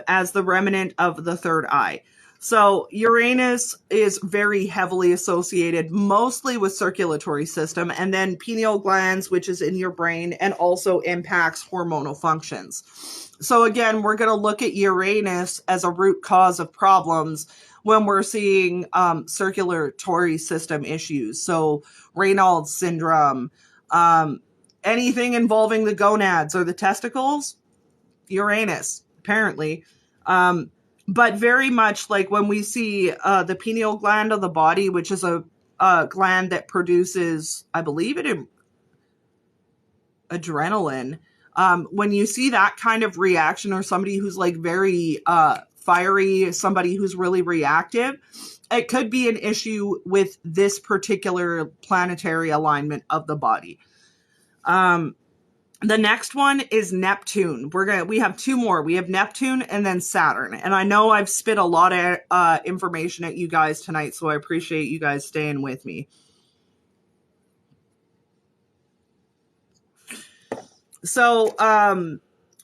as the remnant of the third eye. So Uranus is very heavily associated mostly with circulatory system and then pineal glands, which is in your brain and also impacts hormonal functions. So again, we're going to look at Uranus as a root cause of problems when we're seeing circulatory system issues. So Raynaud's syndrome, anything involving the gonads or the testicles, Uranus, apparently. But very much like when we see the pineal gland of the body, which is a gland that produces, I believe adrenaline. When you see that kind of reaction or somebody who's like very fiery, somebody who's really reactive, it could be an issue with this particular planetary alignment of the body. The next one is Neptune. We have two more. We have Neptune and then Saturn. And I know I've spit a lot of information at you guys tonight, so I appreciate you guys staying with me. So,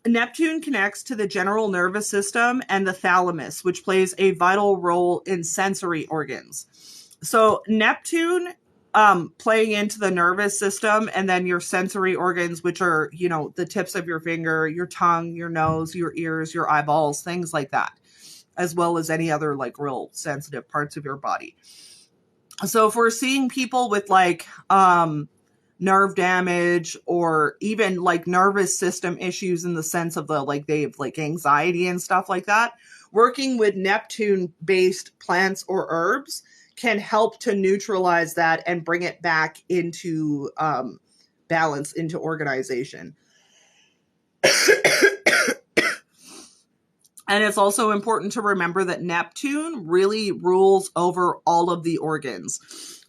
Neptune connects to the general nervous system and the thalamus, which plays a vital role in sensory organs. So Neptune playing into the nervous system and then your sensory organs, which are, the tips of your finger, your tongue, your nose, your ears, your eyeballs, things like that, as well as any other like real sensitive parts of your body. So if we're seeing people with like nerve damage or even like nervous system issues in the sense of the like they have like anxiety and stuff like that, working with Neptune based plants or herbs can help to neutralize that and bring it back into balance, into organization. And it's also important to remember that Neptune really rules over all of the organs.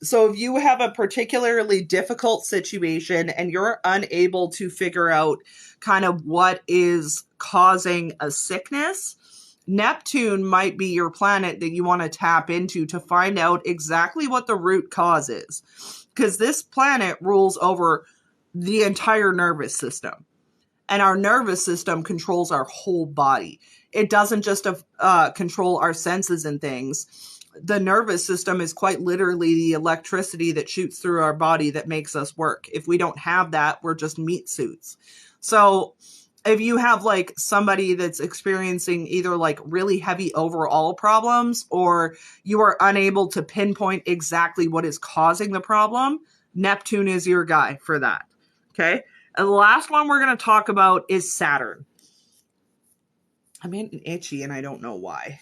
So if you have a particularly difficult situation and you're unable to figure out kind of what is causing a sickness, Neptune might be your planet that you want to tap into to find out exactly what the root cause is. Because this planet rules over the entire nervous system. And our nervous system controls our whole body. It doesn't just control our senses and things. The nervous system is quite literally the electricity that shoots through our body that makes us work. If we don't have that, we're just meat suits. So if you have like somebody that's experiencing either like really heavy overall problems or you are unable to pinpoint exactly what is causing the problem, Neptune is your guy for that. Okay. And the last one we're going to talk about is Saturn. I'm getting itchy and I don't know why.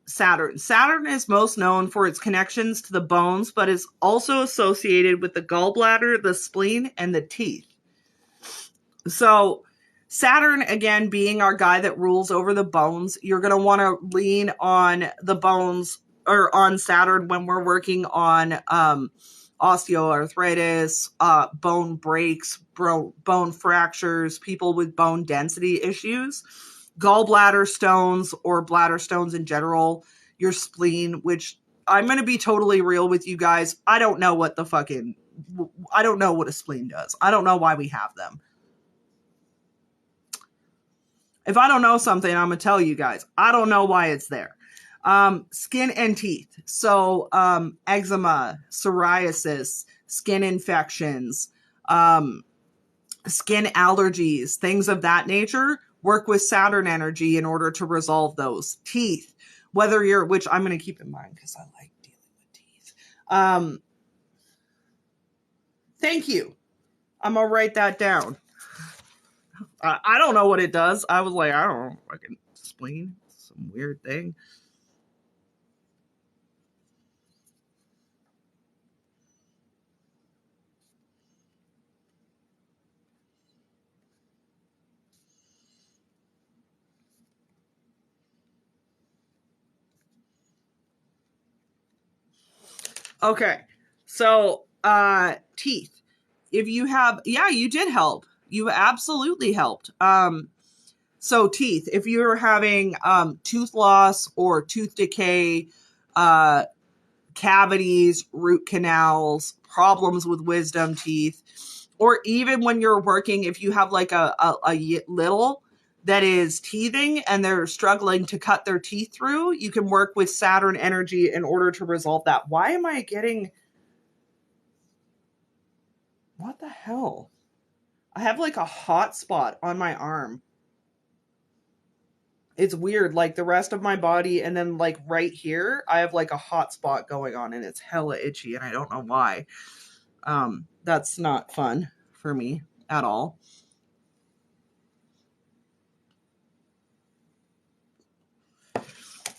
Saturn. Saturn is most known for its connections to the bones, but is also associated with the gallbladder, the spleen, and the teeth. So Saturn, again, being our guy that rules over the bones, you're going to want to lean on the bones or on Saturn when we're working on osteoarthritis, bone breaks, bone fractures, people with bone density issues, gallbladder stones or bladder stones in general, your spleen, which I'm going to be totally real with you guys. I don't know what a spleen does. I don't know why we have them. If I don't know something, I'm going to tell you guys. I don't know why it's there. Skin and teeth. So eczema, psoriasis, skin infections, skin allergies, things of that nature, work with Saturn energy in order to resolve those. Teeth, whether you're, which I'm going to keep in mind because I like dealing with teeth. Thank you. I'm going to write that down. I don't know what it does. I was like, I don't know. I can spleen, some weird thing. Okay, so teeth. If you have, yeah, you did help. You absolutely helped. So teeth. If you're having tooth loss or tooth decay, cavities, root canals, problems with wisdom teeth, or even when you're working, if you have like a little that is teething and they're struggling to cut their teeth through, you can work with Saturn energy in order to resolve that. Why am I getting... What the hell? I have like a hot spot on my arm. It's weird, like the rest of my body and then like right here, I have like a hot spot going on and it's hella itchy and I don't know why. That's not fun for me at all.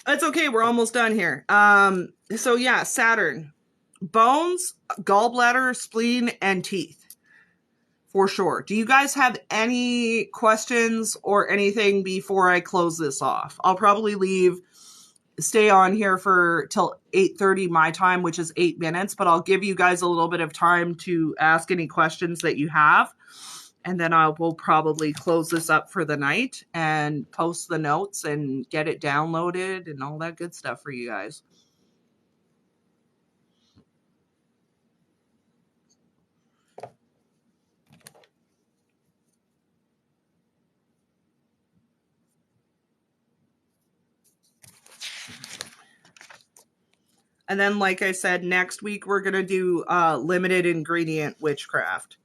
It's okay, we're almost done here. So yeah, Saturn. Bones, gallbladder, spleen, and teeth. For sure. Do you guys have any questions or anything before I close this off? I'll probably stay on here for till 8:30 my time, which is 8 minutes, but I'll give you guys a little bit of time to ask any questions that you have. And then I will probably close this up for the night and post the notes and get it downloaded and all that good stuff for you guys. And then, like I said, next week we're going to do limited ingredient witchcraft.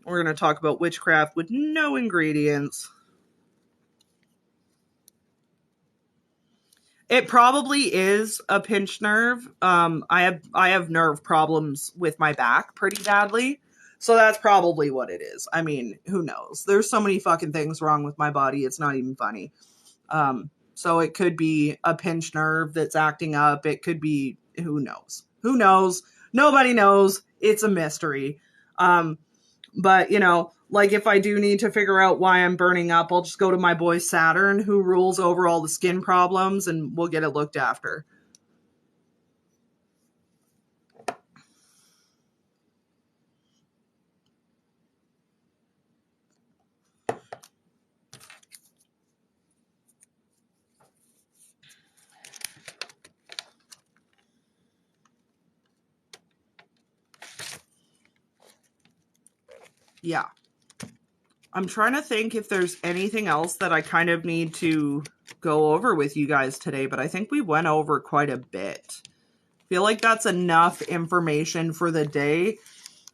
We're going to talk about witchcraft with no ingredients. It probably is a pinched nerve. I have nerve problems with my back pretty badly. So that's probably what it is. I mean, who knows? There's so many fucking things wrong with my body. It's not even funny. So it could be a pinched nerve that's acting up. It could be, who knows? Who knows? Nobody knows. It's a mystery. But, you know, like if I do need to figure out why I'm burning up, I'll just go to my boy Saturn, who rules over all the skin problems, and we'll get it looked after. Yeah. I'm trying to think if there's anything else that I kind of need to go over with you guys today, but I think we went over quite a bit. I feel like that's enough information for the day.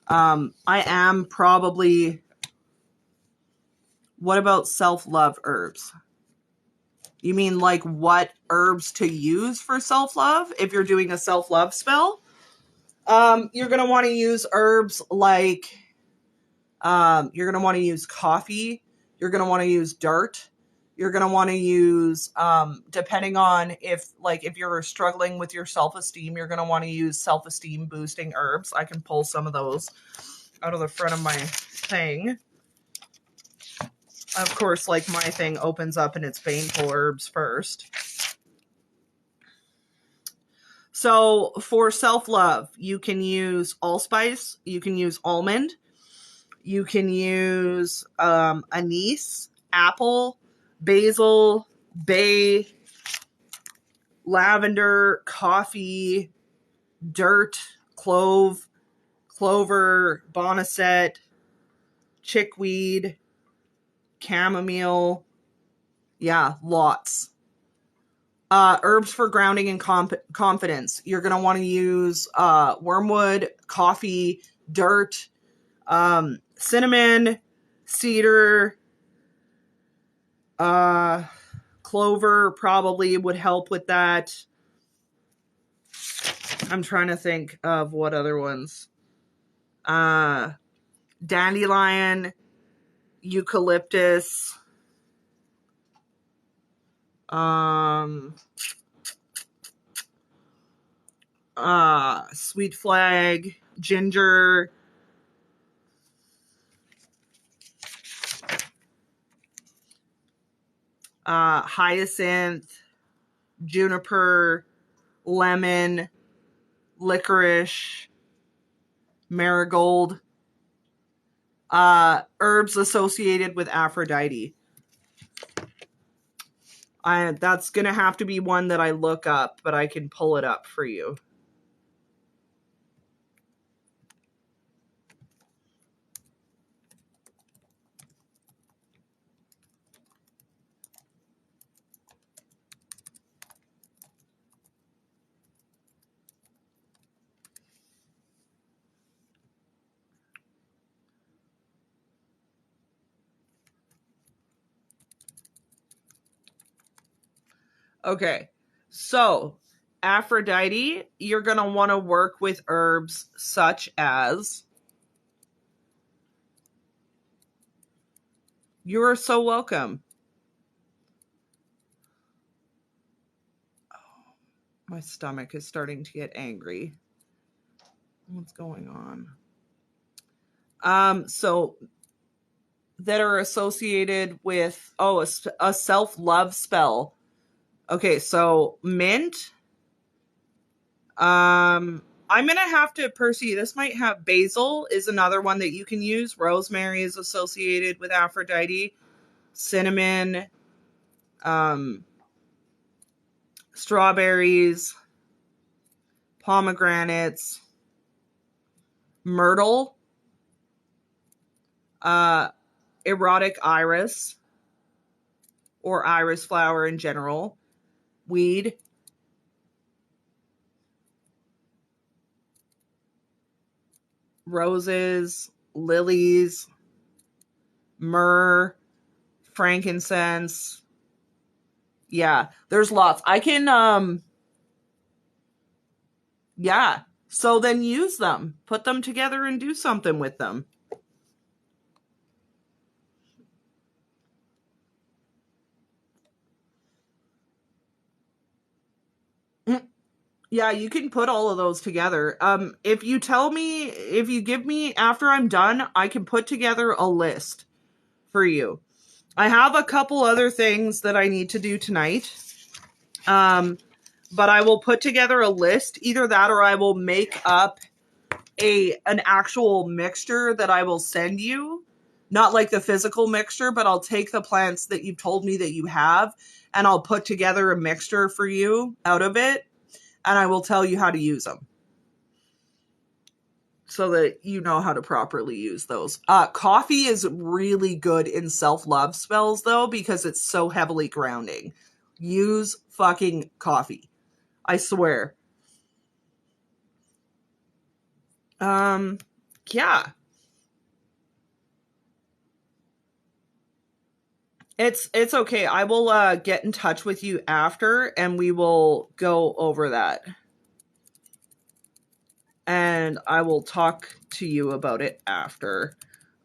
I am probably... What about self-love herbs? You mean like what herbs to use for self-love if you're doing a self-love spell? You're going to want to use herbs like... you're going to want to use coffee. You're going to want to use dirt. You're going to want to use, depending on if you're struggling with your self-esteem, you're going to want to use self-esteem boosting herbs. I can pull some of those out of the front of my thing. Of course, like my thing opens up and it's baneful herbs first. So for self-love, you can use allspice. You can use almond. You can use anise, apple, basil, bay, lavender, coffee, dirt, clove, clover, boneset, chickweed, chamomile. Yeah, lots. Herbs for grounding and confidence. You're going to want to use wormwood, coffee, dirt, cinnamon, cedar, clover probably would help with that. I'm trying to think of what other ones. Dandelion, eucalyptus, sweet flag, ginger, hyacinth, juniper, lemon, licorice, marigold, herbs associated with Aphrodite. That's going to have to be one that I look up, but I can pull it up for you. Okay, so Aphrodite, you're going to want to work with herbs such as... You're so welcome. Oh, my stomach is starting to get angry. What's going on? So that are associated with, a self-love spell. Okay, so mint. I'm going to have to, Percy, this might have basil is another one that you can use. Rosemary is associated with Aphrodite. Cinnamon. Strawberries. Pomegranates. Myrtle. Erotic iris. Or iris flower in general. Weed. Roses, lilies, myrrh, frankincense, Yeah, there's lots. I can, yeah. So then use them. Put them together and do something with them. Yeah, you can put all of those together. If you tell me, if you give me after I'm done, I can put together a list for you. I have a couple other things that I need to do tonight. But I will put together a list, either that or I will make up an actual mixture that I will send you. Not like the physical mixture, but I'll take the plants that you've told me that you have and I'll put together a mixture for you out of it and I will tell you how to use them so that you know how to properly use those. Coffee is really good in self-love spells though because it's so heavily grounding. Use fucking coffee. I swear. Yeah. It's okay. I will get in touch with you after and we will go over that. And I will talk to you about it after.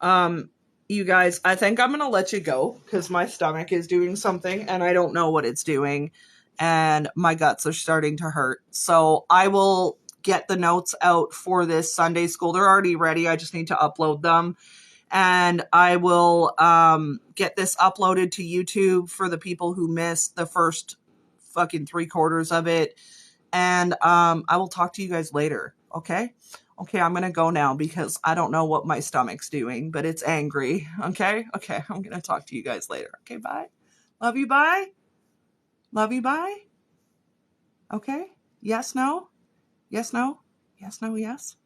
You guys, I think I'm going to let you go cuz my stomach is doing something and I don't know what it's doing and my guts are starting to hurt. So, I will get the notes out for this Sunday school. They're already ready. I just need to upload them. And I will get this uploaded to YouTube for the people who missed the first fucking 3/4 of it. And I will talk to you guys later. Okay? Okay, I'm going to go now because I don't know what my stomach's doing, but it's angry. Okay? Okay, I'm going to talk to you guys later. Okay, bye. Love you, bye. Love you, bye. Okay? Yes, no? Yes, no? Yes, no, yes?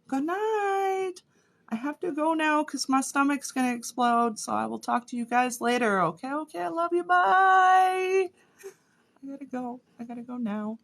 Good night. I have to go now because my stomach's going to explode. So I will talk to you guys later. Okay, okay. I love you. Bye. I gotta go. I gotta go now.